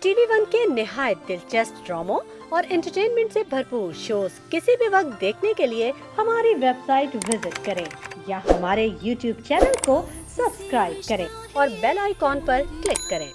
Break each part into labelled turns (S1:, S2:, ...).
S1: TV one के निहायत दिलचस्प ड्रामों और एंटरटेनमेंट से भरपूर शोज किसी भी वक्त देखने के लिए हमारी वेबसाइट विजिट करें या हमारे यूट्यूब चैनल को सब्सक्राइब करें और बेल आइकॉन पर क्लिक करें।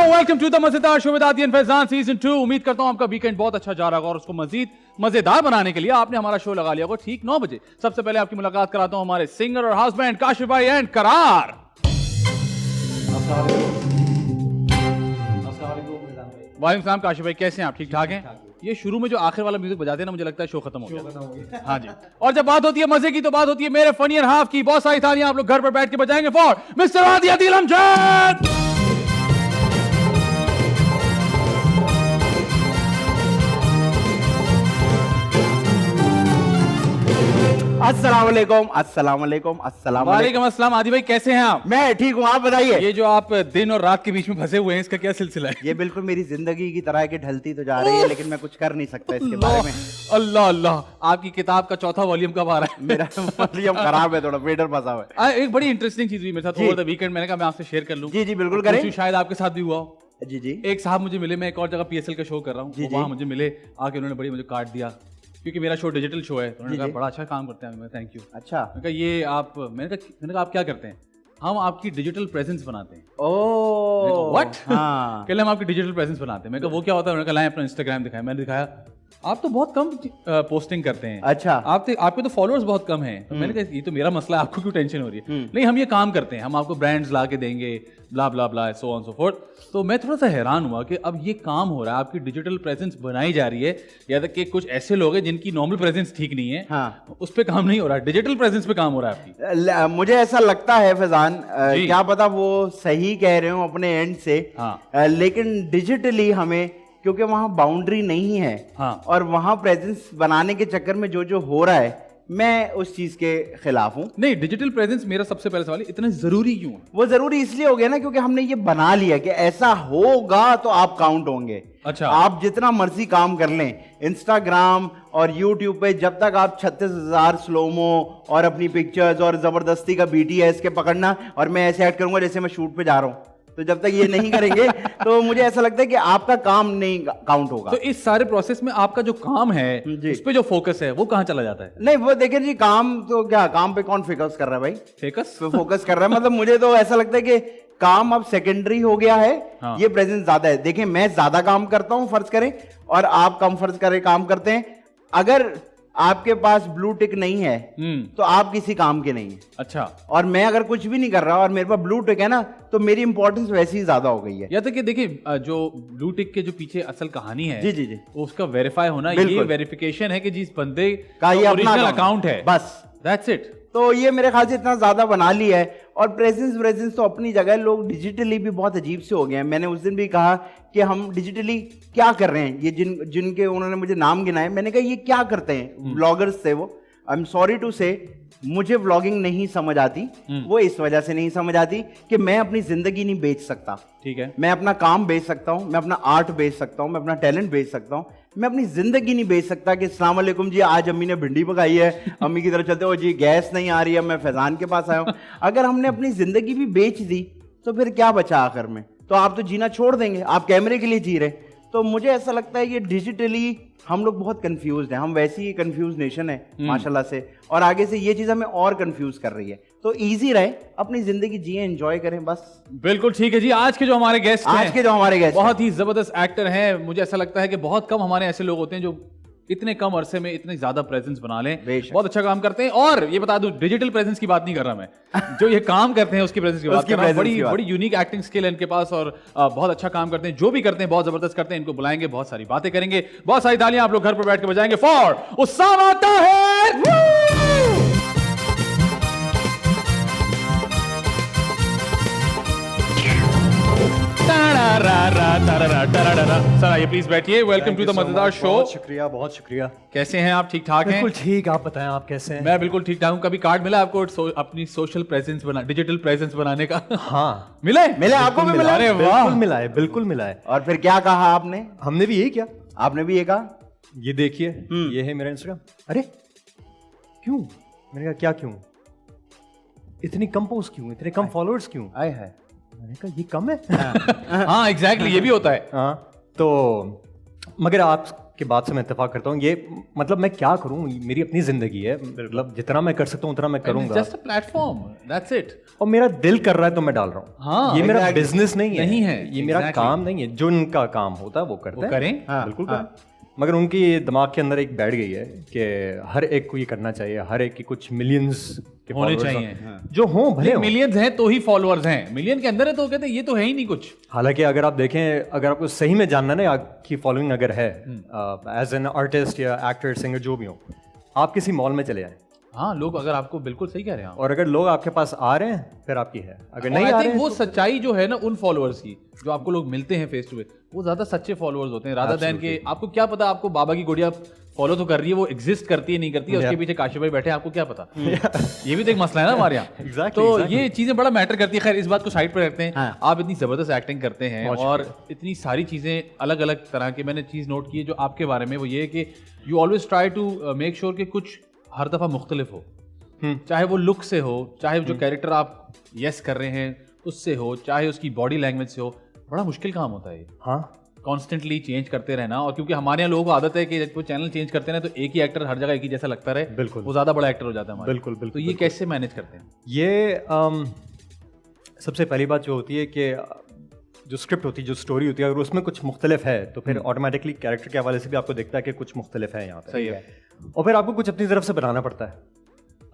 S2: वेलकम टू द मजेदार शो विद आदियन फैजान सीजन 2। उम्मीद करता हूं आपका वीकेंड बहुत अच्छा जा रहा होगा और उसको मजीद मजेदार बनाने के लिए आपने हमारा शो लगा लिया होगा ठीक 9 बजे। सबसे पहले आपकी मुलाकात कराता हूं हमारे सिंगर और हाउस बैंड काशिफ भाई एंड करार। वालेकुम सलाम काशिफ भाई, कैसे हैं आप? ठीक ठाक हैं? ये शुरू में जो आखिर वाला म्यूजिक बजाते हैं ना, मुझे लगता है शो खत्म हो गया। हाँ जी, और जब बात होती है मजे की तो बात होती है मेरे फनी हाफ की। बहुत सारी थालियां आप लोग घर पर बैठ के बजाएंगे फॉर मिस्टर आदिया दिल अमजद।
S3: अस्सलामुअलैकुम, अस्सलामुअलैकुम, अस्सलामुअलैकुम।
S2: वालेकुम अस्सलाम। आदि भाई कैसे हैं आप?
S3: मैं ठीक हूँ, आप बताइए।
S2: ये जो आप दिन और रात के बीच में फंसे हुए हैं, इसका क्या सिलसिला है?
S3: ये बिल्कुल मेरी जिंदगी की तरह की ढलती तो जा रही है, लेकिन मैं कुछ कर नहीं सकता इसके बारे में।
S2: अल्लाह अल्लाह, आपकी किताब का चौथा वॉल्यूम कब आ रहा है?
S3: मेरा वॉल्यूम खराब है, थोड़ा पेडर फंसा हुआ है।
S2: एक बड़ी इंटरेस्टिंग चीज हुई मेरे साथ ओवर द वीकेंड, मैंने कहा मैं आपसे शेयर कर लूं।
S3: जी जी बिल्कुल करें।
S2: शायद आपके साथ भी हुआ हो।
S3: जी जी।
S2: एक साहब मुझे मिले, मैं एक और जगह पीएसएल का शो कर रहा हूँ, वहाँ मुझे मिले आके, उन्होंने बड़ी मुझे कार्ड दिया क्योंकि मेरा शो डिजिटल शो है। उन्होंने कहा बड़ा अच्छा काम करते हैं। Thank you.
S3: अच्छा।
S2: मैंने कहा ये आप, मैंने कहा आप क्या करते हैं? हम आपकी डिजिटल प्रेजेंस बनाते हैं।
S3: Oh
S2: what?
S3: हाँ।
S2: कहले हम आपकी डिजिटल प्रेजेंस बनाते हैं। मैं कहा वो क्या होता है? उन्होंने कहा लाएं अपना इंस्टाग्राम दिखाया। मैंने दिखाया आप तो बहुत कम पोस्टिंग करते हैं।
S3: अच्छा।
S2: आपके तो फॉलोअर्स बहुत कम हैं। तो मैंने कहा ये तो मेरा मसला है, आपको क्यों टेंशन हो रही है? नहीं, हम ये काम करते हैं, हम आपको ब्रांड्स ला के देंगे, ब्ला ब्ला ब्ला, सो ऑन सो फोर्थ। तो मैं थोड़ा सा हैरान हुआ कि अब ये काम हो रहा है, आपकी डिजिटल प्रेजेंस बनाई जा रही है, या तक कि कुछ ऐसे लोग हैं जिनकी नॉर्मल प्रेजेंस ठीक नहीं है।
S3: हाँ।
S2: उस पर काम नहीं हो रहा है, डिजिटल प्रेजेंस पे काम हो रहा है आपकी।
S3: मुझे ऐसा लगता है फैजान, क्या पता वो सही कह रहे हो अपने एंड से।
S2: हाँ।
S3: लेकिन डिजिटली हमें, क्योंकि वहां बाउंड्री नहीं है।
S2: हाँ।
S3: और वहां प्रेजेंस बनाने के चक्कर में जो जो हो रहा है, मैं उस चीज के खिलाफ हूं।
S2: नहीं, डिजिटल प्रेजेंस, मेरा सबसे पहले सवाल इतना जरूरी क्यों है?
S3: वो जरूरी इसलिए हो गया ना, क्योंकि हमने ये बना लिया कि ऐसा होगा तो आप काउंट होंगे।
S2: अच्छा।
S3: आप जितना मर्जी काम कर लें इंस्टाग्राम और यूट्यूब पे, जब तक आप 36,000 स्लोमो और अपनी पिक्चर्स और जबरदस्ती का BTS के पकड़ना, और मैं ऐसे एक्ट करूंगा जैसे मैं शूट पे जा रहा हूं, तो जब तक ये नहीं करेंगे तो मुझे ऐसा लगता है कि आपका काम नहीं काउंट होगा।
S2: तो इस सारे प्रोसेस में आपका जो काम है, उस पे जो फोकस है, वो कहाँ चला जाता है?
S3: नहीं, वो देखिए जी, काम तो क्या, काम पे कौन फोकस कर रहा है भाई? फोकस कर रहा है, मतलब मुझे तो ऐसा लगता है कि काम अब सेकेंडरी हो गया है। हाँ। ये प्रेजेंस ज्यादा है। देखिए, मैं ज्यादा काम करता हूं फर्ज करें, और आप कम फर्ज करें काम करते हैं। अगर आपके पास ब्लू टिक नहीं है तो आप किसी काम के नहीं है।
S2: अच्छा।
S3: और मैं अगर कुछ भी नहीं कर रहा और मेरे पास ब्लू टिक है ना, तो मेरी इंपॉर्टेंस वैसे ही ज्यादा हो गई है।
S2: या तक कि देखिए, जो ब्लू टिक के जो पीछे असल कहानी है,
S3: जी जी जी,
S2: उसका वेरीफाई होना, ये वेरिफिकेशन है कि जिस बंदे
S3: का ये
S2: ओरिजिनल अकाउंट है,
S3: बस
S2: दैट्स इट।
S3: तो ये मेरे ख्याल से इतना ज्यादा बना लिया है। और प्रेजेंस तो अपनी जगह, लोग डिजिटली भी बहुत अजीब से हो गए हैं। मैंने उस दिन भी कहा कि हम डिजिटली क्या कर रहे हैं। ये जिनके उन्होंने मुझे नाम गिनाए, मैंने कहा ये क्या करते हैं, ब्लॉगर्स थे वो। आई एम सॉरी टू से, मुझे व्लॉगिंग नहीं समझ आती। वो इस वजह से नहीं समझ आती कि मैं अपनी जिंदगी नहीं बेच सकता।
S2: ठीक है।
S3: मैं अपना काम बेच सकता हूं, मैं अपना आर्ट बेच सकता हूं, मैं अपना टैलेंट बेच सकता हूं, मैं अपनी जिंदगी नहीं बेच सकता। कि अस्सलाम वालेकुम जी, आज अम्मी ने भिंडी पकाई है, अम्मी की तरफ चलते हो जी, गैस नहीं आ रही है, मैं फैजान के पास आया हूं। अगर हमने अपनी जिंदगी भी बेच दी तो फिर क्या बचा आखिर में? तो आप तो जीना छोड़ देंगे, आप कैमरे के लिए जी रहे। तो मुझे ऐसा लगता है ये डिजिटली हम लोग बहुत कंफ्यूज हैं। हम वैसे ही कंफ्यूज नेशन है माशाल्लाह से, और आगे से ये चीज हमें और कंफ्यूज कर रही है। तो इजी रहे, अपनी जिंदगी जिए, एंजॉय करें बस।
S2: बिल्कुल ठीक है जी। आज के जो हमारे गेस्ट बहुत ही जबरदस्त एक्टर हैं। मुझे ऐसा लगता है कि बहुत कम हमारे ऐसे लोग होते हैं जो इतने कम अरसे में इतने ज्यादा प्रेजेंस बना लें। बहुत अच्छा काम करते हैं। और ये बता दूं, डिजिटल प्रेजेंस की बात नहीं कर रहा मैं, जो ये काम करते हैं उसकी प्रेजेंस की बात कर रहा हूं। बड़ी यूनिक एक्टिंग स्किल है इनके पास, और बहुत अच्छा काम करते हैं। जो भी करते हैं बहुत जबरदस्त करते हैं। इनको बुलाएंगे, बहुत सारी बातें करेंगे, बहुत सारी तालियां आप लोग घर पर बैठ के बजाएंगे फॉर उसामा ताहिर। सर आइए प्लीज बैठिए। वेलकम टू द मजेदार शो।
S4: बहुत शुक्रिया।
S2: कैसे हैं आप? ठीक ठाक हैं?
S4: बिल्कुल ठीक। आप बताएं, आप कैसे हैं?
S2: मैं बिल्कुल ठीक ठाक हूँ। कभी कार्ड मिला आपको अपनी सोशल प्रेजेंस डिजिटल प्रेजेंस बनाने का?
S4: हाँ
S3: मिले आपको भी मिला?
S2: अरे वाह,
S4: बिल्कुल मिला है, बिल्कुल मिला है।
S3: और फिर क्या कहा आपने?
S4: हमने भी यही किया।
S3: आपने भी ये कहा?
S4: ये देखिए, ये है मेरा इंस्टाग्राम। अरे क्यों? मैंने कहा क्या क्यों? इतनी कम पोस्ट क्यों, इतने कम फॉलोअर्स क्यों?
S3: आए है।
S4: मैंने कहा ये कम है।
S2: हाँ एग्जैक्टली, ये भी होता है।
S4: हाँ तो मगर आपके बात से मैं इत्तेफाक करता हूँ। ये मतलब मैं क्या करूँ, मेरी अपनी जिंदगी है, मतलब जितना मैं कर सकता हूँ उतना मैं करूंगा।
S2: Just a platform, that's it.
S4: और मेरा दिल कर रहा है तो मैं डाल रहा हूँ।
S2: हाँ,
S4: ये मेरा बिजनेस नहीं है, ये मेरा
S2: exactly.
S4: काम नहीं है। जो उनका काम होता है वो करते हैं,
S2: करें।
S4: बिल्कुल करें। मगर उनकी दिमाग के अंदर एक बैठ गई है कि हर एक को ये करना चाहिए, हर एक की कुछ मिलियंस के
S2: होने
S4: followers
S2: चाहिए।
S4: जो हों भले हों।
S2: मिलियंस हैं तो ही फॉलोअर्स हैं, मिलियन के अंदर है तो कहते हैं ये तो है ही नहीं कुछ।
S4: हालांकि अगर आप देखें, अगर आपको सही में जानना ना आपकी फॉलोइंग अगर है एज एन आर्टिस्ट या एक्टर सिंगर जो भी हो, आप किसी मॉल में चले जाएं
S2: हाँ, लोग अगर आपको बिल्कुल सही कह रहे हैं
S4: और अगर लोग आपके पास आ रहे हैं फिर आपकी है, अगर नहीं आ रहे हैं
S2: वो सच्चाई जो है ना उन फॉलोअर्स की, जो आपको लोग मिलते हैं फेस टू फेस, वो ज्यादा सच्चे फॉलोअर्स होते हैं राधा दैन के। आपको क्या पता, आपको बाबा की गुड़िया फॉलो तो कर रही है, वो एग्जिस्ट करती है नहीं करती है, उसके पीछे काशी भाई बैठे हैं, आपको क्या पता। ये भी तो एक मसला है ना हमारे यहाँ। तो ये चीजें बड़ा मैटर करती है। खैर इस बात को साइड पर रखते हैं। आप इतनी जबरदस्त एक्टिंग करते हैं और इतनी सारी चीजें अलग अलग तरह के, मैंने चीज नोट की है जो आपके बारे में, वो ये है कि you always try to make sure कि कुछ हर दफा मुख्तलिफ हो, चाहे वो लुक से हो, चाहे जो कैरेक्टर आप यस कर रहे हैं उससे हो, चाहे उसकी बॉडी लैंग्वेज से हो। बड़ा मुश्किल काम होता है ये,
S4: हाँ,
S2: कॉन्स्टेंटली चेंज करते रहना। और क्योंकि हमारे यहाँ लोगों को आदत है कि जब वो चैनल चेंज करते हैं तो एक ही एक्टर हर जगह एक ही जैसा लगता रहे,
S4: बिल्कुल
S2: वो ज्यादा बड़ा एक्टर हो जाता है हमारा।
S4: बिल्कुल बिल्कुल।
S2: तो ये कैसे मैनेज करते हैं?
S4: ये सबसे पहली बात जो होती है कि जो स्क्रिप्ट होती है, जो स्टोरी होती है, अगर उसमें कुछ मुख्तलिफ है तो फिर ऑटोमेटिकली कैरेक्टर के हवाले से भी आपको दिखता है कि कुछ मुख्तलिफ है यहाँ पे।
S2: सही है।
S4: और फिर आपको कुछ अपनी तरफ से बनाना पड़ता है।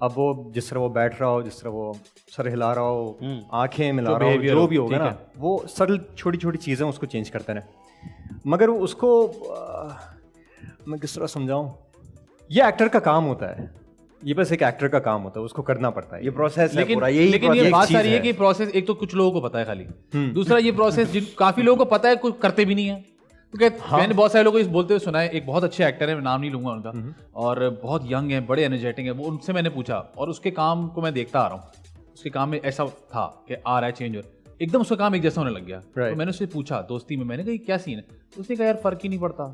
S4: अब वो जिस तरह वो बैठ रहा हो, जिस तरह वो सर हिला रहा हो, आंखें मिला रहा हो, जो भी होगा ना, वो सरल छोटी छोटी चीज़ें उसको चेंज करते हैं। मगर उसको मैं किस तरह समझाऊं, ये एक्टर का काम होता है, ये बस एक एक्टर का काम होता है, उसको करना पड़ता है।
S3: ये प्रोसेस है पूरा।
S2: लेकिन ये बात सारी है कि प्रोसेस एक तो कुछ लोगों को पता है खाली, दूसरा ये प्रोसेस काफी लोगों को पता है, कुछ करते भी नहीं है। मैंने बहुत सारे लोगों को इस बोलते हुए सुना है। एक बहुत अच्छे एक्टर है, मैं नाम नहीं लूंगा उनका, और बहुत यंग है, बड़े एनर्जेटिक है वो। उनसे मैंने पूछा और उसके काम को मैं देखता आ रहा हूँ, उसके काम में ऐसा था कि आ रहा है चेंज, और एकदम उसका काम एक जैसा होने लग गया। तो मैंने उससे पूछा दोस्ती में, मैंने कहा क्या सीन है? उसने कहा यार फर्क ही नहीं पड़ता,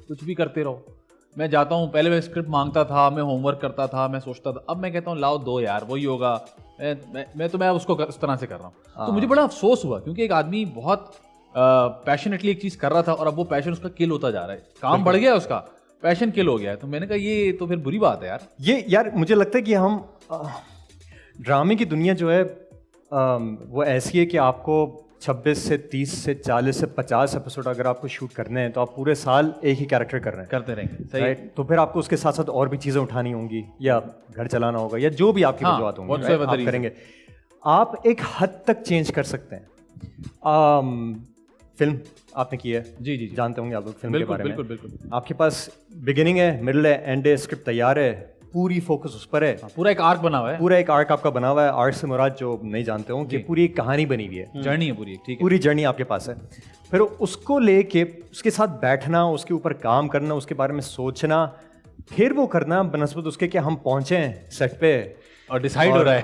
S2: कुछ भी करते रहो। मैं जाता हूँ, पहले मैं स्क्रिप्ट मांगता था, मैं होमवर्क करता था, मैं सोचता था, अब मैं कहता हूँ लाओ दो यार, वही होगा। मैं उसको उस तरह से कर रहा हूँ। तो मुझे बड़ा अफसोस हुआ क्योंकि एक आदमी बहुत पैशनेटली एक चीज कर रहा था और अब वो पैशन उसका किल होता जा रहा है, काम बढ़ गया उसका, पैशन किल हो गया है। तो मैंने कहा ये तो फिर बुरी बात है यार।
S4: ये यार मुझे लगता है कि हम ड्रामे की दुनिया जो है वो ऐसी है कि आपको 26 से 30 से 40 से 50 एपिसोड अगर आपको शूट करने हैं तो आप पूरे साल एक ही कैरेक्टर कर रहे हैं,
S2: करते रहेंगे। सही।
S4: तो फिर आपको उसके साथ साथ और भी चीज़ें उठानी होंगी, या घर चलाना होगा, या जो भी आपकी वजूहत होंगी, आप करेंगे। आप एक हद तक चेंज कर सकते हैं। फिल्म आपने की है,
S2: जी जी,
S4: जानते होंगे आप लोग फिल्म के बारे में।
S2: बिल्कुल बिल्कुल।
S4: आपके पास बिगिनिंग है, मिडिल है, एंड है, स्क्रिप्ट तैयार है, पूरी फोकस उस पर है,
S2: पूरा एक आर्क बना हुआ है।
S4: पूरा एक आर्क आपका बना हुआ है। आर्क से मुराद जो नहीं जानते हो कि पूरी एक कहानी बनी हुई है,
S2: जर्नी है पूरी, ठीक है,
S4: पूरी जर्नी आपके पास है। फिर उसको लेके उसके साथ बैठना, उसके ऊपर काम करना, उसके बारे में सोचना, फिर वो करना बनस्बत उसके कि हम पहुंचे सेट पे
S2: और डिसाइड हो रहा है,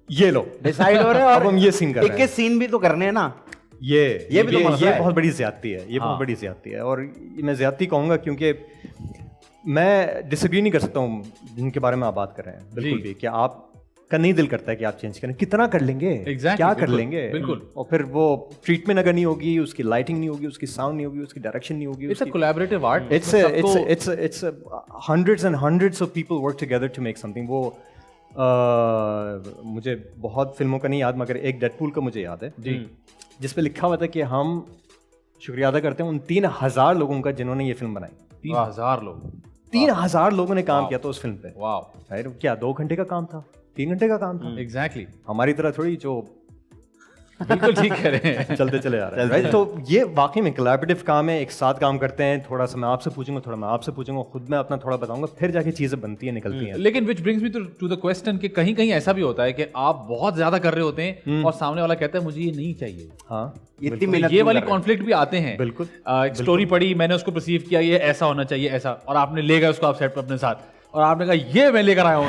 S4: ये लो
S3: डिसाइड हो रहा है, और
S4: अब हम ये सीन कर रहे हैं।
S3: एक सीन भी तो करने हैं ना।
S4: ये बहुत बड़ी ज्यादती है, ये बहुत बड़ी ज्यादती है। और मैं ज्यादती कहूँगा क्योंकि मैं डिसएग्री नहीं कर सकता हूँ जिनके बारे में आप बात कर रहे हैं, बिल्कुल भी, कि आप का नहीं दिल करता है कि आप चेंज करें, कितना कर लेंगे, क्या कर लेंगे,
S2: बिल्कुल।
S4: और फिर वो ट्रीटमेंट अगर नहीं होगी, उसकी लाइटिंग नहीं होगी, उसकी साउंड नहीं होगी, उसकी डायरेक्शन नहीं होगी,
S2: it's a collaborative art,
S4: it's hundreds and hundreds of people work together to make something. वो मुझे बहुत फिल्मों का नहीं याद, मगर एक डेडपूल का मुझे याद है जी, जिस पे लिखा हुआ था कि हम शुक्रिया अदा करते हैं उन 3000 लोगों का जिन्होंने ये फिल्म बनाई।
S2: 3000 लोग,
S4: 3000 लोगों ने काम किया था उस फिल्म पे।
S2: वाह,
S4: क्या 2 घंटे का काम था, 3 घंटे का काम था।
S2: एग्जैक्टली।
S4: हमारी तरह थोड़ी जो
S2: बिल्कुल ठीक कह रहे हैं।
S4: चलते चले जा रहे हैं right? तो ये वाकई में कोलैबोरेटिव काम है, एक साथ काम करते हैं, थोड़ा सा मैं आपसे पूछूंगा, थोड़ा मैं आपसे पूछूंगा, खुद मैं अपना थोड़ा बताऊंगा, फिर जाके चीजें बनती हैं, निकलती हैं।
S2: लेकिन which brings me to the question कि कहीं कहीं ऐसा भी होता है कि आप बहुत ज्यादा कर रहे होते हैं और सामने वाला कहता है मुझे ये नहीं चाहिए।
S4: हाँ,
S3: इतनी मेहनत
S2: ये वाली कॉन्फ्लिक्ट भी आते हैं।
S4: बिल्कुल।
S2: स्टोरी पड़ी, मैंने उसको परसीव किया ये ऐसा होना चाहिए ऐसा, और आपने ले गए उसको आप सेट पे अपने साथ और आपने कहा ये मैं लेकर आया हूँ।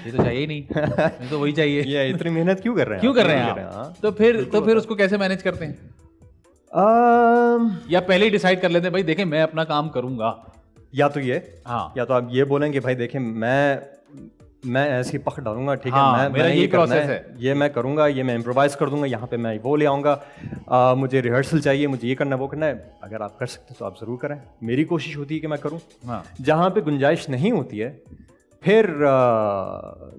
S2: ये तो चाहिए ही नहीं, मुझे तो वही चाहिए।
S4: ये इतनी मेहनत क्यों कर रहे हैं,
S2: क्यों कर रहे हैं आप? तो फिर उसको कैसे मैनेज करते हैं? या पहले ही डिसाइड कर लेते हैं भाई देखें मैं अपना काम करूंगा,
S4: या तो ये,
S2: हाँ,
S4: या तो आप ये बोलेंगे भाई देखें मैं ऐसी पख डालूंगा, ठीक
S2: हाँ,
S4: है,
S2: मेरा
S4: मैंने
S2: यही
S4: करना
S2: प्रोसेस है,
S4: ये मैं करूंगा, ये मैं इम्प्रोवाइज कर दूंगा, यहाँ पे मैं वो ले आऊंगा, मुझे रिहर्सल चाहिए, मुझे ये करना है वो करना है। अगर आप कर सकते हैं तो आप ज़रूर करें, मेरी कोशिश होती है कि मैं करूँ।
S2: हाँ।
S4: जहाँ पे गुंजाइश नहीं होती है, फिर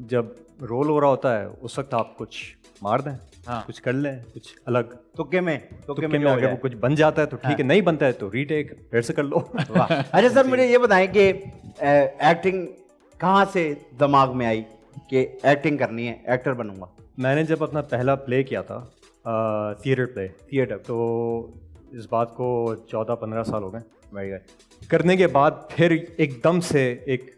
S4: जब रोल हो रहा होता है उस वक्त आप कुछ मार दें,
S2: हाँ।
S4: कुछ कर लें, कुछ अलग
S3: तुक्के में
S4: में अगर वो कुछ बन जाता है तो ठीक है, नहीं बनता है तो रीटेक फिर से कर लो।
S3: अच्छा सर, मुझे ये बताएं कि एक्टिंग कहाँ से दिमाग में आई कि एक्टिंग करनी है, एक्टर बनूंगा?
S4: मैंने जब अपना पहला प्ले किया था, थिएटर, तो इस बात को 14-15 साल हो गए। करने के बाद फिर एकदम से एक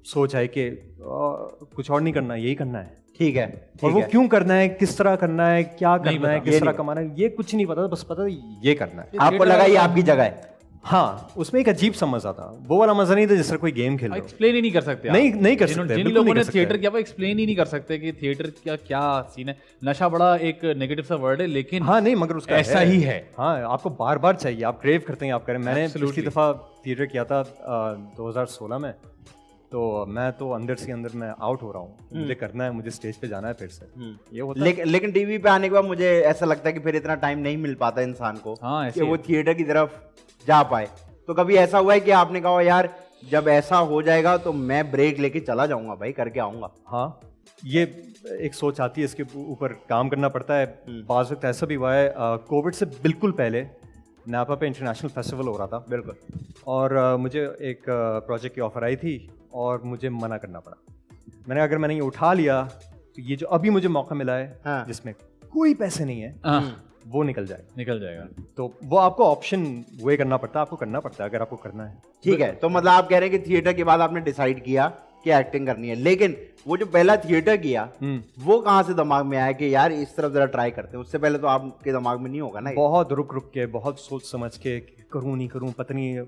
S4: सोच आई कि कुछ और नहीं करना, यही करना है।
S3: ठीक है,
S4: और वो क्यों करना है, किस तरह करना है, क्या करना है, किस तरह कमाना है, ये कुछ नहीं पता, बस पता है ये करना है।
S3: आपको लगा ये आपकी जगह है?
S4: हाँ, उसमें एक अजीब सा मजा था, वो वाला मजा नहीं था जिस तरह कोई गेम खेल रहे हो।
S2: एक्सप्लेन ही नहीं कर सकते,
S4: नहीं कर सकते।
S2: जिन लोगों ने थिएटर किया वो एक्सप्लेन ही नहीं कर सकते कि थिएटर क्या सीन है। नशा बड़ा एक नेगेटिव सा वर्ड है, लेकिन
S4: हाँ नहीं, मगर उसका
S2: ऐसा ही है।
S4: हाँ, आपको बार बार चाहिए, आप क्रेव करते हैं, आप करें। मैंने पिछली दफा थिएटर किया था 2016 में, तो मैं तो अंदर से अंदर मैं आउट हो रहा हूँ, मुझे करना है, मुझे स्टेज पे जाना है फिर से। ये होता है।
S3: लेकिन टीवी पे आने के बाद मुझे ऐसा लगता है कि फिर इतना टाइम नहीं मिल पाता इंसान को कि वो थिएटर की तरफ जा पाए। तो कभी ऐसा हुआ है कि आपने कहा यार जब ऐसा हो जाएगा तो मैं ब्रेक लेके चला जाऊंगा भाई, करके आऊंगा?
S4: हाँ, ये एक सोच आती है, इसके ऊपर काम करना पड़ता है। बाज़ वक्त ऐसा भी हुआ है, कोविड से बिल्कुल पहले नापा पे इंटरनेशनल फेस्टिवल हो रहा था, बिल्कुल, और मुझे एक प्रोजेक्ट की ऑफर आई थी और मुझे मना करना पड़ा। मैंने अगर मैंने ये उठा लिया तो ये जो अभी मुझे मौका मिला है, हाँ, जिसमें कोई पैसे नहीं है, वो निकल जाएगा। तो वो आपको ऑप्शन वे करना पड़ता है, आपको करना पड़ता है अगर आपको करना है।
S3: ठीक है, तो मतलब आप कह रहे हैं कि थिएटर के बाद आपने डिसाइड किया कि एक्टिंग करनी है, लेकिन वो जो पहला थिएटर किया वो कहाँ से दिमाग में आया कि यार इस तरफ जरा ट्राई करते हैं? उससे पहले तो आपके दिमाग में नहीं होगा ना?
S4: बहुत रुक के, बहुत सोच समझ के, करूँ नहीं करूँ, पता नहीं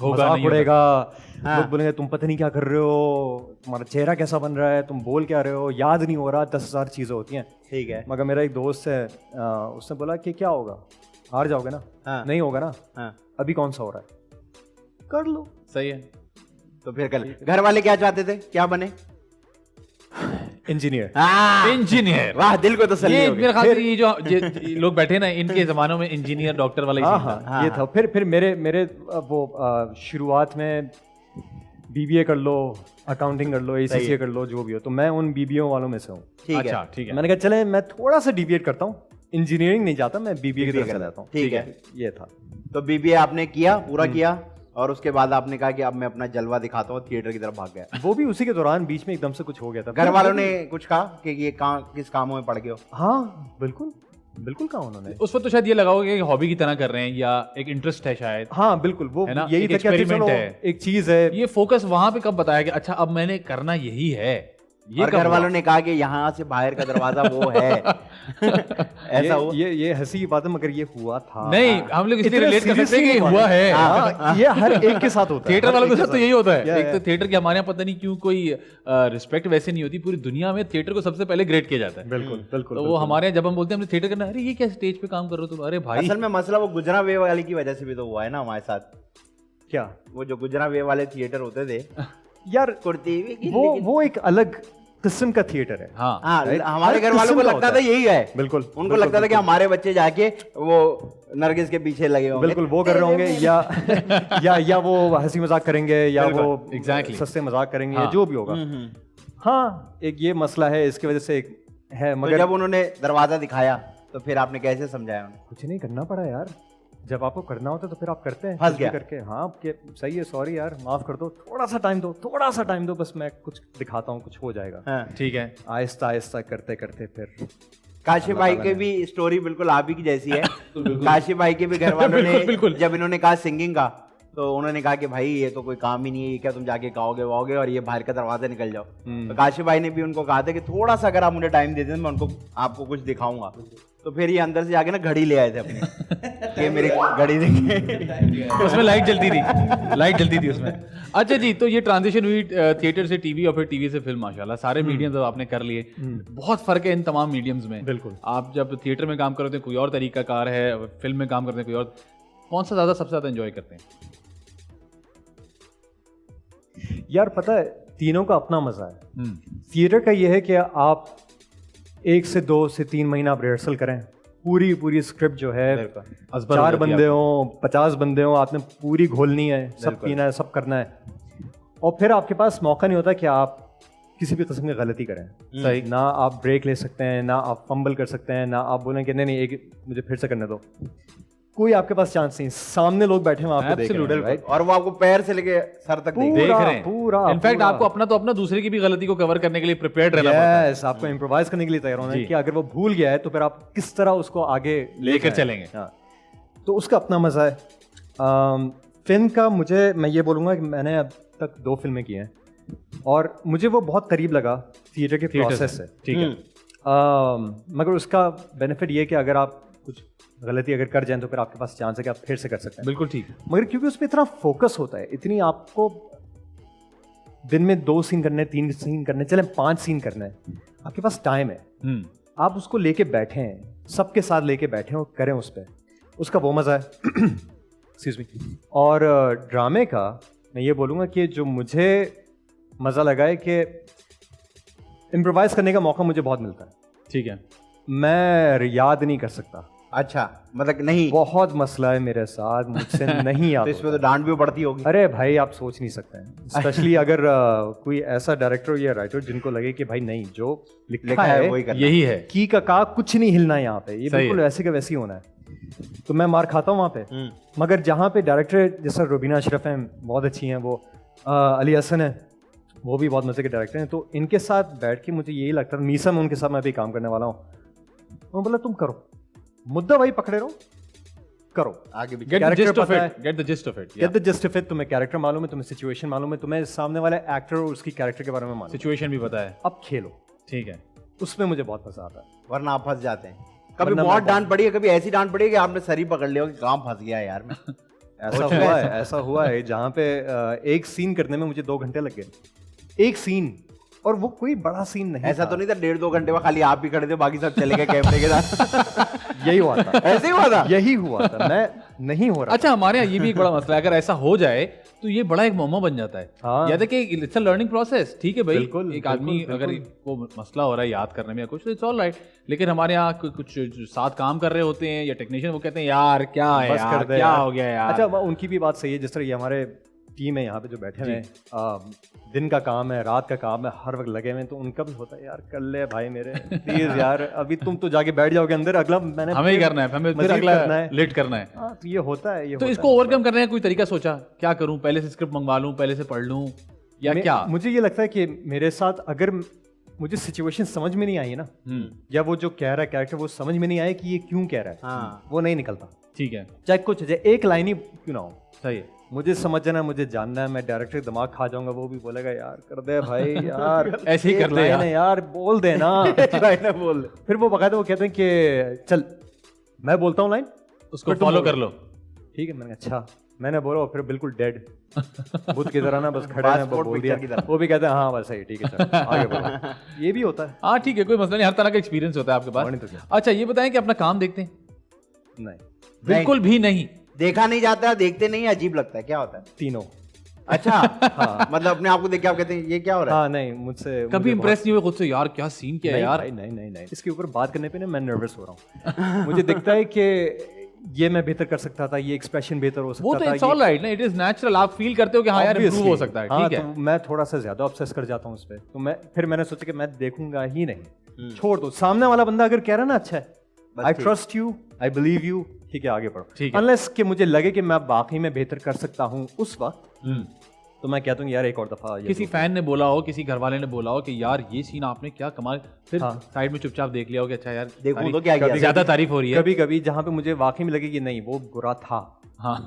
S2: होगा नहीं
S4: पड़ेगा, लोग बोलेंगे तुम पता नहीं क्या कर रहे हो, तुम्हारा चेहरा कैसा बन रहा है, तुम बोल क्या रहे हो, याद नहीं हो रहा, 10,000 चीजें होती हैं।
S3: ठीक है,
S4: मगर मेरा एक दोस्त है, उसने बोला कि क्या होगा, हार जाओगे ना? हाँ। नहीं होगा ना? अभी कौन सा हो रहा है, कर लो।
S2: सही है।
S3: तो फिर कल घर वाले क्या चाहते थे, क्या बने?
S4: इंजीनियर।
S3: वाह, दिल को तसल्ली हो गई।
S2: मेरे ख्याल से ये जो लोग बैठे ना, इनके जमानों में इंजीनियर डॉक्टर वाला ही
S4: था। ये था। फिर मेरे वो शुरुआत में बीबीए कर लो, अकाउंटिंग कर लो, एसीसीए कर लो, जो भी हो, तो मैं उन बीबीओ वालों में से हूँ।
S3: ठीक है।
S4: मैंने कहा चले मैं थोड़ा सा डिविएट करता हूँ, इंजीनियरिंग नहीं जाता, मैं बीबीए की तरफ चला जाता हूँ।
S3: ठीक है,
S4: ये था।
S3: तो बीबीए आपने किया, पूरा किया, और उसके बाद आपने कहा कि अब मैं अपना जलवा दिखाता हूँ, थिएटर की तरफ भाग गया।
S4: वो भी उसी के दौरान बीच में एकदम से कुछ हो गया था।
S3: घर वालों ने कुछ कहा कि ये किस कामों में पड़ गए हो?
S4: हाँ बिल्कुल कहा उन्होंने।
S2: उस वक्त तो शायद ये लगा होगा कि हॉबी की तरह कर रहे हैं या एक इंटरेस्ट है शायद।
S4: हाँ बिल्कुल, वो यही था,
S2: एक्सपेरिमेंट है,
S4: एक चीज है।
S2: ये फोकस वहां पे कब बताया कि अच्छा अब मैंने करना यही है?
S3: और घर वालों ने कहा कि यहाँ से बाहर का दरवाजा वो है। ऐसा हुआ?
S4: ये हंसी की बात है, मगर ये हुआ था।
S2: नहीं, हम लोग इसलिए रिलेट कर सकते हैं कि हुआ है।
S4: ये हर एक के साथ होता है,
S2: थिएटर वालों के साथ तो यही होता है। एक तो थिएटर की हमारे यहाँ पता नहीं क्यों कोई रिस्पेक्ट वैसे नहीं होती, पूरी दुनिया में थिएटर को सबसे पहले ग्रेड किया जाता है।
S4: बिल्कुल।
S2: तो वो हमारे यहाँ जब हम बोलते हैं हमने थिएटर करना, अरे ये क्या स्टेज पे काम कर रहे हो तुम? अरे भाई,
S3: असल में मसला वो गुजरा वे वाले की वजह से भी तो हुआ है ना हमारे साथ।
S4: क्या?
S3: वो जो गुजरा वे वाले थिएटर होते थे
S4: यार,
S3: कुर्ती,
S4: वो एक अलग किस्म का थिएटर है।
S3: हाँ, हमारे घर वालों को लगता था यही है।
S4: बिल्कुल,
S3: उनको लगता था कि हमारे बच्चे जाके वो नरगिस के पीछे लगे होंगे,
S4: बिल्कुल वो कर रहे होंगे, या वो हंसी मजाक करेंगे, या वो सस्ते मजाक करेंगे, या जो भी होगा। हाँ, एक ये मसला है, इसकी वजह से एक है। मगर
S3: जब उन्होंने दरवाजा दिखाया तो फिर आपने कैसे समझाया उन्हें?
S4: कुछ नहीं करना पड़ा यार, जब आपको करना होता है तो फिर आप करते हैं।
S3: फंस गया
S4: करके, हाँ सही है, सॉरी यार, माफ कर दो, थोड़ा सा टाइम दो, बस मैं कुछ दिखाता हूँ, कुछ हो जाएगा।
S2: ठीक है।
S4: आहिस्ता आहिस्ता करते करते फिर
S3: काशिफ भाई के भी स्टोरी बिल्कुल आप ही की जैसी है। काशिफ भाई के भी घर वालों ने जब इन्होंने कहा सिंगिंग का, तो उन्होंने कहा कि भाई ये तो कोई काम ही नहीं है, ये क्या तुम जाके गाओगे वाओगे और ये बाहर का दरवाजा निकल जाओ। तो काशिफ भाई ने भी उनको कहा था कि थोड़ा सा अगर आप मुझे टाइम दे दें मैं उनको आपको कुछ दिखाऊंगा। तो फिर ये अंदर से जाके ना घड़ी ले आए थे अपनी कि मेरी घड़ी देखिए।
S2: उसमें लाइट जलती थी उसमें। अच्छा जी, तो ये ट्रांजिशन हुई थिएटर से टीवी और फिर टीवी से फिल्म, माशाल्लाह सारे मीडियम तो आपने कर लिए। बहुत फर्क है इन तमाम मीडियम्स में।
S4: बिल्कुल।
S2: आप जब थिएटर में काम करते हैं कोई और तरीका कार है, फिल्म में काम करते हैं कोई और, कौन सा सबसे ज्यादा एंजॉय करते हैं?
S4: यार पता है, तीनों का अपना मजा है। थिएटर का ये है कि आप 1 से 2 से 3 महीना आप रिहर्सल करें, पूरी स्क्रिप्ट जो है 4 बंदे हों 50 बंदे हों, आपने पूरी घोलनी है, सब पीना है, सब करना है, और फिर आपके पास मौका नहीं होता कि आप किसी भी किस्म की गलती करें।
S2: सही।
S4: ना आप ब्रेक ले सकते हैं, ना आप फंबल कर सकते हैं, ना आप बोलें कि नहीं एक मुझे फिर से करने दो। कोई आपके पास चांस नहीं, सामने लोग बैठे हैं आपको देख रहे हैं, right?
S3: और वो आपको पैर से लेके सर तक देख
S2: रहे हैं
S4: पूरा।
S2: इनफैक्ट आपको अपना दूसरे की भी गलती को कवर करने के लिए प्रिपेयर्ड रहना पड़ता है।
S4: Yes, आपको इम्प्रोवाइज करने के लिए तैयार होना है कि अगर वो भूल गया है तो फिर आप किस तरह उसको आगे
S2: लेकर चलेंगे।
S4: हाँ, तो उसका अपना मजा है। फिल्म का मैं ये बोलूँगा कि मैंने अब तक 2 फिल्में की हैं और मुझे वो बहुत करीब लगा थिएटर के प्रोसेस से।
S2: ठीक है।
S4: मगर उसका बेनिफिट ये कि अगर आप कुछ गलती अगर कर जाएं तो फिर आपके पास चांस है कि आप फिर से कर सकते हैं।
S2: बिल्कुल ठीक।
S4: मगर क्योंकि उसमें इतना फोकस होता है, इतनी आपको दिन में 2 सीन करने, 3 सीन करने, चले 5 सीन करने हैं, आपके पास टाइम है, आप उसको लेके बैठे हैं, सबके साथ लेके बैठे हैं और करें उस पर, उसका वो मजा है। Excuse me. और ड्रामे का मैं ये बोलूँगा कि जो मुझे मजा लगा है कि इम्प्रोवाइज करने का मौका मुझे बहुत मिलता है।
S2: ठीक है।
S4: मैं याद नहीं कर सकता।
S3: अच्छा, मतलब नहीं,
S4: बहुत मसला है मेरे साथ, मुझसे नहीं याद।
S3: तो इसमें तो डांट भी पड़ती होगी।
S4: अरे भाई आप सोच नहीं सकते हैं, स्पेशली अगर कोई ऐसा डायरेक्टर या राइटर जिनको लगे कि भाई नहीं जो लिखा है
S3: वही करना,
S2: यही है,
S4: की का कुछ नहीं हिलना यहाँ पे, ये बिल्कुल वैसे का वैसे ही होना है, तो मैं मार खाता हूँ वहाँ पे। मगर जहाँ पे डायरेक्टर जैसा रुबीना अशरफ हैं, बहुत अच्छी हैं वो, अली हसन है, वो भी बहुत मजे के डायरेक्टर हैं, तो इनके साथ बैठ के मुझे यही लगता है, मीसम उनके साथ मैं भी काम करने वाला हूँ, वो बोला तुम करो, मुद्दा वही पकड़े रहो, करो आगे भी।
S2: Get the gist of it.
S4: Get the gist of it. तुम्हें कैरेक्टर मालूम है, तुम्हें सिचुएशन मालूम है, तुम्हें सामने वाले एक्टर और उसकी कैरेक्टर के बारे में मालूम,
S2: सिचुएशन भी पता है,
S4: अब खेलो। ठीक है, उसमें मुझे बहुत मजा आता है।
S3: वरना आप फंस जाते हैं। कभी बहुत डांट पड़ी है, कभी ऐसी डांट पड़ी है कि आपने सर ही पकड़ लिया कि काम फंस गया यार मैं।
S4: ऐसा हुआ है जहाँ पे एक सीन करने में मुझे 2 घंटे लग गए, एक सीन, और वो कोई बड़ा सीन नहीं।
S3: ऐसा तो नहीं था 1.5-2 घंटे में खाली आप भी खड़े थे, बाकी सब चले गए कैमरे के साथ?
S4: यही हुआ था।
S3: ऐसे ही हुआ था?
S4: यही हुआ था, मैं नहीं हो रहा।
S2: अच्छा, हमारे यहाँ ये भी एक बड़ा मसला है, अगर ऐसा हो जाए तो ये बड़ा एक मोमो बन जाता है। हाँ। या देखिए इट्स अ लर्निंग प्रोसेस, ठीक है भाई, एक आदमी अगर वो मसला हो रहा है याद करने में या कुछ, तो इट्स ऑल राइट, लेकिन हमारे यहाँ कुछ साथ काम कर रहे होते हैं या टेक्नीशियन, वो कहते हैं यार क्या है यार, क्या हो गया यार।
S4: अच्छा, उनकी भी बात सही है, जिस तरह ये हमारे टीम है यहाँ पे जो बैठे हुए, दिन का काम है, रात का काम है, हर वक्त लगे हुए, तो उनका भी होता है यार कर ले भाई मेरे प्लीज यार, अभी तुम तो जाके बैठ जाओगे अंदर, अगला मैंने
S2: हमें ही करना है, हमें फिर अगला लेट करना है।
S4: तो ये होता है, ये
S2: तो इसको ओवरकम करने का कोई तरीका सोचा, क्या करूं, पहले से स्क्रिप्ट मंगवा लूं, पहले से पढ़ लूं, या क्या?
S4: मुझे ये लगता है कि मेरे साथ अगर मुझे सिचुएशन समझ में नहीं आई है ना, या वो जो कह रहा है कैरेक्टर वो समझ में नहीं आया कि ये क्यों कह रहा है, वो नहीं निकलता।
S2: ठीक है,
S4: चाहे कुछ एक लाइन ही क्यों ना हो,
S2: सही है,
S4: मुझे समझना है, मुझे जानना है, मैं डायरेक्टर दिमाग खा जाऊंगा, वो भी बोलेगा यार कर दे भाई यार
S2: ऐसे ही कर ले
S4: यार बोल दे ना बोल दे। फिर वो बकायदा वो कहते हैं कि चल मैं बोलता हूँ लाइन,
S2: उसको फॉलो कर लो।
S4: ठीक है, मैंने अच्छा, मैंने बोला, फिर बिल्कुल डेड बुद्ध की तरह ना बस खड़े हैं, बोल दिया, वो भी कहते हैं हाँ बस सही, ठीक है चल आगे बढ़ो। ये भी होता है।
S2: हाँ ठीक है, कोई मसला नहीं, हर तरह का एक्सपीरियंस होता है आपके पास। अच्छा ये बताएं कि अपना काम देखते हैं?
S4: नहीं,
S2: बिल्कुल भी नहीं,
S3: देखा नहीं जाता, देखते नहीं, अजीब लगता है। क्या होता है?
S4: तीनों।
S3: अच्छा हाँ, मतलब अपने आप को देख के आप कहते हैं ये क्या हो रहा है?
S4: हाँ नहीं, मुझसे
S2: कभी इंप्रेस नहीं हुए खुद से, यार क्या सीन किया यार?
S4: नहीं, इसके ऊपर बात करने पे ना मैं नर्वस हो रहा हूँ। मुझे दिखता है कि ये मैं बेहतर कर सकता था, ये एक्सप्रेशन बेहतर हो सकता था।
S2: वो तो इट्स ऑल राइट ना, इट इज नेचुरल, आप फील करते हो कि हाँ यार इंप्रूव हो सकता है, ठीक है।
S4: तो मैं थोड़ा सा ज्यादा ऑब्सेस कर जाता हूँ उस पे, तो मैंने सोचा कि मैं देखूंगा ही नहीं, छोड़ दो, सामने वाला बंदा अगर कह रहा है ना अच्छा है, I trust you, I believe you, ठीक है आगे बढ़ो। अनलेस कि मुझे लगे कि मैं बाकी में बेहतर कर सकता हूँ उस वक्त, तो मैं कहता हूँ यार एक और दफा
S2: किसी फैन ने बोला हो, किसी घर वाले ने बोला हो कि यार ये सीन आपने क्या कमाल, फिर साइड में चुपचाप देख लिया हो कि अच्छा यार
S3: देखो तो क्या किया,
S2: ज्यादा तारीफ हो रही है।
S4: कभी कभी जहाँ पे मुझे वाकई में लगे कि नहीं वो बुरा था,
S2: हाँ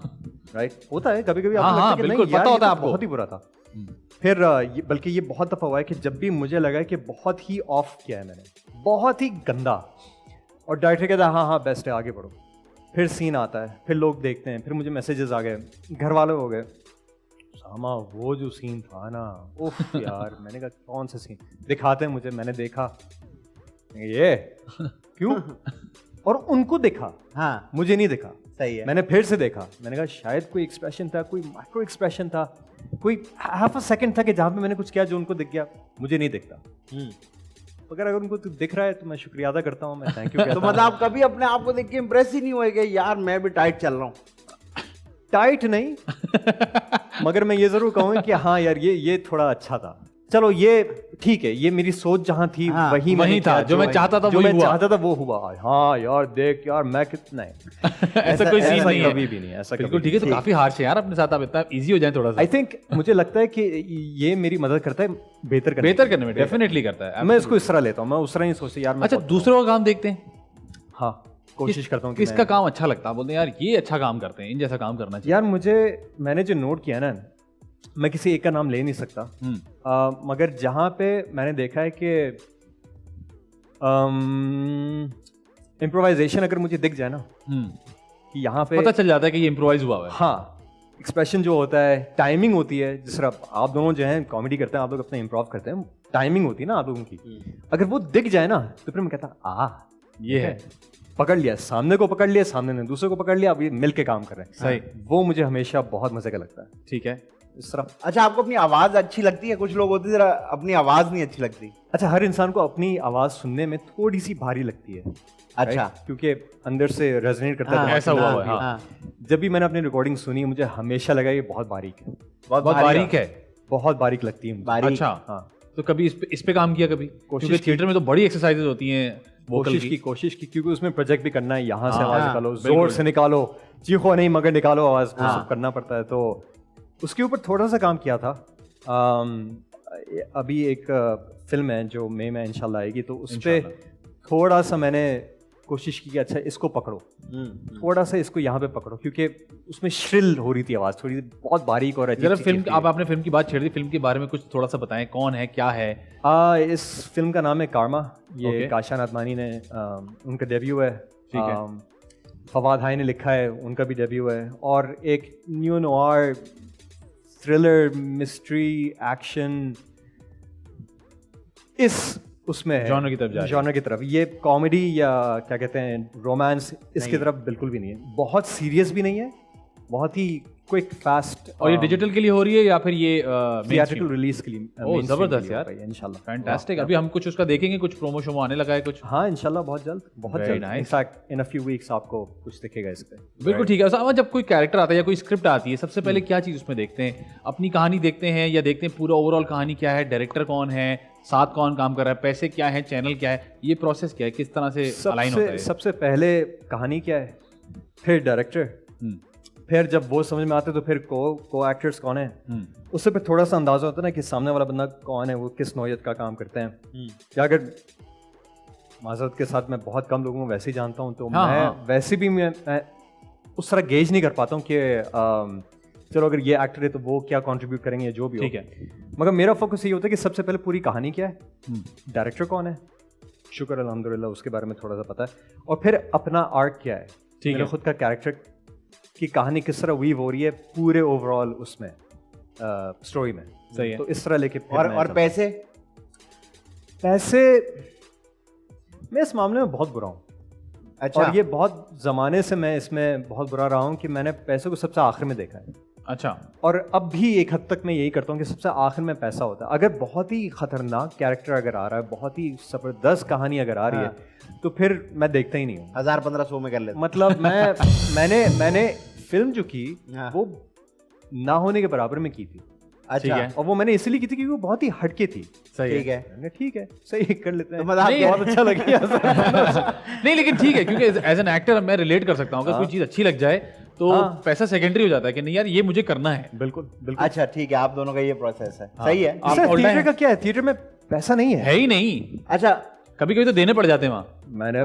S4: राइट, होता है कभी कभी
S2: हाँ,
S4: आपको लगता है कि
S2: बिल्कुल,
S4: नहीं यार
S2: पता होता है
S4: ये तो
S2: आपको।
S4: बहुत ही बुरा था। फिर बल्कि ये बहुत दफा हुआ है कि जब भी मुझे लगा कि बहुत ही ऑफ किया है मैंने, बहुत ही गंदा, और डायरेक्टर कहता है हाँ हाँ बेस्ट है आगे बढ़ो, फिर सीन आता है, फिर लोग देखते हैं, फिर मुझे मैसेजेस आ गए, घर वाले हो गए, सामा वो जो सीन था ना, उफ यार, मैंने कहा कौन सा सीन दिखाते हैं मुझे, मैंने देखा ये क्यों, और उनको देखा,
S3: हाँ
S4: मुझे नहीं दिखा,
S3: सही है।
S4: मैंने फिर से देखा, मैंने कहा शायद कोई एक्सप्रेशन था, कोई माइक्रो एक्सप्रेशन था, कोई हाफ अ सेकंड था कि जहाँ पे मैंने कुछ किया जो उनको दिख गया, मुझे नहीं दिखता। अगर उनको तो दिख रहा है तो मैं शुक्रिया अदा करता हूँ, मैं थैंक यू
S3: तो मतलब आप कभी अपने आप को देख के इम्प्रेस ही नहीं हुए कि यार मैं भी टाइट चल रहा हूँ?
S4: टाइट नहीं मगर मैं ये जरूर कहूँ कि हाँ यार ये थोड़ा अच्छा था, चलो ये ठीक है, ये मेरी सोच जहाँ थी
S3: हाँ,
S2: वही था, जो मैं चाहता था,
S4: जो
S2: वही
S4: मैं
S2: हुआ।
S4: चाहता था वो हुआ। हाँ यार देख यार मैं कितना
S2: ऐसा कोई सीन नहीं है,
S4: कभी भी नहीं है ऐसा।
S2: बिल्कुल ठीक है, तो काफी हार्श है यार अपने साथ, आप इतना इजी हो जाए थोड़ा सा।
S4: आई थिंक मुझे लगता है कि ये मेरी मदद करता है बेहतर
S2: करने में, डेफिनेटली करता है।
S4: मैं इसको इस तरह लेता हूँ, मैं उस तरह नहीं सोचता यार।
S2: अच्छा, दूसरों का काम देखते हैं,
S4: हाँ कोशिश करता हूँ
S2: किसका काम अच्छा लगता है, बोलते हैं यार ये अच्छा काम करते हैं, इन जैसा काम करना चाहिए।
S4: यार मैंने जो नोट किया ना, मैं किसी एक का नाम ले नहीं सकता, मगर जहाँ पे मैंने देखा है कि इम्प्रोवाइजेशन अगर मुझे दिख जाए ना कि यहाँ पे
S2: पता चल जाता है कि ये इम्प्रोवाइज हुआ है।
S4: हाँ, एक्सप्रेशन जो होता है, टाइमिंग होती है, जिस तरह आप दोनों जो हैं कॉमेडी करते हैं, आप लोग अपना इम्प्रोव करते हैं, टाइमिंग होती है ना आप लोगों की, अगर वो दिख जाए ना तो फिर मैं कहता
S2: ये है,
S4: पकड़ लिया, सामने को पकड़ लिया, सामने ने दूसरे को पकड़ लिया, अब ये मिल के काम कर रहे हैं।
S2: सही,
S4: वो मुझे हमेशा बहुत मजे का लगता है।
S2: ठीक है,
S4: इस तरह।
S3: अच्छा, आपको अपनी आवाज अच्छी लगती है? कुछ लोग होते हैं जरा अपनी आवाज नहीं अच्छी लगती।
S4: अच्छा, हर इंसान को अपनी आवाज सुनने में थोड़ी सी भारी लगती है।
S3: अच्छा,
S4: क्योंकि अंदर से रेजोनेट करता है।
S2: ऐसा हुआ है। हाँ।
S4: जब भी मैंने अपनी रिकॉर्डिंग सुनी, मुझे हमेशा लगा ये बहुत बारीक है,
S3: बहुत
S2: बारीक है,
S4: बहुत बारीक लगती है।
S3: बारीक।
S2: अच्छा, हाँ। तो कभी इस पे काम किया? कभी क्योंकि थिएटर में तो बड़ी एक्सरसाइजेज होती हैं,
S4: कोशिश की क्योंकि उसमें प्रोजेक्ट भी करना है, यहाँ से आवाज निकालो, जोर से निकालो, चीखो नहीं मगर निकालो आवाज, वो सब करना पड़ता है। तो उसके ऊपर थोड़ा सा काम किया था। अभी एक फिल्म है जो मई में इंशाल्लाह आएगी, तो उस पर थोड़ा सा मैंने कोशिश की कि अच्छा इसको पकड़ो, थोड़ा सा इसको यहाँ पे पकड़ो, क्योंकि उसमें श्रिल हो रही थी आवाज, थोड़ी बहुत बारीक और अजीब।
S2: फिल्म, आप आपने फिल्म की बात छेड़ दी, फिल्म के बारे में कुछ थोड़ा सा बताएं, कौन है, क्या है?
S4: इस फिल्म का नाम है कारमा। ये काशा नादमानी ने उनका डेब्यू है।
S2: ठीक है।
S4: फवाद हाई ने लिखा है, उनका भी डेब्यू है। और एक new noir thriller mystery action इस उसमें
S2: जॉनर की तरफ जा रही है।
S4: जॉनर की तरफ। ये कॉमेडी या क्या कहते हैं रोमांस, इसकी तरफ बिल्कुल भी नहीं है। बहुत सीरियस भी नहीं है, बहुत ही क्विक फास्ट।
S2: और ये डिजिटल के लिए हो रही है या फिर ये
S4: थिएट्रिकल रिलीज के लिए?
S2: ओह जबरदस्त यार,
S4: इंशाल्लाह,
S2: फैंटास्टिक। अभी हम कुछ उसका देखेंगे, कुछ प्रोमो शोमो आने लगा है कुछ?
S4: हाँ इंशाल्लाह, बहुत जल्द, बहुत जल्द। In fact in a few weeks आपको कुछ दिखेगा इस पे।
S2: बिल्कुल ठीक है। अब जब कोई कैरेक्टर आता है या कोई स्क्रिप्ट आती है, सबसे पहले क्या चीज उसमें देखते हैं? अपनी कहानी देखते हैं या देखते हैं पूरा ओवरऑल कहानी क्या है, डायरेक्टर कौन है, साथ कौन काम कर रहा है, पैसे क्या है, चैनल क्या है, ये प्रोसेस क्या है, किस तरह से अलाइन होता है?
S4: सबसे पहले कहानी क्या है, फिर डायरेक्टर, फिर जब वो समझ में आते तो फिर को एक्टर्स कौन है, उससे फिर थोड़ा सा अंदाजा होता है ना कि सामने वाला बंदा कौन है, वो किस नौयत का काम करते हैं। क्या अगर माजरत के साथ मैं बहुत कम लोगों को वैसे ही जानता हूँ, तो मैं वैसे भी मैं उस तरह गेज नहीं कर पाता हूँ कि चलो अगर ये एक्टर है तो वो क्या कंट्रीब्यूट करेंगे, जो भी हो।
S2: ठीक है।
S4: मगर मेरा फोकस ये होता है कि सबसे पहले पूरी कहानी क्या है, डायरेक्टर कौन है, शुक्र अल्हम्दुलिल्लाह उसके बारे में थोड़ा सा पता है, और फिर अपना आर्क क्या है, मेरा खुद का कैरेक्टर की कहानी किस तरह वीव हो रही है पूरे ओवरऑल उसमें स्टोरी में।
S2: सही है।
S4: तो इस तरह लेके
S3: और पैसे
S4: मैं इस मामले में बहुत बुरा हूँ।
S3: अच्छा।
S4: और ये बहुत ज़माने से मैं इसमें बहुत बुरा रहा हूँ कि मैंने पैसे को सबसे आखिर में देखा है।
S2: अच्छा।
S4: और अब भी एक हद तक मैं यही करता हूँ कि सबसे आखिर में पैसा होता है। अगर बहुत ही खतरनाक कैरेक्टर अगर आ रहा है, बहुत ही जबरदस्त कहानी अगर आ रही है, तो फिर मैं देखता ही नहीं हूँ।
S3: 1000-1500 में कर लेते।
S4: मतलब मैंने फिल्म जो की वो ना होने के बराबर में की थी।
S3: अच्छा।
S4: और वो मैंने इसलिए की थी क्योंकि वो बहुत ही हटके थी।
S3: ठीक है,
S4: ठीक है, सही कर लेते हैं।
S3: तो बहुत अच्छा लगी।
S2: नहीं लेकिन ठीक है, क्योंकि एज एन एक्टर मैं रिलेट कर सकता हूँ। अगर कोई चीज़ अच्छी लग जाए तो पैसा सेकेंडरी हो जाता है कि नहीं यार ये मुझे करना है।
S4: बिल्कुल बिल्कुल।
S3: अच्छा ठीक है, आप दोनों का ये प्रोसेस है। सही है।
S4: थिएटर का क्या है, थिएटर में पैसा नहीं है
S2: ही नहीं।
S3: अच्छा,
S2: कभी कभी तो देने पड़ जाते हैं वहाँ।
S4: मैंने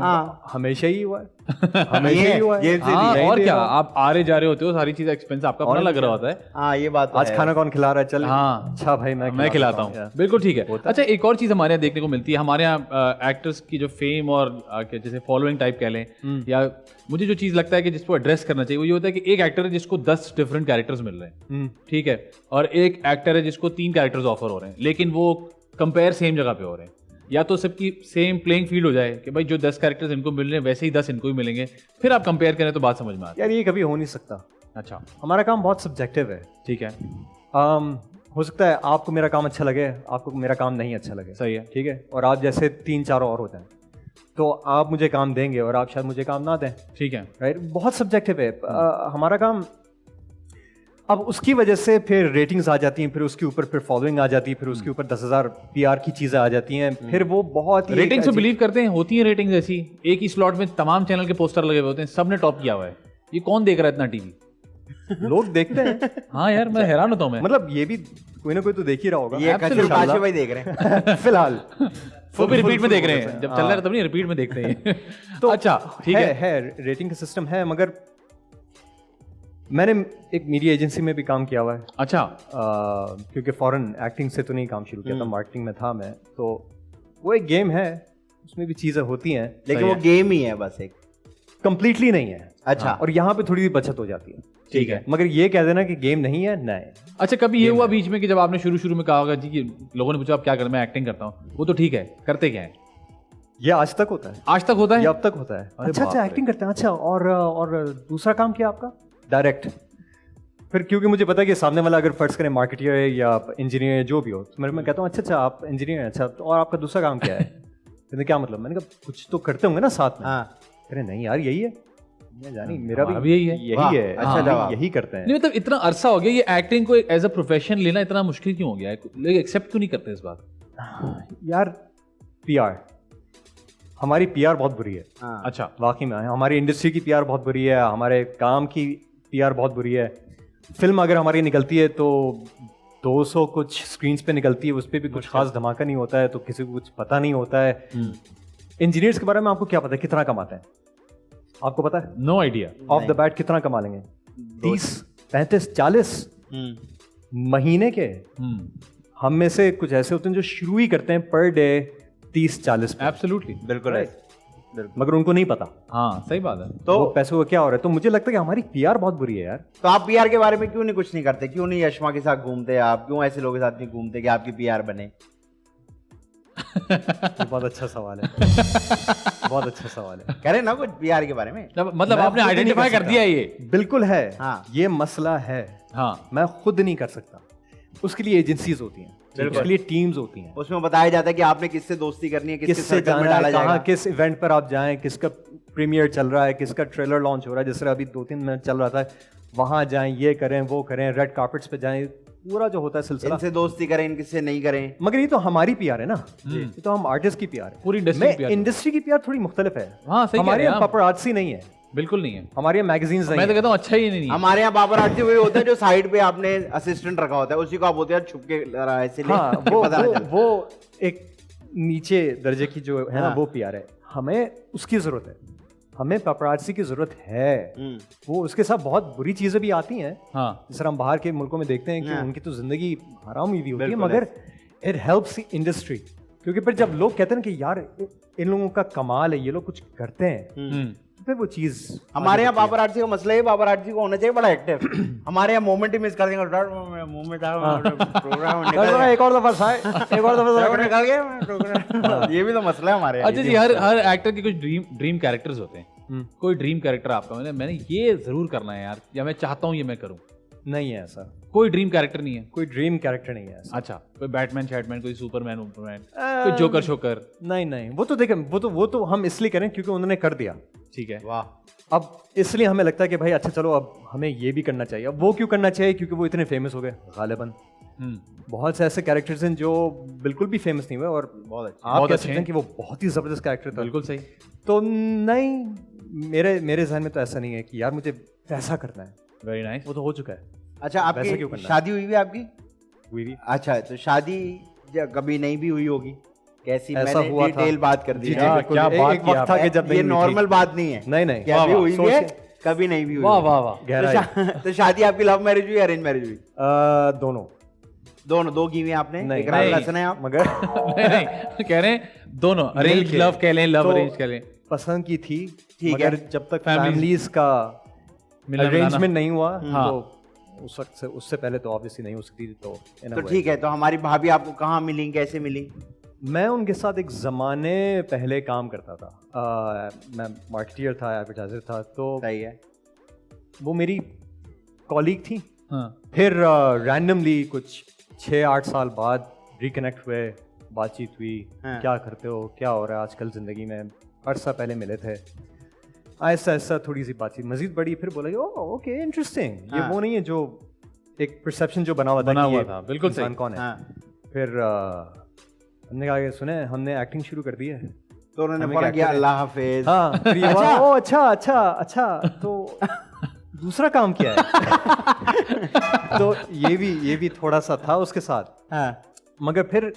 S4: हमेशा ही हुआ है, हमेशा ही हुआ है।
S2: हाँ, और क्या, आप आ रहे जा रहे होते हो, सारी चीज एक्सपेंस आपका अपना लग रहा होता है।
S3: हाँ ये बात
S4: आज खाना कौन खिला रहा है, चल
S2: हाँ
S4: अच्छा भाई मैं
S2: खिलाता हूँ, बिल्कुल ठीक है। अच्छा, एक और चीज हमारे यहाँ देखने को मिलती है, हमारे यहाँ एक्टर्स की जो फेम और जैसे फॉलोइंग टाइप कह लें, या मुझे जो चीज लगता है कि जिसको एड्रेस करना चाहिए वो ये होता है कि एक एक्टर है जिसको 10 डिफरेंट कैरेक्टर्स मिल रहे हैं, ठीक है, और एक एक्टर है जिसको 3 कैरेक्टर्स ऑफर हो रहे हैं, लेकिन वो कंपेयर सेम जगह पे हो रहे हैं। या तो सबकी सेम प्लेइंग फील्ड हो जाए कि भाई जो 10 कैरेक्टर्स इनको मिल रहे हैं वैसे ही 10 इनको भी मिलेंगे, फिर आप कंपेयर करें तो बात समझ में आती है।
S4: यार ये कभी हो नहीं सकता।
S2: अच्छा,
S4: हमारा काम बहुत सब्जेक्टिव है,
S2: ठीक है।
S4: हो सकता है आपको मेरा काम अच्छा लगे, आपको मेरा काम नहीं अच्छा लगे,
S2: सही है,
S4: ठीक है, और आप जैसे 3-4 और होते हैं तो आप मुझे काम देंगे और आप शायद मुझे काम ना दें,
S2: ठीक है,
S4: राइट। बहुत सब्जेक्टिव है हमारा काम। अब उसकी वजह से फिर रेटिंग्स आ जाती हैं, फिर उसके ऊपर फिर फॉलोइंग आ जाती है, फिर उसके ऊपर 10,000 PR की चीजें आ जाती हैं, फिर वो बहुत ही
S2: रेटिंग्स पे बिलीव करते हैं, होती है रेटिंग्स ऐसी, एक ही स्लॉट में तमाम चैनल के पोस्टर लगे हुए होते हैं, सबने टॉप किया हुआ है, ये कौन देख रहा है इतना टीवी?
S4: लोग देखते हैं।
S2: हाँ यार, मैं हैरान होता हूँ। मैं
S4: मतलब ये भी कोई ना कोई तो देख ही रहा होगा।
S3: ये काशी भाई देख रहे हैं
S4: फिलहाल,
S2: वो भी रिपीट में देख रहे हैं, जब चल रहा है तब नहीं, रिपीट में देखते हैं। तो अच्छा ठीक
S4: है रेटिंग का सिस्टम है, मगर मैंने एक मीडिया एजेंसी में भी काम किया हुआ है।
S2: अच्छा,
S4: क्योंकि फॉरेन एक्टिंग से तो नहीं काम शुरू किया था, मार्केटिंग में था मैं, तो वो एक गेम है, उसमें भी चीजें होती हैं,
S3: लेकिन वो गेम ही है बस, एक
S4: कंप्लीटली नहीं है।
S3: अच्छा,
S4: और यहाँ पे थोड़ी सी बचत हो जाती है,
S2: ठीक है,
S4: मगर ये कह देना कि गेम नहीं है, नहीं।
S2: अच्छा, कभी ये हुआ बीच में कि जब आपने शुरू में कहा होगा जी कि लोगों ने पूछा आप क्या कर, मैं एक्टिंग करता हूँ, वो तो ठीक है, करते क्या है?
S4: ये आज तक होता है,
S2: आज तक होता है,
S4: ये अब तक होता है। अच्छा एक्टिंग करते हैं, अच्छा, और दूसरा काम क्या आपका? डायरेक्ट। फिर क्योंकि मुझे पता है कि सामने वाला अगर फर्स्ट करें मार्केटियर है या इंजीनियर जो भी हो, तो मैं कहता हूँ अच्छा आप इंजीनियर हैं, अच्छा, तो और आपका दूसरा काम क्या है? तो क्या मतलब? मैंने कहा कुछ तो करते होंगे ना साथ में। अरे नहीं यार, यही है, जानी मेरा भी यही है। अच्छा, यही करते हैं।
S2: नहीं मतलब इतना अरसा हो गया ये एक्टिंग को एज अ प्रोफेशन लेना इतना मुश्किल क्यों हो गया है? लोग एक्सेप्ट क्यों नहीं करते इस बात?
S4: यार PR, हमारी PR बहुत बुरी है।
S2: अच्छा,
S4: वाकई में हमारी इंडस्ट्री की PR बहुत बुरी है, हमारे काम की PR बहुत बुरी है। फिल्म अगर हमारी निकलती है तो 200 कुछ स्क्रीन्स पे निकलती है, उस पर भी कुछ खास धमाका नहीं होता है, तो किसी को कुछ पता नहीं होता है। इंजीनियर्स के बारे में आपको क्या पता है कितना कमाते हैं? आपको पता है?
S2: No idea.
S4: Off the bat कितना कमा लेंगे? 30, 35, 40 महीने के। हम में से कुछ ऐसे होते हैं जो शुरू ही करते हैं पर डे 30-40।
S2: एब्सोल्युटली,
S3: बिल्कुल है,
S4: मगर उनको नहीं पता।
S2: हाँ सही बात है।
S4: तो वो पैसों का क्या हो रहा है? तो मुझे लगता है कि हमारी PR बहुत बुरी है यार।
S3: तो आप PR के बारे में क्यों नहीं कुछ नहीं करते? क्यों नहीं यशमा के साथ घूमते आप? क्यों ऐसे लोगों के साथ नहीं घूमते कि आपकी PR बने?
S4: बहुत अच्छा सवाल है। बहुत अच्छा सवाल है।
S3: करें ना कुछ PR के बारे में।
S2: मतलब आपने आइडेंटिफाई कर दिया ये?
S4: बिल्कुल है।
S3: हाँ,
S4: ये मसला है।
S2: हाँ,
S4: मैं खुद नहीं कर सकता, उसके लिए एजेंसीज होती हैं, उसके लिए टीम्स होती हैं।
S3: उसमें बताया जाता है कि आपने किससे दोस्ती करनी है,
S4: किससे जाना है, कहाँ किस इवेंट पर आप जाएं, किसका प्रीमियर चल रहा है, किसका ट्रेलर लॉन्च हो रहा है, जिस तरह अभी 2-3 में चल रहा था, वहां जाएं, ये करें वो करें, रेड कार्पेट्स पे जाएं, पूरा जो होता है सिलसिला।
S3: इनसे दोस्ती करें, इनसे नहीं करें।
S4: मगर ये तो हमारी PR है ना, ये तो हम आर्टिस्ट की PR है।
S2: पूरी
S4: इंडस्ट्री की PR थोड़ी मुख्तलिफ है।
S2: हाँ, सही
S4: हमारे यहाँ पेपराज़ी नहीं है,
S2: बिल्कुल नहीं है।
S4: हमारे यहाँ मैगजीन्स नहीं।
S2: मैं तो कहता हूँ अच्छा ही नहीं है।
S3: हमारे यहाँ पापराज़ी वही होते हैं जो साइड पे आपने असिस्टेंट रखा होता है, उसी को आप बोलते हैं छुप के रहा है, इसलिए
S4: हाँ, वो एक नीचे दर्जे की जो है ना वो PR है। हमें उसकी जरूरत है, हमें पेपराज़ी की जरूरत है। वो उसके साथ बहुत बुरी चीजें भी आती हैं।
S2: हाँ,
S4: जिस तरह हम बाहर के मुल्कों में देखते हैं कि उनकी तो जिंदगी हराम हुई भी होती है, मगर इट हेल्प्स द इंडस्ट्री। क्योंकि फिर जब लोग कहते हैं कि यार इन लोगों का कमाल है, ये लोग कुछ करते हैं, तो फिर वो चीज।
S3: हमारे यहाँ पापराज़ी का मसला है, पापराज़ी को होना चाहिए बड़ा एक्टिव। हमारे यहाँ मोमेंट ही मिस कर देंगे, मोमेंट प्रोग्राम
S4: एक और दफा एक और दफा
S3: निकल गया। ये भी तो मसला है हमारे यहाँ।
S2: अच्छा जी, हर एक्टर के कुछ ड्रीम कैरेक्टर्स होते हैं। कोई ड्रीम कैरेक्टर आपका? मैंने ये जरूर करना है यार, या मैं चाहता हूँ ये मैं करूँ?
S4: नहीं है ऐसा
S2: कोई ड्रीम कैरेक्टर नहीं है?
S4: कोई ड्रीम कैरेक्टर नहीं है ऐसा।
S2: अच्छा, कोई बैटमैन शैटमैन, कोई सुपरमैन कोई जोकर शोकर?
S4: नहीं, वो तो देखें, वो तो हम इसलिए करें क्योंकि उन्होंने कर दिया,
S2: ठीक है।
S3: वाह।
S4: अब इसलिए हमें लगता है कि भाई अच्छा चलो अब हमें ये भी करना चाहिए। अब वो क्यों करना चाहिए? क्योंकि वो इतने फेमस हो गए गालिबन। बहुत से ऐसे कैरेक्टर्स हैं जो बिल्कुल भी फेमस नहीं हुए और आप कह सकते हैं कि वो बहुत ही जबरदस्त कैरेक्टर था।
S2: बिल्कुल सही।
S4: तो नहीं, मेरे जहन में तो ऐसा नहीं है कि यार मुझे वैसा करना है,
S2: वेरी नाइस।
S4: वो तो हो चुका है।
S3: अच्छा,
S4: वैसा क्यों
S3: आपकी
S4: करना है?
S3: शादी हुई है आपकी?
S4: हुई भी
S3: अच्छा, तो शादी कभी नहीं भी हुई होगी, कैसी?
S4: ऐसा
S3: मैंने
S4: हुआ था।
S3: डिटेल बात कर दी
S4: जी,
S3: है।
S4: जी, बिल्कुल।
S2: क्या बात
S4: एक
S2: की
S4: वक्त था कि जब
S3: ये
S4: नहीं हुई थी।
S3: नॉर्मल बात नहीं है।
S4: नहीं नहीं,
S3: क्या अभी हुई भी है,
S4: सोच-
S3: कभी नहीं भी हुई
S2: वाह
S3: होगी।
S2: वाह वाह।
S3: तो
S4: गहराई
S3: तो शादी आपकी लव मैरिज हुई, अरेंज मैरिज हुई?
S4: दोनों।
S3: दोनों, दो की हुई आपने?
S4: नहीं,
S3: एक रात
S2: नहीं।
S3: हंसने आप?
S4: मगर
S2: नहीं, कह रहे हैं दोनों, अरेंज
S4: मिलके।
S2: लव कह लें, लव
S4: तो
S2: अरेंज कह लें,
S4: पसंद की थी,
S3: ठीक
S4: मगर
S3: है।
S4: जब तक
S2: Families-
S4: फैमिलीज का
S2: मिलना
S4: अरेंजमेंट नहीं हुआ
S2: हाँ।
S4: तो उस वक्त से, उससे पहले तो ऑब्वियसली नहीं हो सकती थी। तो in a
S3: तो
S4: way।
S3: ठीक है, तो हमारी भाभी आपको कहाँ मिली, कैसे मिली?
S4: मैं उनके साथ एक ज़माने पहले काम करता था। मैं मार्केटियर था, एडवर्टाइजर था, तो
S3: सही है।
S4: वो मेरी कॉलीग थी।
S2: हाँ।
S4: फिर रैंडमली कुछ 6-8 साल बाद रिकनेक्ट हुए, बातचीत हुई,
S3: हाँ।
S4: क्या करते हो, क्या हो रहा है आजकल ज़िंदगी में। अरसा पहले मिले थे, ऐसा ऐसा थोड़ी सी बातचीत मजीद बढ़ी। फिर बोला ओके इंटरेस्टिंग, ये
S3: हाँ।
S4: वो नहीं है जो एक परसेप्शन जो बना हुआ
S2: बना
S4: था कि
S2: हुआ
S4: ये
S2: था, बिल्कुल
S4: इंसान
S2: सही।
S4: कौन है।
S3: हाँ।
S4: फिर हमने कहा कि सुने, हमने एक्टिंग शुरू कर दी है।
S3: तो उन्होंने
S4: हमें
S3: बोला
S4: क्या
S3: कि
S4: करें?
S3: अल्लाह हाफिज।
S4: हाँ, फिर ये हुआ, ओ अच्छा अच्छा अच्छा, तो दूसरा काम किया है। तो ये भी थोड़ा सा था उसके साथ।
S3: हाँ।
S4: मगर फिर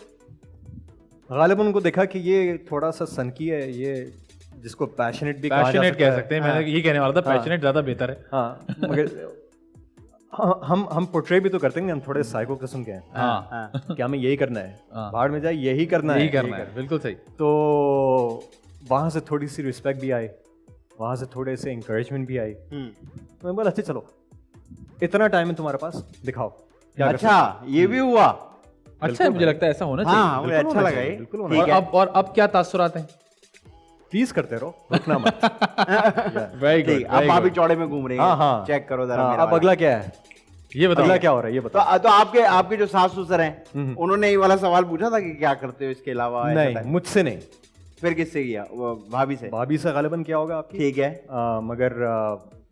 S4: गालिबन उनको देखा कि ये थोड़ा सा सनकी है, ये जिसको पैशनेट भी कहा जा
S2: पैशनेट
S4: सकता
S2: कह
S4: है।
S2: सकते हैं, मैंने ये कहने वाला था,
S4: हाँ।
S2: पैशनेट ज्यादा बेहतर है।
S4: हाँ, मगर हम पोर्ट्रे भी तो करते हैं, हम थोड़े साइको किस्म के हैं
S2: हाँ,
S3: हाँ।
S4: कि हमें यही करना है,
S2: हाँ।
S4: बाहर में जाए यही करना
S2: यही
S4: है,
S2: करना है, बिल्कुल सही।
S4: तो वहाँ से थोड़ी सी रिस्पेक्ट भी आई, वहाँ से थोड़े से इंकरेजमेंट भी आई। तो मैं बोला अच्छा चलो, इतना टाइम है तुम्हारे पास, दिखाओ क्या कर
S3: अच्छा, ये भी हुआ?
S2: अच्छा है, मुझे लगता है ऐसा होना
S3: हाँ,
S2: चाहिए।
S3: मुझे
S4: बिल्कुल
S3: अच्छा
S4: होना
S3: लगा
S4: चाहिए,
S3: ये।
S4: बिल्कुल होना
S3: ठीक है।
S2: और अब क्या तासुरात हैं?
S4: प्लीज करते रहो, रुकना मत।
S2: वेरी
S3: ठीक, अब भाभी चौड़े में घूम रही है।
S4: हाँ हाँ,
S3: चेक करो जरा
S4: हाँ,
S3: मेरा
S4: अब
S3: वाला।
S4: अगला क्या है,
S2: ये बताओ
S4: अगला क्या हो रहा है ये बताओ।
S3: तो आपके जो सास ससुर हैं, उन्होंने ये वाला सवाल पूछा था कि क्या करते हो इसके अलावा? ऐसा
S4: नहीं,
S3: था?
S4: मुझसे नहीं,
S3: फिर किससे किया? वो भाभी से?
S4: भाभी से गालिबन क्या होगा आपकी।
S3: ठीक है।
S4: मगर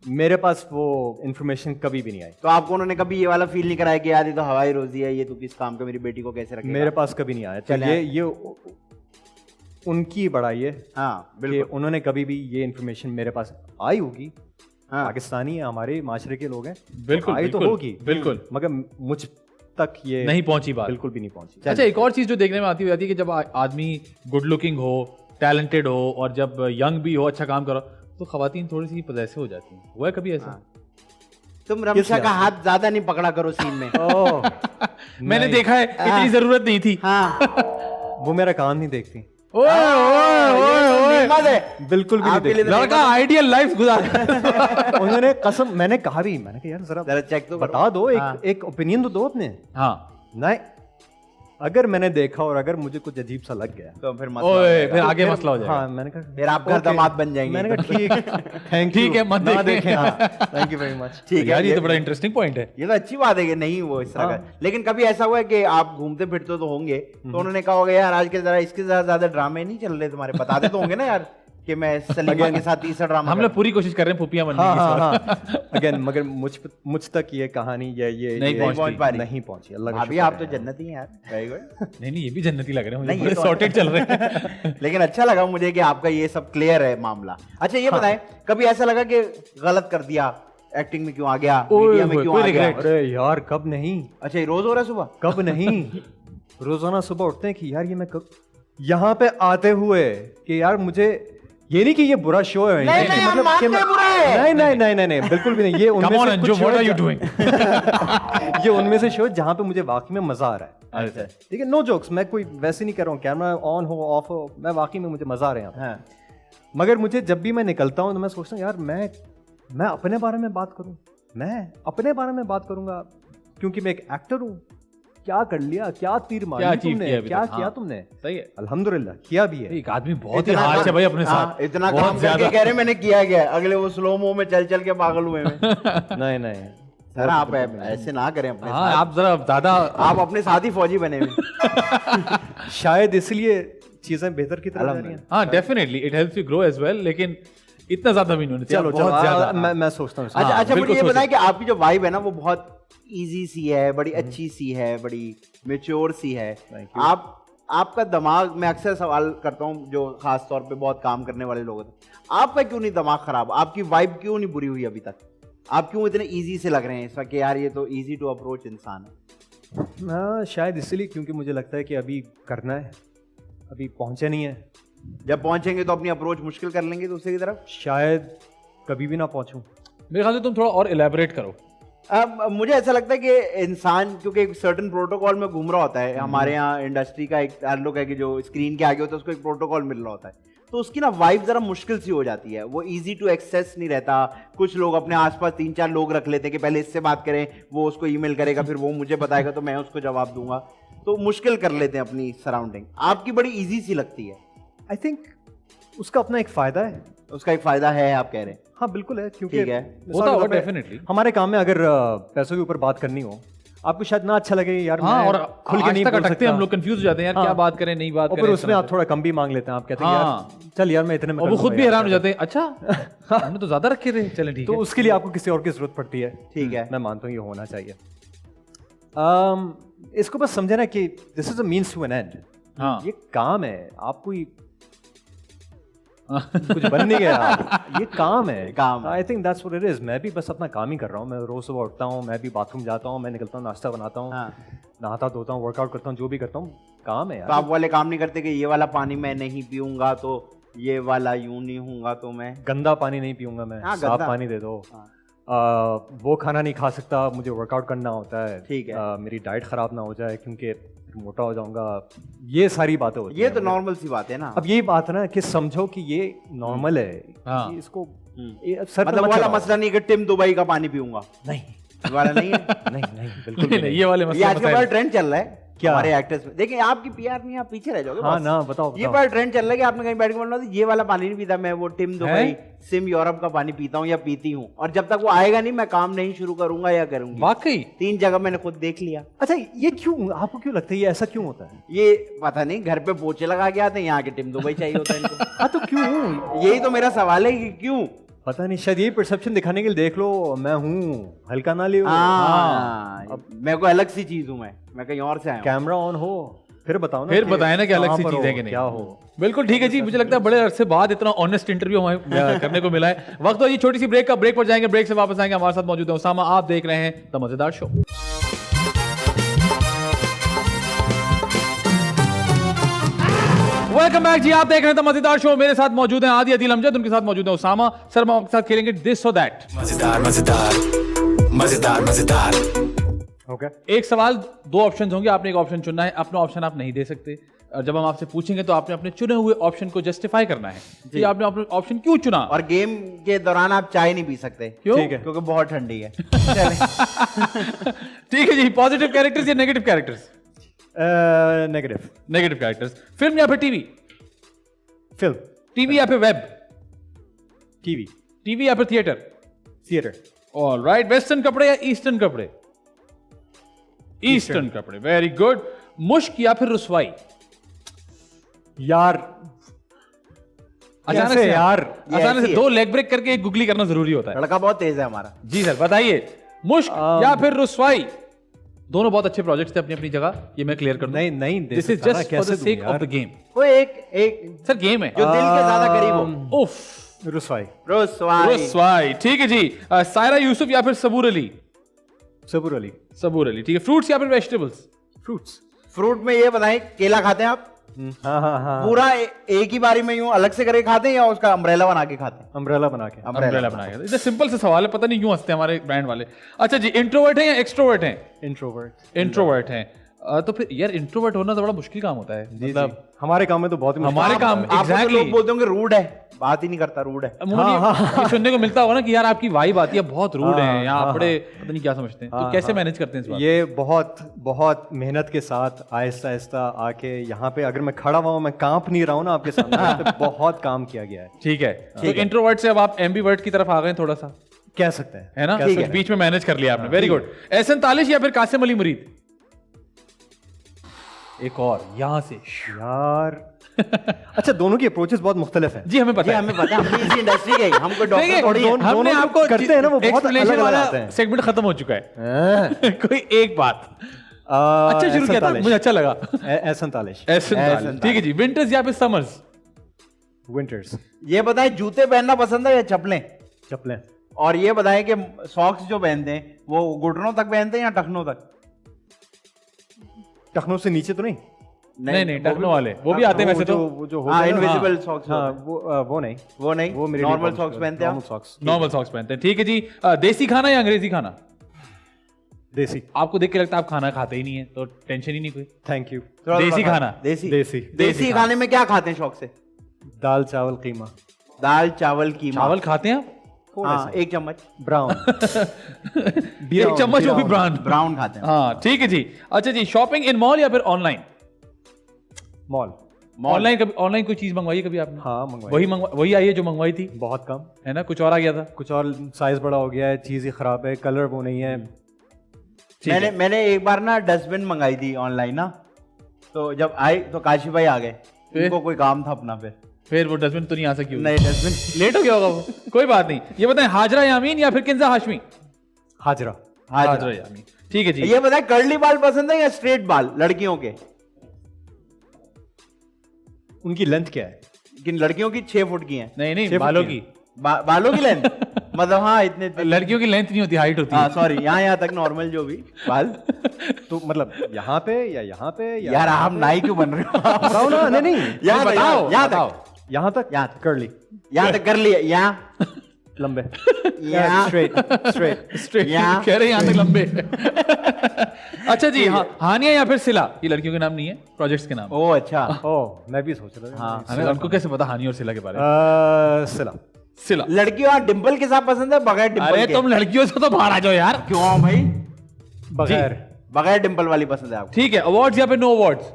S4: मेरे पास वो इंफॉर्मेशन कभी भी नहीं आई।
S3: तो आपको उन्होंने कभी ये वाला फील नहीं कराया कि यार ये तो हवाई रोजी है, ये तो किस काम का, मेरी बेटी को कैसे रखेगा?
S4: मेरे पास कभी नहीं आया। तो
S3: चले
S4: ये उनकी बड़ाई है
S3: हाँ,
S4: कि
S3: बिल्कुल।
S4: उन्होंने कभी भी ये इंफॉर्मेशन मेरे पास आई होगी।
S3: हाँ।
S4: पाकिस्तानी है, हमारे माशरे के लोग हैं,
S2: बिल्कुल,
S4: आई तो
S2: बिल्कुल,
S4: होगी
S2: बिल्कुल।
S4: मगर मुझ तक ये
S2: नहीं पहुंची बात।
S4: बिल्कुल भी नहीं पहुंची।
S2: अच्छा, एक और चीज जो देखने में आती है कि जब आदमी गुड लुकिंग हो, टैलेंटेड हो, और जब यंग भी हो, अच्छा काम करो, तो खवातीन थोड़ी सी पजेसिव हो जाती हैं। हुआ है कभी ऐसा?
S3: तुम रमशा का हाथ ज्यादा नहीं पकड़ा करो सीन में।
S4: ओह,
S2: मैंने देखा है, इतनी जरूरत नहीं थी।
S3: हाँ।
S4: वो मेरा काम नहीं देखती,
S2: ओए ओए ओए
S3: हिम्मत है।
S4: बिल्कुल भी नहीं
S3: आपके लिए
S4: देखती।
S3: तो
S2: लड़का आइडियल लाइफ गुजार।
S4: उन्होंने कसम, मैंने कहा भी, मैंने कहा यार
S3: जरा
S4: जरा
S3: चेक तो करो।
S4: बता दो,
S3: हाँ।
S4: एक ओपिनियन तो दो अपने।
S2: हाँ,
S4: नहीं, अगर मैंने देखा और अगर मुझे कुछ अजीब सा लग गया,
S3: तो फिर मसला
S2: ओए
S3: हो
S2: फिर
S3: जाएगा।
S2: आगे मसला हो जाएगा।
S4: हाँ, मैंने कहा
S3: फिर आप घर
S4: ओके।
S3: दामाद बन जाएंगे।
S4: मैंने कहा ठीक, थैंक
S2: ठीक है, मत
S4: ना
S2: देखें।
S4: देखें। हाँ, थैंक यू वेरी मच।
S3: ठीक है,
S2: यार ये तो बड़ा इंटरेस्टिंग पॉइंट है।
S3: ये तो अच्छी बात है कि नहीं वो इस तरह
S4: हाँ।
S3: का। लेकिन कभी ऐसा हुआ है कि आप घूमते फिरते तो होंगे, तो उन्होंने कहा होगा यार आज के जरा इसके ज्यादा ड्रामे नहीं चल रहे तुम्हारे, बताते तो होंगे ना यार कि मैं सलीमा के साथ तीसरा ड्रामा
S2: हम लोग पूरी कोशिश कर रहे हैं फूफिया बनने
S4: हाँ
S2: की
S4: हाँ
S2: इस बार।
S4: हाँ, अगेन मगर मुझ तक ये कहानी ये
S2: नहीं
S3: पहुंच पा रही।
S4: नहीं पहुंची। अल्लाह का
S3: भाभी
S4: शुक्र
S3: आप तो
S4: है।
S3: जन्नती हैं यार, वेरी गुड।
S2: नहीं नहीं, ये भी जन्नती लग रहे हैं मुझे,
S3: नहीं, ये
S2: पूरे
S3: तो-
S2: सॉर्टेड चल रहे हैं।
S3: लेकिन अच्छा लगा मुझे कि आपका ये सब क्लियर है मामला। अच्छा ये बताएं, कभी ऐसा लगा कि गलत कर दिया, एक्टिंग में क्यों आ गया,
S2: ओए
S3: मीडिया में
S2: होए,
S3: क्यों
S2: कोई
S3: आ गया?
S2: regret?
S4: अरे यार कब नहीं,
S3: अच्छा ये रोज हो रहा है सुबह?
S4: कब नहीं, रोजाना सुबह उठते हैं कि यार ये मैं कब, यहाँ पे आते हुए कि यार मुझे ये नहीं कि ये बुरा शो है,
S3: नहीं, नहीं, हम मानते हैं बुरा है।
S4: नहीं नहीं नहीं नहीं नहीं, बिल्कुल भी नहीं। ये
S2: Come
S4: उनमें
S2: on
S4: से
S2: अंजू,
S4: कुछ
S2: what
S4: show
S2: are you
S4: है
S2: doing?
S4: ये उनमें से शो जहाँ पे मुझे वाकई में मजा आ रहा है।
S2: अच्छा,
S4: ठीक है, नो जोक्स, मैं कोई वैसे नहीं कर रहा हूँ, कैमरा ऑन हो ऑफ हो, मैं वाकई में मुझे मजा आ रहा है यहाँ
S3: हाँ।
S4: पे। मगर मुझे जब भी मैं निकलता हूँ तो मैं सोचता हूँ यार मैं अपने बारे में बात करूँ, मैं अपने बारे में बात करूंगा क्योंकि मैं एक एक्टर हूँ। क्या कर लिया, क्या तीर मारी
S2: क्या achieve
S4: तुमने,
S2: किया अभी
S4: क्या
S2: तक?
S4: किया
S2: हाँ।
S4: तुमने?
S2: सही है।
S4: अल्हम्दुलिल्लाह किया भी है।
S2: एक आदमी बहुत ही
S3: इतना
S2: हार्श है
S3: काम-
S2: भाई अपने
S3: हाँ,
S2: साथ,
S3: इतना
S2: बहुत
S3: काम करके
S2: ज्यादा।
S3: कह रहे मैंने किया गया, अगले वो स्लो मो में चल चल के पागल हुए में।
S4: नहीं नहीं
S3: सर आप ऐसे ना करें अपने
S2: हाँ,
S3: साथ।
S2: आप जरा ज्यादा
S3: आप अपने साथ ही फौजी बने हुए।
S4: शायद इसलिए चीजें बेहतर की तरफ जा रही हैं।
S2: हाँ definitely it helps you grow as well, लेकिन इतना ज्यादा भी नहीं होना चाहिए,
S4: चलो
S2: बहुत ज्यादा।
S4: मैं सोचता हूँ
S3: अच्छा
S2: हाँ,
S3: अच्छा, मुझे
S2: बिल्कुल
S3: ये
S2: सोचिए।
S3: बताएं कि आपकी जो वाइब है ना वो बहुत इजी सी है, बड़ी अच्छी सी है, बड़ी मेच्योर सी है।
S4: Thank you.
S3: आपका दिमाग, मैं अक्सर सवाल करता हूँ जो खास तौर पे बहुत काम करने वाले लोग होते हैं, आपका क्यों नहीं दिमाग खराब, आपकी वाइब क्यों नहीं बुरी हुई अभी तक? आप क्यों इतने इजी से लग रहे हैं इस वक्त कि यार ये तो इजी टू अप्रोच इंसान है?
S4: शायद इसलिए क्योंकि मुझे लगता है कि अभी करना है, अभी पहुंचे नहीं है।
S3: जब पहुंचेंगे तो अपनी अप्रोच मुश्किल कर लेंगे दूसरे की तरफ।
S4: शायद कभी भी ना पहुंचूं।
S2: मेरे ख्याल से तुम थोड़ा और इलेबोरेट करो।
S3: अब मुझे ऐसा लगता है कि इंसान क्योंकि एक सर्टेन प्रोटोकॉल में घूम रहा होता है, हमारे यहाँ इंडस्ट्री का एक ताल्लुक है कि जो स्क्रीन के आगे होता है उसको एक प्रोटोकॉल मिल रहा होता है, तो उसकी ना वाइब जरा मुश्किल सी हो जाती है, वो इजी टू एक्सेस नहीं रहता। कुछ लोग अपने आसपास 3-4 लोग रख लेते हैं कि पहले इससे बात करें, वो उसको ईमेल करेगा, फिर वो मुझे बताएगा तो मैं उसको जवाब दूंगा, तो मुश्किल कर लेते हैं अपनी सराउंडिंग। आपकी बड़ी इजी सी लगती है।
S4: आई थिंक उसका अपना एक फायदा है।
S3: उसका एक फायदा है आप कह रहे हैं?
S4: हाँ बिल्कुल है, क्योंकि
S3: ठीक है,
S2: होता होगा डेफिनेटली।
S4: हमारे काम में अगर पैसों के ऊपर बात करनी हो, आपको शायद ना अच्छा लगे यार,
S2: हाँ, और
S4: खुल के नहीं बोल सकता।
S2: हम लोग कंफ्यूज हो जाते हैं यार, क्या बात करें नहीं बात करें,
S4: और उसमें आप थोड़ा कम भी मांग लेते हैं, आप कहते हैं यार चल यार मैं इतने में,
S2: और वो खुद भी हैरान हो जाते हैं, अच्छा हमने तो ज्यादा रखे थे, चलें ठीक है।
S4: तो उसके लिए आपको किसी और की जरूरत पड़ती है।
S3: ठीक है,
S4: मैं मानता हूँ ये होना चाहिए। इसको बस समझे ना कि this is a means to an end.
S2: हाँ,
S4: ये काम है, आपको कुछ बन नहीं गया, ये काम है,
S3: काम।
S4: I think that's what it is. मैं भी बस अपना काम ही कर रहा हूँ। मैं रोज सुबह उठता हूँ, मैं भी बाथरूम जाता हूँ, मैं निकलता हूँ, नाश्ता बनाता हूँ, नहाता धोता हूँ, वर्कआउट करता हूँ, जो भी करता हूँ काम है यार।
S3: तो आप वाले काम नहीं करते कि ये वाला पानी मैं नहीं पीऊंगा तो ये वाला यूं नहीं होऊंगा, तो मैं
S4: गंदा पानी नहीं पीऊंगा, मैं साफ पानी दे दो। वो खाना नहीं खा सकता, मुझे वर्कआउट करना होता है।
S3: ठीक है,
S4: मेरी डाइट खराब ना हो जाए क्योंकि मोटा हो जाऊंगा, ये सारी बातें होती
S3: ये तो नॉर्मल सी बात है ना।
S4: अब यही बात है ना कि समझो कि ये नॉर्मल है।
S2: हाँ।
S4: इसको
S3: मतलब वाला मसला नहीं कि टिम दुबई का पानी पीऊंगा,
S4: नहीं
S3: वाला नहीं है।
S4: नहीं बिल्कुल नहीं,
S2: ये वाले
S3: ये आज का बड़ा ट्रेंड चल रहा है
S4: क्या?
S3: हमारे एक्टर्स में देखिए, आपकी पीआर नहीं, आप पीछे रह जाओगे।
S4: हाँ ना, बताओ
S3: ये बड़ा ट्रेंड चल रहा है कि आपने कहीं बैठ के बोलना ये वाला पानी नहीं पीता मैं, वो टिम दुबई सिम यूरोप का पानी पीता हूँ या पीती हूँ, और जब तक वो आएगा नहीं मैं काम नहीं शुरू करूंगा या करूंगी।
S2: वाकई
S3: 3 जगह मैंने खुद देख लिया।
S4: अच्छा, ये क्यों, आपको क्यों लगता है ये ऐसा क्यों होता है?
S3: ये पता नहीं, घर पे पोछे लगा के आते हैं, यहाँ के टिम दुबई चाहिए होता है इनको।
S4: हाँ तो क्यों?
S3: यही तो मेरा सवाल है कि क्यों।
S4: पता नहीं, शायद ये परसेप्शन दिखाने के लिए देख लो मैं हूँ, हल्का ना लियो।
S3: अब मैं कोई अलग सी चीज हूँ, मैं कहीं और से आया हूँ।
S4: कैमरा ऑन हो फिर बताओ ना,
S2: फिर बताए ना कि अलग सी चीज है कि नहीं,
S4: क्या हो।
S2: बिल्कुल ठीक है जी, मुझे लगता है बड़े अरसे बाद इतना ऑनेस्ट इंटरव्यू हमें करने को मिला है। वक्त हो जी छोटी सी ब्रेक का, ब्रेक पर जाएंगे, ब्रेक से वापस आएंगे। हमारे साथ मौजूद है उसामा, आप देख रहे हैं द मजेदार शो। वेलकम बैक जी, आप देख रहे हैं द मजेदार शो। मेरे साथ मौजूद हैं आदि अदील अमजद, उनके साथ मौजूद है उसामा। सर हम आपके साथ खेलेंगे दिस और दैट।
S5: मजेदार मजेदार मजेदार मजेदार।
S4: ओके,
S2: एक सवाल, 2 ऑप्शन होंगे, आपने एक ऑप्शन चुनना है। अपना ऑप्शन आप नहीं दे सकते, और जब हम आपसे पूछेंगे तो आपने अपने चुने हुए ऑप्शन को जस्टिफाई करना है कि आपने अपना ऑप्शन क्यों चुना।
S3: और गेम के दौरान आप चाय नहीं पी सकते।
S2: क्यों?
S3: ठीक है, क्योंकि बहुत ठंडी है।
S2: ठीक है जी, पॉजिटिव कैरेक्टर्स या negative characters?
S4: Negative
S2: characters. Film या फिर टीवी?
S4: फिल्म।
S2: टीवी या फिर वेब?
S4: टीवी।
S2: टीवी या फिर थिएटर? ऑलराइट। वेस्टर्न कपड़े या ईस्टर्न कपड़े? ईस्टर्न कपड़े, वेरी गुड। मुश्क या फिर रुसवाई?
S4: यार
S2: अचानक से
S4: यार,
S2: अचानक से 2 लेग ब्रेक करके एक गुगली करना जरूरी होता है।
S3: लड़का बहुत तेज है हमारा।
S2: जी सर, बताइए, मुश्क या फिर रुसवाई? दोनों बहुत अच्छे प्रोजेक्ट्स थे अपनी अपनी जगह, ये मैं क्लियर कर दूं।
S4: नहीं,
S2: this is just for the sake of the game.
S3: वो एक
S2: सर गेम है
S3: जो दिल के ज्यादा करीब हो।
S2: उफ,
S4: रुसवाई।
S2: रुसवाई, ठीक है जी। सायरा यूसुफ या फिर सबूर अली?
S4: सबूर अली।
S2: ठीक है। फ्रूट्स या फिर वेजिटेबल्स?
S3: फ्रूट में ये बताएं, केला खाते हैं आप?
S4: हाँ।
S3: पूरा एक ही बारी में यूं अलग से करके खाते हैं या उसका अम्ब्रेला बना के खाते हैं?
S4: अम्ब्रेला बना के।
S2: अम्ब्रेला बना के। इतना सिंपल से सवाल है, पता नहीं क्यों हंसते हैं हमारे ब्रांड वाले। अच्छा जी, इंट्रोवर्ट हैं या एक्सट्रोवर्ट हैं? इंट्रोवर्ट हैं। तो फिर यार इंट्रोवर्ट होना तो बड़ा मुश्किल काम होता है। मतलब
S4: हमारे काम में तो बहुत ही
S2: हमारे काम
S3: एग्जैक्टली लोग बोलते होंगे रूड है, बात ही नहीं करता, रूड है।
S2: ये सुनने को मिलता होगा ना कि यार आपकी वाइब आती है, बहुत रूड है, यहाँ बड़े पता नहीं क्या समझते हैं। तो कैसे मैनेज करते हैं इस बात?
S4: ये बहुत मेहनत के साथ आहिस्ता आहिस्ता आके यहाँ पे, अगर मैं खड़ा हुआ हूँ, मैं कांप नहीं रहा हूँ ना आपके सामने, तो बहुत काम किया गया है।
S2: ठीक है, तो इंट्रोवर्ट से अब आप एम्बीवर्ट की तरफ आ गए थोड़ा सा,
S4: कह सकते हैं,
S2: है ना? बीच में मैनेज कर लिया आपने, वेरी गुड। एहसन तालिश या फिर कासिम अली मुरीद? एक और यहाँ से
S4: यार अच्छा, दोनों की अप्रोचेस बहुत मुख्तलिफ हैं।
S2: जी हमें पता है,
S3: हम इसी इंडस्ट्री के, हमको डॉक्टर थोड़ी है।
S2: हमने आपको
S4: करते हैं ना, वो बहुत अलग अलग आते हैं।
S2: सेगमेंट खत्म हो चुका है। कोई एक बात अच्छा शुरू किया था, मुझे अच्छा लगा।
S4: एहसन तालिश।
S2: ठीक है जी। विंटर्स या फिर समर्स?
S4: विंटर्स।
S3: ये बताएं, जूते पहनना पसंद है या चप्पलें?
S4: चप्पलें।
S3: और ये बताएं कि सॉक्स जो पहनते हैं वो घुटनों तक पहनते हैं या टखनों तक?
S4: टखनों से नीचे तो नहीं?
S2: नहीं टखनों वाले वो भी आते हैं वैसे तो।
S4: वो जो
S3: हाँ, इनविजिबल सॉक्स।
S4: हाँ, वो नहीं,
S3: वो मेरे नॉर्मल सॉक्स पहनते हैं।
S2: नॉर्मल सॉक्स पहनते हैं। ठीक है जी। देसी खाना या अंग्रेजी खाना?
S4: देसी।
S2: आपको देख के लगता है आप खाना खाते ही नहीं है, तो टेंशन ही नहीं कोई।
S4: Thank you.
S2: देसी खाना।
S3: देसी खाने में क्या खाते हैं शौक से?
S4: दाल चावल कीमा।
S3: दाल चावल कीमा।
S2: चावल खाते हैं आप?
S3: हाँ, 1 चम्मच।
S4: ब्राउन।
S2: एक चम्मच वो भी
S3: ब्राउन खाते हैं।
S2: हाँ ठीक है जी। अच्छा जी, शॉपिंग इन मॉल या फिर ऑनलाइन?
S4: मॉल।
S2: ऑनलाइन कभी ऑनलाइन कोई चीज मंगवाई है कभी आपने?
S4: हाँ, मंगवाई।
S2: वही आई है जो मंगवाई थी?
S4: बहुत कम
S2: है ना, कुछ और आ गया था?
S4: कुछ और साइज बड़ा हो गया है, चीज ही खराब है, कलर वो नहीं है।
S3: मैंने एक बार ना डस्टबिन मंगाई थी ऑनलाइन ना, तो जब आई तो काशी भाई आ गए, उनको कोई काम था अपना।
S2: फिर वो डस्टबिन तो नहीं आ सकी?
S3: नहीं, डस्टबिन
S2: लेट हो गया होगा वो। कोई बात नहीं। ये बताएं, हाजरा यामीन या फिर किंजा हाशमी?
S4: हाजरा।
S2: हाजरा यामीन। ठीक है जी।
S3: ये बताएं, कर्ली बाल पसंद है या स्ट्रेट बाल लड़कियों के?
S4: उनकी लेंथ क्या है?
S3: किन लड़कियों की 6 फुट की है?
S2: नहीं बालों की।
S3: बालों की लेंथ मतलब हाँ, इतने
S2: लड़कियों की लेंथ नहीं होती, हाइट होती है।
S3: सॉरी, यहाँ तक नॉर्मल जो भी बाल।
S4: तो मतलब यहाँ पे या यहाँ पे या
S3: यार आप नाई क्यों बन रहे हो?
S4: बताओ ना। नहीं
S3: यहाँ
S2: बताओ।
S3: यहाँ तक,
S4: यहाँ तक कर्ली,
S3: यहाँ तक कर लिया। यहाँ
S4: लंबे,
S3: यहाँ
S2: स्ट्रेट
S3: यहाँ
S2: कह रहे हैं, यहाँ तक लंबे। अच्छा जी। हाँ, हानिया या फिर सिला? ये लड़कियों के नाम नहीं है, प्रोजेक्ट्स के नाम।
S3: ओह अच्छा।
S4: मैं भी सोच रहा था।
S3: हाँ,
S2: हमें उनको कैसे पता हानिया और सिला के बारे में? सिला।
S3: लड़कियों डिंपल के साथ पसंद है बगैर डिंपल
S2: अरे
S3: के?
S2: तुम लड़कियों से तो बाहर आ जाओ यार।
S3: क्यों भाई?
S4: बगैर
S3: डिंपल वाली पसंद है आपको?
S2: ठीक है। अवार्ड्स या फिर no awards?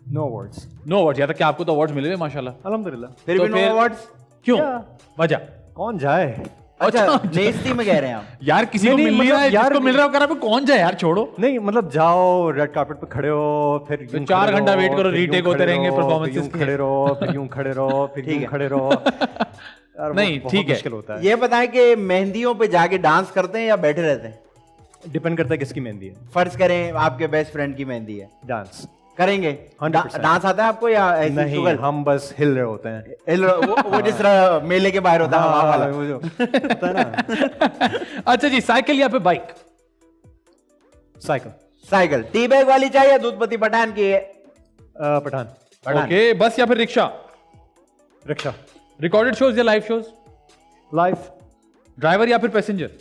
S4: No awards.
S2: No awards. या तो क्या आपको तो अवार्ड्स मिले हुए माशाल्लाह?
S4: अल्हम्दुलिल्लाह।
S3: फिर भी नो अवार्ड्स
S2: क्यों? वजह?
S4: कौन जाए?
S3: अच्छा, नेस्टी में कह रहे हैं आप?
S2: यार किसी को मिल रहा है, जिसको मिल रहा है कर कौन जाए यार, छोड़ो।
S4: नहीं मतलब जाओ, रेड कार्पेट पे खड़े हो, फिर
S2: 4 घंटा वेट करो, रीटेक होते रहेंगे परफॉर्मेंसेस के।
S4: खड़े रहो, फिर यूं खड़े रहो, फिर यूं खड़े रहो।
S2: नहीं ठीक है।
S4: होता है।
S3: ये बताएं कि मेहंदियों पे जाके डांस करते हैं या बैठे रहते हैं?
S4: डिपेंड करता है किसकी मेहंदी है।
S3: फर्ज करें आपके बेस्ट फ्रेंड की मेहंदी है,
S4: डांस
S3: करेंगे?
S4: 100%।
S3: डांस आता है आपको या ऐसे
S4: नहीं,
S3: शुगर?
S4: हम बस हिल रहे होते हैं।
S3: वो जिस तरह मेले के बाहर होता है हवा वाला।
S4: वो जो होता है ना।
S2: अच्छा जी, साइकिल या फिर बाइक?
S3: साइकिल। टी बैग वाली चाहिए या दूधपति पठान की है?
S4: पठान।
S2: ओके। बस या फिर रिक्शा?
S4: रिक्शा।
S2: रिकॉर्डेड शोज या लाइव शोज?
S4: लाइव।
S2: ड्राइवर या फिर पैसेंजर?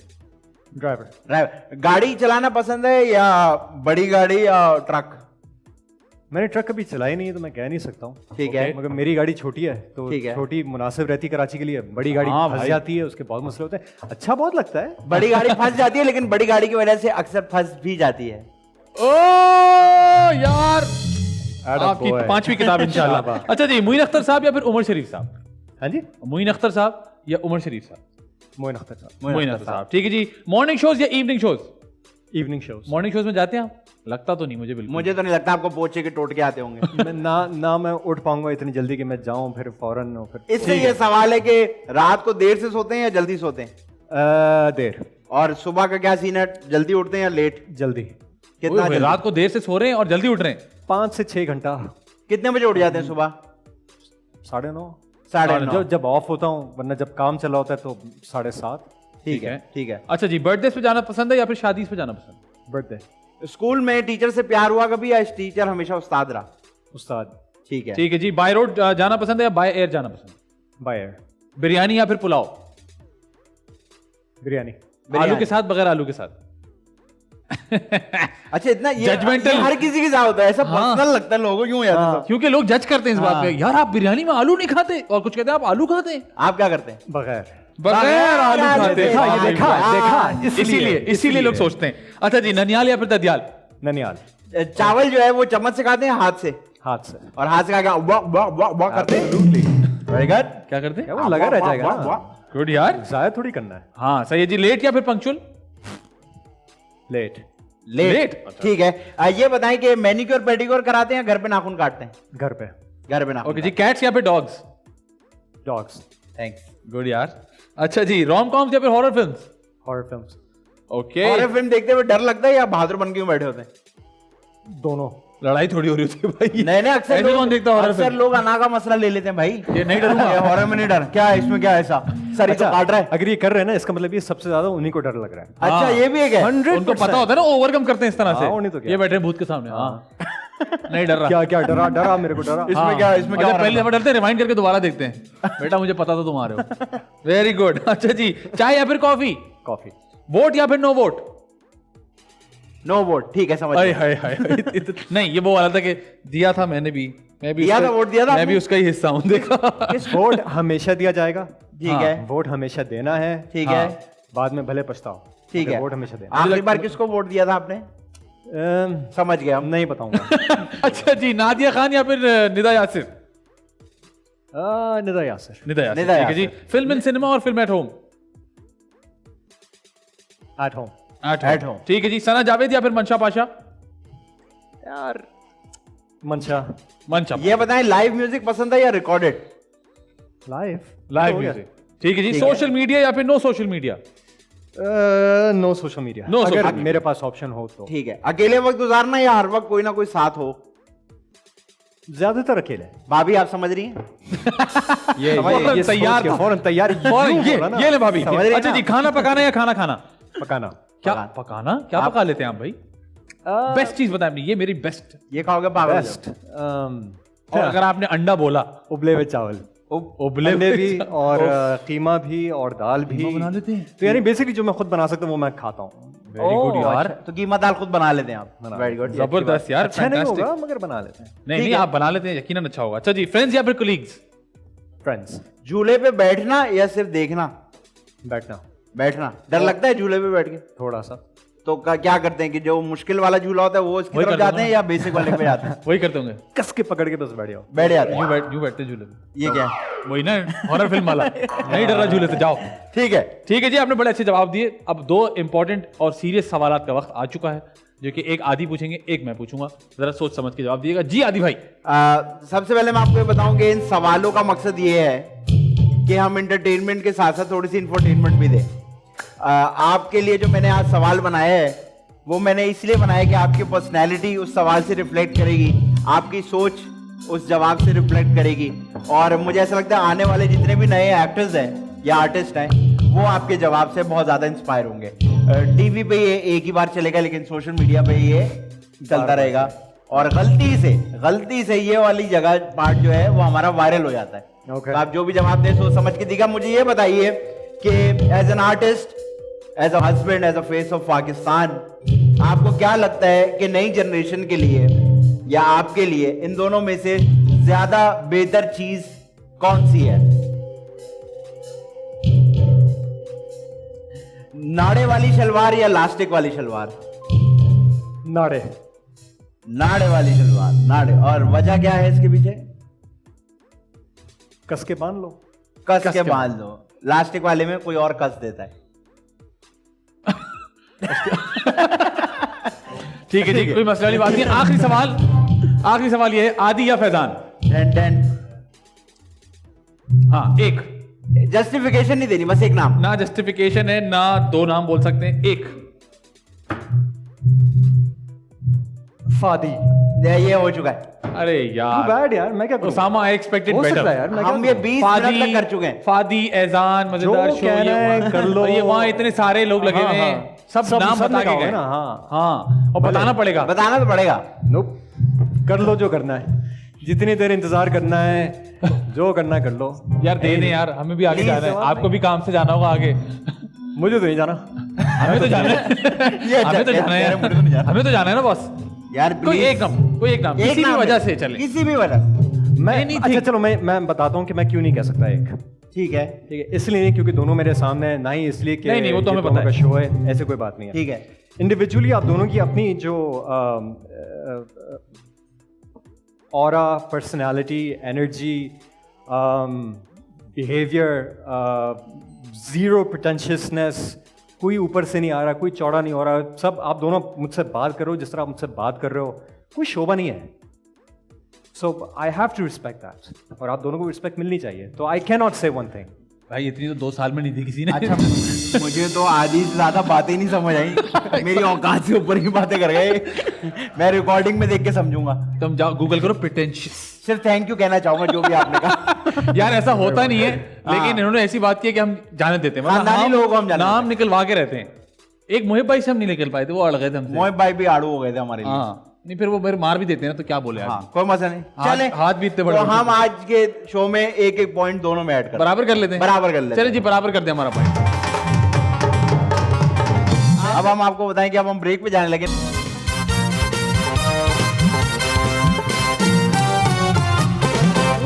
S3: ड्राइवर। गाड़ी चलाना पसंद है या बड़ी गाड़ी या ट्रक?
S4: मैंने ट्रक कभी चलाई नहीं है तो मैं कह नहीं सकता हूँ।
S3: ठीक है।
S4: मगर मेरी गाड़ी छोटी है तो छोटी मुनासिब रहती कराची के लिए। बड़ी गाड़ी फंस जाती है, उसके बहुत मसले होते हैं। अच्छा बहुत लगता है।
S3: बड़ी गाड़ी फंस जाती है, लेकिन बड़ी गाड़ी की वजह से अक्सर फंस भी जाती है।
S2: ओ यार, आपकी 5वीं किताब इंशाल्लाह। अच्छा जी, मोइन अख्तर साहब या फिर उमर शरीफ साहब?
S4: हाँ जी,
S2: मोइन अख्तर साहब या उमर शरीफ साहब?
S4: मोइन अख्तर साहब।
S2: मोइन अख्तर साहब। ठीक है जी। मॉर्निंग शोज या evening shows?
S4: Evening shows.
S2: Morning shows में जाते हैं आप? लगता तो नहीं मुझे, बिल्कुल।
S3: मुझे तो नहीं लगता, आपको पोछे के टोट के आते होंगे।
S4: ना मैं उठ पाऊंगा इतनी जल्दी कि मैं जाऊं फिर फौरन। फिर
S3: इससे ये सवाल है कि रात को देर से सोते हैं या जल्दी सोते हैं?
S4: देर।
S3: और सुबह का क्या सीन है, जल्दी उठते हैं या लेट?
S4: जल्दी।
S3: कितना जल्दी?
S2: रात को देर से सो रहे हैं और जल्दी उठ रहे हैं?
S4: 5 से 6 घंटा।
S3: कितने बजे उठ जाते हैं सुबह?
S4: 9:30।
S3: 9:30।
S4: जब ऑफ होता हूँ, वरना जब काम चला होता है तो 7:30।
S3: ठीक है, ठीक है।
S2: अच्छा जी, बर्थडे पे जाना पसंद है या फिर शादी पे जाना पसंद?
S4: बर्थडे।
S3: स्कूल में टीचर से प्यार हुआ कभी या टीचर हमेशा उस्ताद रहा?
S4: उस्ताद।
S3: ठीक है।
S2: ठीक है जी। बाय रोड जाना पसंद है या बाय एयर जाना पसंद?
S4: By air.
S2: बिरयानी या फिर पुलाव?
S4: बिरयानी।
S2: आलू के साथ, बगैर आलू के साथ?
S3: अच्छा, इतना ये
S2: Judgmental।
S3: हर किसी के साथ होता है ऐसा।
S2: हाँ।
S3: पर्सनल लगता है लोगों को, क्यों यार?
S2: क्योंकि लोग जज करते हैं इस बात पे, यार आप बिरयानी में आलू नहीं खाते, और कुछ कहते हैं आप आलू खाते हैं।
S3: आप क्या करते हैं?
S2: बगैर आलू खाते हैं।
S3: ये देखा।
S2: इसीलिए लोग सोचते हैं। अच्छा जी, ननियाल या फिर ददियाल?
S4: ननियाल।
S3: चावल जो है वो चम्मच से खाते हैं हाथ से?
S4: हाथ से।
S3: और हाथ से खा के वाह वाह वाह वाह करते हैं? Very good.
S2: क्या करते हैं?
S4: वो लगा रह जाएगा ना।
S2: गुड यार,
S4: जाया थोड़ी करना है।
S2: हाँ सही है जी। लेट या फिर पंक्चुअल?
S4: लेट।
S3: ठीक है। ये बताएं कि मैनिक्योर पेडिक्योर कराते हैं या घर पे नाखून काटते हैं?
S4: घर पे।
S3: घर पे नाखून।
S2: ओके जी। कैट्स या फिर डॉग्स?
S4: डॉग्स।
S3: थैंक्स।
S2: गुड यार। अच्छा जी, रोम कॉम्स या फिर horror films?
S4: Horror films.
S2: Okay.
S3: Horror film देखते हुए डर लगता है या बहादुर बन के बैठे होते हैं?
S4: दोनों।
S2: लड़ाई थोड़ी हो रही होती है भाई।
S3: नहीं अक्सर
S2: ऐसे कौन देखता है horror
S3: अक्सर
S2: film?
S3: लोग अना का मसला ले लेते हैं भाई।
S2: ये नहीं डरूंगा।
S3: हॉरर में नहीं डर, क्या है इसमें, क्या है ऐसा सर,
S4: अच्छा,
S3: तो काट रहा है।
S4: अगर ये कर रहे हैं ना, इसका मतलब ये सबसे ज्यादा उन्हीं को डर लग रहा है।
S3: अच्छा ये भी है क्या?
S4: 100%
S2: उनको पता होता है ना, ओवरकम करते हैं इस तरह
S4: हाँ, और नहीं तो
S2: से।
S4: क्या।
S2: ये बैठे हैं भूत के सामने। हाँ नहीं डर रहा।
S4: क्या क्या डरा मेरे को डरा।
S3: इसमें क्या, इसमें क्या हो रहा
S2: पहले
S3: है?
S2: हम डरते हैं, रिमाइंड करके दोबारा देखते हैं। बेटा मुझे पता था तुम आ रहे हो। Very good. अच्छा जी, चाय या फिर कॉफी?
S4: कॉफी।
S2: वोट या फिर नो वोट?
S3: नो वोट, ठीक है समझ
S2: हाय
S3: गया।
S2: हाय हाय। नहीं ये वो वाला था कि दिया था मैंने भी, मैं भी
S3: दिया
S2: उसका-
S3: था, वोट दिया था
S2: मैं
S3: आपने?
S2: भी उसका ही हिस्सा हूँ। देखा
S4: वोट हमेशा दिया जाएगा।
S3: ठीक
S4: हाँ,
S3: है।
S4: वोट हमेशा देना है।
S3: ठीक
S2: हाँ।
S3: है,
S4: बाद में भले पछताओ।
S3: ठीक
S4: मगर
S3: है।
S4: वोट हमेशा देना।
S3: आखिरी बार किसको वोट दिया था आपने? समझ गया हम।
S4: नहीं बताऊंगा।
S2: अच्छा जी, नादिया खान या फिर निदा यासिर?
S4: निदा यासिर।
S2: निदा यासिर,
S3: निदा
S2: ठीक है जी।
S3: यासिर।
S2: फिल्म इन सिनेमा और film at home?
S4: At home.
S3: At home।
S2: ठीक है जी। सना जावेद या फिर मंशा पाशा?
S4: यार मंशा।
S2: मंशा।
S3: ये बताएं, लाइव म्यूजिक पसंद है या रिकॉर्डेड?
S4: लाइव
S2: लाइव म्यूजिक, ठीक है जी।
S3: ठीक है।
S2: सोशल मीडिया या फिर no social media?
S4: No social media.
S2: No
S4: अगर
S2: social media।
S4: मेरे पास ऑप्शन हो तो।
S3: ठीक है, अकेले वक्त गुजारना या हर वक्त कोई ना कोई साथ हो?
S4: ज्यादातर अकेले।
S3: भाभी आप समझ रही हैं?
S2: फौरन तैयार था।
S4: फौरन तैयार।
S2: फौरन
S4: यूं
S2: ये
S4: बोला ना।
S2: ये ले भाभी।
S3: समझ रही
S2: अच्छा
S3: ना?
S2: जी, खाना पकाना या खाना खाना?
S4: पकाना।
S2: क्या पकाना? क्या पका लेते हैं आप भाई? बेस्ट चीज बताएं अपनी, ये मेरी बेस्ट।
S3: ये खाओगे पागल हो
S4: बेस्ट।
S2: और अगर आपने अंडा बोला,
S4: उबले हुए चावल।
S2: उबले
S4: अंडे
S2: हुए
S4: भी
S2: चावल।
S4: और कीमा भी और दाल भी
S2: बना लेते हैं।
S4: तो यानी बेसिकली जो मैं खुद बना सकता हूँ वो मैं खाता हूँ।
S2: वेरी गुड यार,
S3: अच्छा, तो कीमा दाल खुद बना लेते हैं आप? वेरी गुड,
S2: जबरदस्त यार,
S4: अच्छा नहीं
S2: fantastic।
S4: होगा मगर बना लेते हैं।
S2: नहीं नहीं, आप बना लेते हैं, यकीनन अच्छा होगा। अच्छा जी, फ्रेंड्स या फिर कोलीग्स?
S4: फ्रेंड्स।
S3: झूले पे बैठना या सिर्फ देखना?
S4: बैठना।
S3: बैठना। डर लगता है झूले पे बैठ के?
S4: थोड़ा सा।
S3: तो क्या करते हैं कि जो मुश्किल वाला झूला होता है वो इसकी
S2: वही
S3: तरफ
S2: करते
S3: जाते हैं
S2: हो
S3: या बेसिक वाले पे जाते हैं?
S2: वही करते होंगे,
S4: कस के पकड़ के बस बैठ जाओ।
S3: बैठ जाते हैं।
S2: यूं बैठते झूले में।
S3: ये क्या है?
S2: वही ना, हॉरर फिल्म वाला। नहीं डर रहा झूले से, जाओ।
S3: ठीक है।
S2: ठीक है जी, आपने बड़े अच्छे जवाब दिए। अब दो इंपॉर्टेंट और सीरियस सवालात का वक्त आ चुका है, जो कि एक आदि पूछेंगे, एक मैं पूछूंगा। जरा सोच समझ के जवाब दिएगा जी आदि भाई।
S3: सबसे पहले मैं आपको ये बताऊं कि इन सवालों का मकसद ये है कि हम एंटरटेनमेंट के साथ साथ थोड़ी सी इंफोटेनमेंट भी दें। आपके लिए जो मैंने आज सवाल बनाया है वो मैंने इसलिए बनाया कि आपकी पर्सनैलिटी उस सवाल से रिफ्लेक्ट करेगी, आपकी सोच उस जवाब से रिफ्लेक्ट करेगी। और मुझे ऐसा लगता है आने वाले जितने भी नए एक्टर्स हैं या आर्टिस्ट हैं वो आपके जवाब से बहुत ज़्यादा इंस्पायर होंगे। टीवी पे ये एक ही बार चलेगा, लेकिन सोशल मीडिया पे ये चलता रहेगा। और गलती से ये वाली जगह पार्ट जो है वो हमारा वायरल हो जाता है।
S4: Okay.
S3: तो आप जो भी जवाब दें सोच समझ के दिखा। मुझे ये बताइए कि as an artist, as a husband, as a face of Pakistan, आपको क्या लगता है कि नई जनरेशन के लिए या आपके लिए इन दोनों में से ज्यादा बेहतर चीज कौन सी है? नाड़े वाली शलवार या लास्टिक वाली शलवार?
S4: नाड़े।
S3: नाड़े वाली शलवार। नाड़े। और वजह क्या है इसके पीछे?
S4: कस के बांध लो।
S3: कस के बांध लो। लास्टिक वाले में कोई और कस देता है।
S2: ठीक है जी, कोई मसला वाली बात नहीं। आखिरी सवाल ये है, आदि या फैजान? हाँ, एक।
S3: जस्टिफिकेशन नहीं देनी, बस एक नाम।
S2: ना जस्टिफिकेशन है ना दो नाम बोल सकते हैं, एक।
S4: फादी।
S3: ये हो चुका है।
S2: अरे यार,
S4: बैड यार, मैं क्या करूं?
S2: ओसामा, आई एक्सपेक्टेड
S4: हो सकता है
S2: बेटर।
S4: यार, मैं
S3: हम
S4: क्या
S3: ये
S4: करूं?
S3: 20 मिनट तक कर चुके हैं।
S2: फादी, एजान, मजेदार
S4: जो
S2: शो,
S4: कहना है कर लो।
S2: ये वहाँ इतने सारे लोग लगे हुए हैं, सब नाम बता के गए
S4: ना। हाँ
S2: हाँ, और बताना पड़ेगा।
S3: बताना तो पड़ेगा।
S4: नोप, कर लो जो करना है, जितनी देर इंतजार करना है, जो करना कर लो
S2: यार दे दें यार, हमें भी आगे
S3: Please,
S2: जाना है,
S3: जवाब
S2: आपको भी काम से जाना होगा आगे।
S4: मुझे तो नहीं जाना।
S2: हमें तो जाना है, हमें तो जाना है, हमें तो जाना है ना बॉस।
S3: यार
S2: कोई
S3: please,
S2: एक नाम
S3: एक
S2: किसी भी
S3: नाम
S2: वजह
S3: है।
S2: से चले।
S3: किसी भी वजह।
S4: मैं
S2: नहीं,
S4: अच्छा
S2: ठीक।
S4: चलो मैं बताता हूँ कि मैं क्यों नहीं कह सकता एक।
S3: ठीक है।
S4: ठीक है, इसलिए नहीं क्योंकि दोनों मेरे सामने है, ना ही इसलिए कि
S2: नहीं, वो तो
S4: ये
S2: हमें
S4: दोनों
S2: पता
S4: का
S2: है।
S4: शो है, ऐसे कोई बात नहीं है।
S3: ठीक है।
S4: इंडिविजुअली आप दोनों की अपनी जो aura, personality, energy, behaviour, zero pretentiousness, कोई ऊपर से नहीं आ रहा, कोई चौड़ा नहीं हो रहा, सब आप दोनों मुझसे बात करो जिस तरह आप मुझसे बात कर रहे हो, कोई शोभा नहीं है। So I have to respect that, और आप दोनों को रिस्पेक्ट मिलनी चाहिए। तो I can not say one thing,
S2: भाई इतनी तो 2 साल में नहीं दी किसी ने।
S3: अच्छा मुझे तो आधी से ज्यादा बातें ही नहीं समझ आई, मेरी औकात से ऊपर की बातें कर गए। मैं रिकॉर्डिंग में देख के समझूंगा।
S2: तुम जाओ गूगल करो प्रिटेंशियस।
S3: सिर्फ थैंक यू कहना चाहूंगा जो भी आपने कहा।
S2: यार ऐसा होता नहीं है, लेकिन इन्होंने ऐसी बात की है कि हम जाने देते हैं,
S3: खानदानी लोगों को हम जाने
S2: नाम निकलवा के रहते हैं। एक मोहिब भाई से हम नहीं निकल पाए थे, वो अड़ गए थे हमसे।
S3: मोहिब भाई भी आड़ू हो गए थे हमारे लिए।
S2: हाँ नहीं, फिर वो मेरे मार भी देते हैं ना, तो क्या बोले।
S3: हाँ, कोई मसला नहीं, चले
S2: हाथ भी इतने बड़े
S3: तो हम आज के शो में एक एक पॉइंट दोनों में ऐड कर
S2: बराबर कर लेते हैं।
S3: बराबर कर लेते
S2: चले जी, बराबर कर दे हमारा पॉइंट।
S3: अब हम आपको बताएं कि अब हम ब्रेक पे जाने लगे।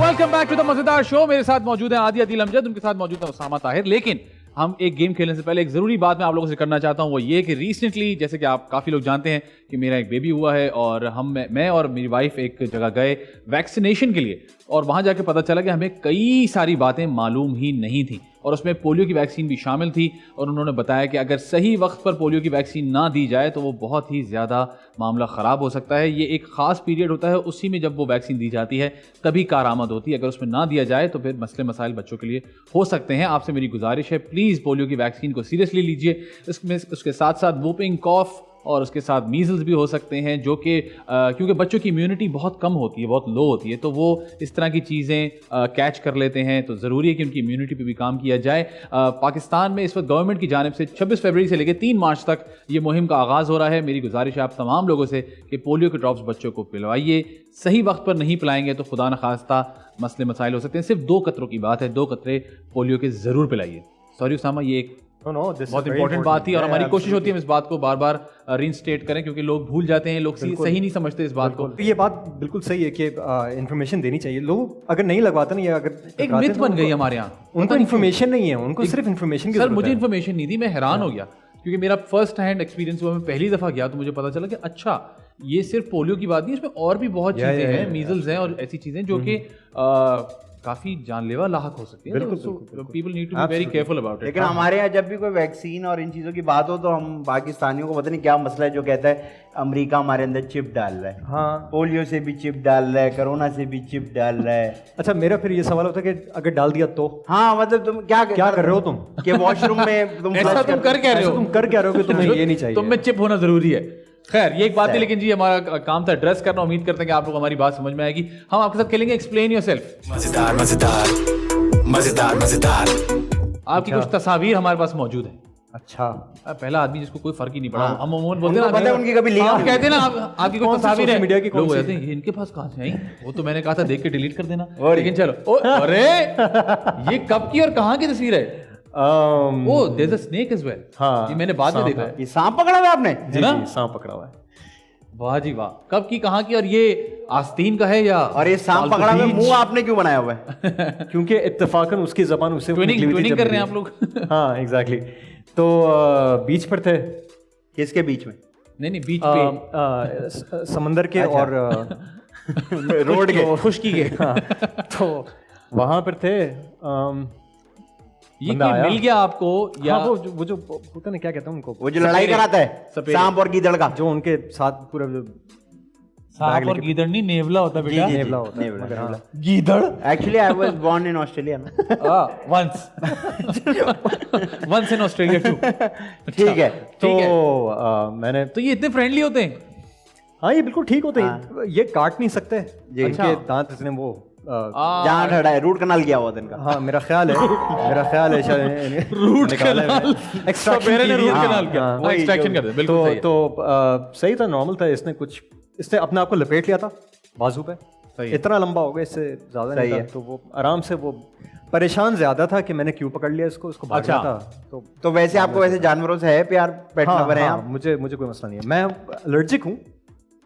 S2: वेलकम बैक टू द मजेदार शो। मेरे साथ मौजूद है आदि अदील अमजद, उनके साथ मौजूद है उसामा ताहिर। लेकिन हम एक गेम खेलने से पहले एक जरूरी बात मैं आप लोगों से करना चाहता हूं, वो ये कि रिसेंटली, जैसे कि आप काफी लोग जानते हैं कि मेरा एक बेबी हुआ है, और मैं और मेरी वाइफ एक जगह गए वैक्सीनेशन के लिए, और वहां जाके पता चला कि हमें कई सारी बातें मालूम ही नहीं थी, और उसमें पोलियो की वैक्सीन भी शामिल थी। और उन्होंने बताया कि अगर सही वक्त पर पोलियो की वैक्सीन ना दी जाए तो वो बहुत ही ज़्यादा मामला ख़राब हो सकता है। ये एक ख़ास पीरियड होता है, उसी में जब वो वैक्सीन दी जाती है तभी कारआमद होती है। अगर उसमें ना दिया जाए तो फिर मसले मसाइल बच्चों के लिए हो सकते हैं। आपसे मेरी गुजारिश है, प्लीज़ पोलियो की वैक्सीन को सीरियसली लीजिए। इसमें उसके साथ साथ वूपिंग कॉफ और उसके साथ मीजल्स भी हो सकते हैं, जो कि क्योंकि बच्चों की इम्यूनिटी बहुत कम होती है, बहुत लो होती है, तो वो इस तरह की चीज़ें कैच कर लेते हैं। तो ज़रूरी है कि उनकी इम्यूनिटी पे भी काम किया जाए। पाकिस्तान में इस वक्त गवर्नमेंट की जानिब से 26 फरवरी से लेकर 3 मार्च तक ये मुहिम का आगाज़ हो रहा है। मेरी गुजारिश है आप तमाम लोगों से कि पोलियो के ड्रॉप्स बच्चों को पिलवाइए। सही वक्त पर नहीं पिलाएंगे तो खुदा न खास्ता मसले मसाइल हो सकते हैं। सिर्फ 2 कतरों की बात है, 2 कतरे पोलियो के ज़रूर पिलाइए। सॉरी उसामा, ये एक बहुत इंपॉर्टेंट बात थी, और हमारी कोशिश होती है हम इस बात को बार बार रीइंस्टेट करें, क्योंकि लोग भूल जाते हैं, लोग सही नहीं समझते इस बात को।
S4: ये बात बिल्कुल सही है कि इन्फॉर्मेशन देनी चाहिए। लोग अगर नहीं लगवाते ना, या अगर
S2: एक मिथ बन गई हमारे यहाँ,
S4: उनको इन्फॉर्मेशन नहीं है, उनको सिर्फ इन्फॉर्मेशन की
S2: सर मुझे इन्फॉर्मेशन नहीं थी, मैं हैरान हो गया, क्योंकि मेरा फर्स्ट हैंड एक्सपीरियंस हुआ। मैं पहली दफा गया तो मुझे पता चला कि अच्छा ये सिर्फ पोलियो की बात नहीं, इसमें और भी बहुत चीजें हैं, मीजल्स हैं और ऐसी चीजें जो कि काफी जानलेवा लाहक हो सकती है। People need to be very careful about it.
S3: लेकिन हमारे यहाँ जब भी कोई वैक्सीन और इन चीज़ों की बात हो तो हम पाकिस्तानियों को पता नहीं क्या मसला है, जो कहता है अमेरिका हमारे अंदर चिप डाल रहा है। हाँ, पोलियो से भी चिप डाल रहा है, कोरोना से भी चिप डाल रहा है।
S4: अच्छा, मेरा फिर ये सवाल होता है कि अगर डाल दिया तो?
S3: हाँ, मतलब तुम क्या कर रहे हो तुम कि वॉशरूम में तुम
S2: ऐसा तुम कर क्या रहे हो?
S4: तुम कर क्या रहे हो कि तुम्हें ये नहीं चाहिए?
S2: तुम में चिप होना जरूरी है। खैर ये एक बात है, लेकिन जी हमारा काम था एड्रेस करना। उम्मीद करते हैं कि आप लोग हमारी बात समझ में आएगी। हम आपके साथ खेलेंगे एक्सप्लेन योरसेल्फ।
S5: मजेदार मजेदार मजेदार मजेदार।
S2: आपकी कुछ तस्वीर हमारे पास मौजूद है।
S4: अच्छा,
S2: पहला आदमी जिसको कोई फर्क ही नहीं पड़ा। हम अमूमन बोलते हैं
S3: ना, उनकी कभी लिंक
S2: कहते हैं ना आपकी कोई तस्वीर है,
S4: मीडिया की
S2: लोग कहते हैं इनके पास कहां से आई, वो तो मैंने कहा था देख के डिलीट कर देना। लेकिन चलो, अरे ये कब की और कहां की तस्वीर है? Oh there is a snake as well.
S4: हाँ,
S2: ये मैंने बाद में देखा है।
S3: ये सांप पकड़ा हुआ है आपने?
S4: जी, सांप पकड़ा हुआ है।
S2: वाह जी वाह, कब की कहां की, और ये आस्तीन का है या?
S3: और ये सांप पकड़ा हुआ मुंह आपने क्यों बनाया हुआ है?
S4: क्योंकि इत्तेफाकन उसकी जबान उससे
S2: ट्विनिंग कर रहे हैं आप लोग।
S4: हाँ एग्जैक्टली। तो बीच पर थे।
S3: किसके बीच में?
S2: नहीं बीच पे,
S4: समंदर के और
S3: रोड के,
S2: खुशकी के।
S4: तो वहां पर थे।
S2: ये कोई मिल गया आपको या?
S4: हाँ, वो जो होता है ना, क्या कहते हैं उनको,
S3: वो जो लड़ाई कराता है सांप और गीदड़ का,
S4: जो उनके साथ पूरा
S2: सांप और गीदड़ नहीं, नेवला होता है बेटा।
S4: नेवला होता है।
S2: गीदड़
S3: actually I was born in Australia ना।
S2: Once in Australia too.
S3: ठीक है,
S4: तो मैंने
S2: तो ये इतने फ्रेंडली होते हैं?
S4: हाँ, ये बिल्कुल ठीक होते हैं। ये काट नहीं सकते, इनके दांत इसने वो
S3: जहाँ ठड़ा है, रूट कनाल किया हुआ था इनका।
S4: हाँ, मेरा ख्याल है शायद
S2: रूट कनाल,
S4: एक्सट्रैक्शन
S2: ने रूट कनाल किया, एक्सट्रैक्शन कर दे। बिल्कुल सही है।
S4: तो सही था, नॉर्मल था। इसने अपने आप को लपेट लिया था बाजू पे, इतना लंबा हो गया, इससे ज्यादा नहीं था। तो वो आराम से, वो परेशान ज्यादा था कि मैंने क्यों पकड़ लिया इसको भागना था।
S3: तो वैसे आपको वैसे जानवरों से है प्यार, पेट लवर है आप?
S4: मुझे कोई मसला नहीं है। मैं एलर्जिक हूँ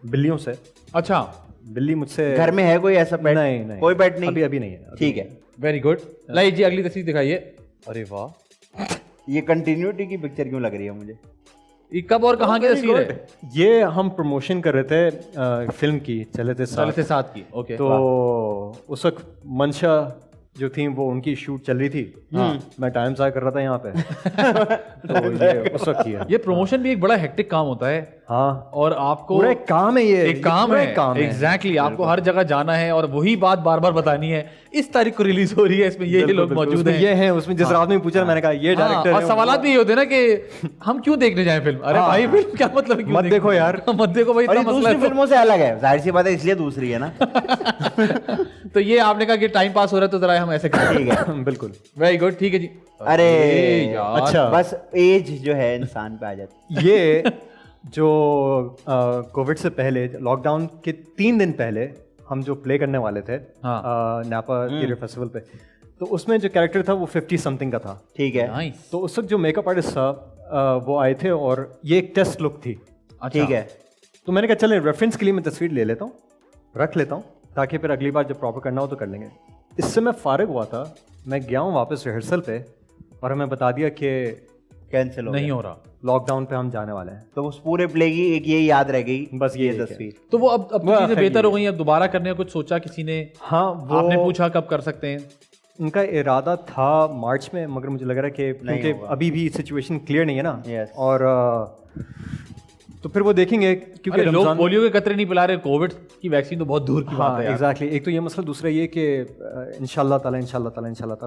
S4: बिल्लियों से।
S2: अच्छा,
S4: बिल्ली मुझसे
S3: घर में है कोई ऐसा पेट?
S4: नहीं,
S3: कोई पेट नहीं
S4: अभी नहीं है।
S3: ठीक है,
S2: वेरी गुड। लाइए जी अगली तस्वीर दिखाइए। अरे वाह,
S3: ये कंटिन्यूटी की पिक्चर क्यों लग रही है मुझे?
S2: ये कब और कहाँ की तस्वीर है?
S4: ये हम प्रमोशन कर रहे थे फिल्म की, चले थे साथ की।
S2: ओके।
S4: तो उस वक्त मंशा जो थी वो उनकी शूट चल रही थी, मैं टाइम ज़ाया कर रहा था यहाँ पे। तो ये उस वक्त किया।
S2: ये प्रमोशन भी एक बड़ा हेक्टिक काम होता है।
S4: हाँ,
S2: और आपको
S4: पूरा एक काम है, ये
S2: एक काम
S4: पूरा
S2: है,
S4: एक काम है।
S2: एग्जैक्टली आपको हर जगह जाना है और वही बात बार बार बतानी है, इस तारीख को रिलीज हो रही है, इसमें ये लोग मौजूद हैं,
S4: ये हैं उसमें। जिस रात में पूछा मैंने कहा ये डायरेक्टर
S2: और सवाल भी ये होते हैं ना कि हम क्यों देखने जाएं फिल्म। अरे भाई फिल्म क्या मतलब है, क्यों
S4: मत देखो यार,
S2: मत देखो भाई,
S3: और
S2: इतना
S3: ये
S2: मसला
S3: दूसरी
S2: है
S3: फिल्मों से अलग है, जाहिर सी बात है, इसलिए दूसरी है ना।
S2: तो ये आपने कहा कि टाइम पास हो रहा है तो जरा हम ऐसे करें।
S3: ठीक है,
S4: बिल्कुल,
S2: वेरी गुड, ठीक है जी।
S3: अरे
S2: यार,
S4: अच्छा,
S3: बस एज जो है इंसान पे आ जाती है।
S4: ये जो कोविड से पहले, लॉकडाउन के 3 दिन पहले हम जो प्ले करने वाले थे नापा टीयर फेस्टिवल पे, तो उसमें जो कैरेक्टर था वो 50 समथिंग का था।
S3: ठीक है,
S2: नाइस।
S4: तो उस वक्त जो मेकअप आर्टिस्ट था वो आए थे और ये एक टेस्ट लुक थी।
S3: ठीक है।
S4: तो मैंने कहा चले रेफरेंस के लिए मैं तस्वीर ले लेता हूँ, रख लेता हूँ, ताकि फिर अगली बार जब प्रॉपर करना हो तो कर लेंगे। इससे मैं फारिग हुआ था, मैं गया हूँ वापस रिहर्सल पे और हमें बता दिया कि
S3: कैंसिल
S2: नहीं हो रहा,
S4: लॉकडाउन पे हम जाने वाले हैं।
S3: तो उस पूरे प्ले की एक ये याद रह गई,
S4: बस ये
S3: तस्वीर।
S2: तो वो अब तो चीजें बेहतर हो गई, अब दोबारा करने का कुछ सोचा किसी ने?
S4: हाँ, वो
S2: आपने पूछा कब कर सकते हैं?
S4: उनका इरादा था मार्च में, मगर मुझे लग रहा है कि क्योंकि अभी भी सिचुएशन क्लियर नहीं है ना। और तो फिर वो देखेंगे, क्योंकि
S2: लोग पोलियो के कतरे नहीं पिला रहे, कोविड की वैक्सीन तो बहुत दूर की बात है।
S4: एग्जैक्टली, एक तो ये मसला, दूसरा ये कि इंशाल्लाह ताला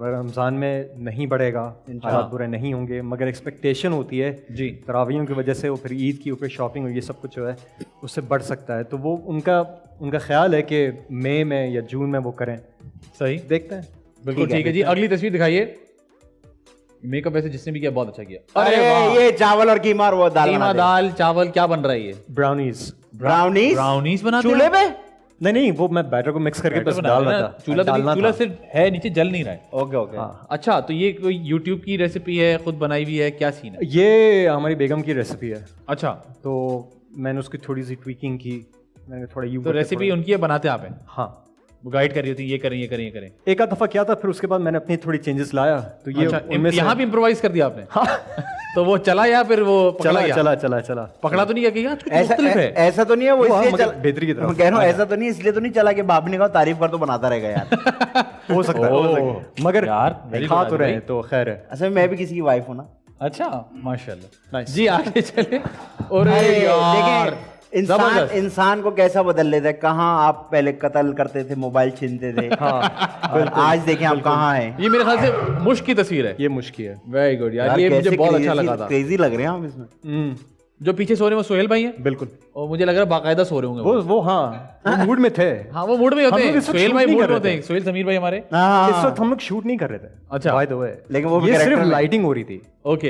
S4: रमज़ान में नहीं बढ़ेगा, हालात बुरे नहीं होंगे, मगर एक्सपेक्टेशन होती है
S2: जी
S4: तरावियों की वजह से, वो फिर ईद की ऊपर शॉपिंग और ये सब कुछ जो है उससे बढ़ सकता है। तो वो उनका ख्याल है कि मई में या जून में वो करें।
S2: सही,
S4: देखते हैं।
S2: बिल्कुल ठीक है जी। अगली तस्वीर दिखाइए। मेकअप वैसे जिसने भी किया बहुत अच्छा किया।
S3: अरे ये चावल और कीमा और वो दाल,
S2: कीमा, दाल, चावल, क्या बन रहा है ये?
S4: ब्राउनीज
S3: ब्राउनीज
S2: बनाते
S3: चूल्हे पे?
S4: नहीं, वो मैं बैटर को मिक्स करके बस डाल रहा था।
S2: चूल्हा से है, नीचे जल नहीं रहा है।
S3: ओके।
S2: अच्छा, तो ये कोई यूट्यूब की रेसिपी है, खुद बनाई हुई है, क्या सीन है?
S4: ये हमारी बेगम की रेसिपी है।
S2: अच्छा,
S4: तो मैंने उसकी थोड़ी सी ट्वीकिंग की, मैंने थोड़ा
S2: तो रेसिपी उनकी है, बनाते आप हैं?
S4: हाँ,
S2: वो गाइड कर रही होती है, ये करें ये करें ये करें।
S4: एक आध दफा किया था, फिर उसके बाद मैंने अपनी थोड़ी चेंजेस लाया। तो ये
S2: अच्छा, यहाँ भी इम्प्रोवाइज कर दिया आपने? तो वो चला या फिर वो
S4: चला
S2: पकड़ा तो नहीं गया कि यार कुछ मुख्तलिफ है?
S3: ऐसा तो नहीं है वो इसलिए
S4: बेहतरी की तरफ
S3: कह रहा हूँ, ऐसा तो नहीं इसलिए तो नहीं चला कि बाप ने कहा तारीफ कर तो बनाता रहेगा यार।
S4: हो सकता है, मगर
S2: यार
S4: खा तो रहे तो खैर है।
S3: असल में मैं भी किसी की वाइफ हूँ ना।
S2: अच्छा, माशाल्लाह जी। आगे चले। और
S3: इंसान को कैसा बदल लेता है। कहाँ आप पहले कत्ल करते थे, मोबाइल छीनते थे, आज देखें आप कहाँ हैं।
S2: ये मेरे ख्याल से मुश्क की तस्वीर है।
S4: ये मुश्क है।
S2: वेरी गुड यार, ये मुझे बहुत अच्छा लगा था।
S3: क्रेजी लग रहे हैं आप इसमें।
S2: जो पीछे सो रहे हैं वो सोहेल भाई हैं?
S4: बिल्कुल। और
S2: मुझे लग रहा है बाकायदा सो रहे होंगे
S4: वो हाँ, मूड में थे।
S2: हाँ, वो मूड में होते हैं। सोहेल भाई मूड में होते हैं। सोहेल समीर भाई हमारे
S4: इस वक्त हम लोग शूट नहीं कर रहे थे।
S2: अच्छा,
S4: बाय द वे,
S3: लेकिन वो
S4: ये सिर्फ लाइटिंग हो रही थी।
S2: ओके,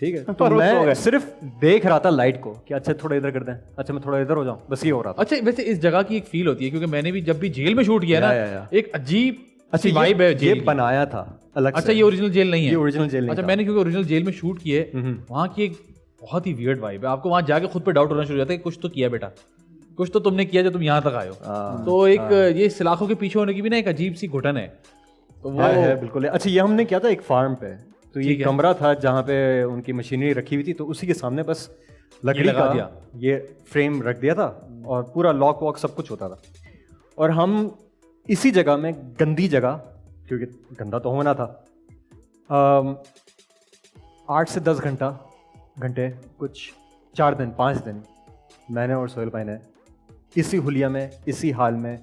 S4: ठीक है। तो मैं सिर्फ देख रहा था लाइट को कि अच्छा थोड़ा इधर कर दें, अच्छा मैं थोड़ा इधर हो जाऊं, बस ये हो रहा था।
S2: अच्छा, वैसे इस जगह की एक फील होती है, क्योंकि मैंने भी जब भी जेल में शूट किया ना, एक अजीब अच्छी वाइब है।
S4: ये बनाया था अलग।
S2: अच्छा, ये ओरिजिनल जेल नहीं है?
S4: ये ओरिजिनल जेल नहीं।
S2: अच्छा, मैंने क्योंकि ओरिजिनल जेल में शूट किए, वहाँ की एक बहुत ही वियर्ड वाइब है। आपको वहाँ जाके खुद पे डाउट होना शुरू हो जाता है कि कुछ तो किया बेटा, कुछ तो तुमने किया जो तुम यहाँ तक आए हो। तो एक ये सलाखों के पीछे होने की भी ना एक अजीब सी घुटन है। तो वो
S4: है बिल्कुल। अच्छा, ये हमने किया था एक फार्म पे, तो ये कमरा था जहाँ पे उनकी मशीनरी रखी हुई थी, तो उसी के सामने बस लकड़ी का ये फ्रेम रख दिया था और पूरा लॉक वॉक सब कुछ होता था। और हम इसी जगह में, गंदी जगह, क्योंकि गंदा तो होना था, 8 से 10 घंटे कुछ 4 दिन 5 दिन मैंने और सोहेल भाई ने इसी हुलिया में, इसी हाल में,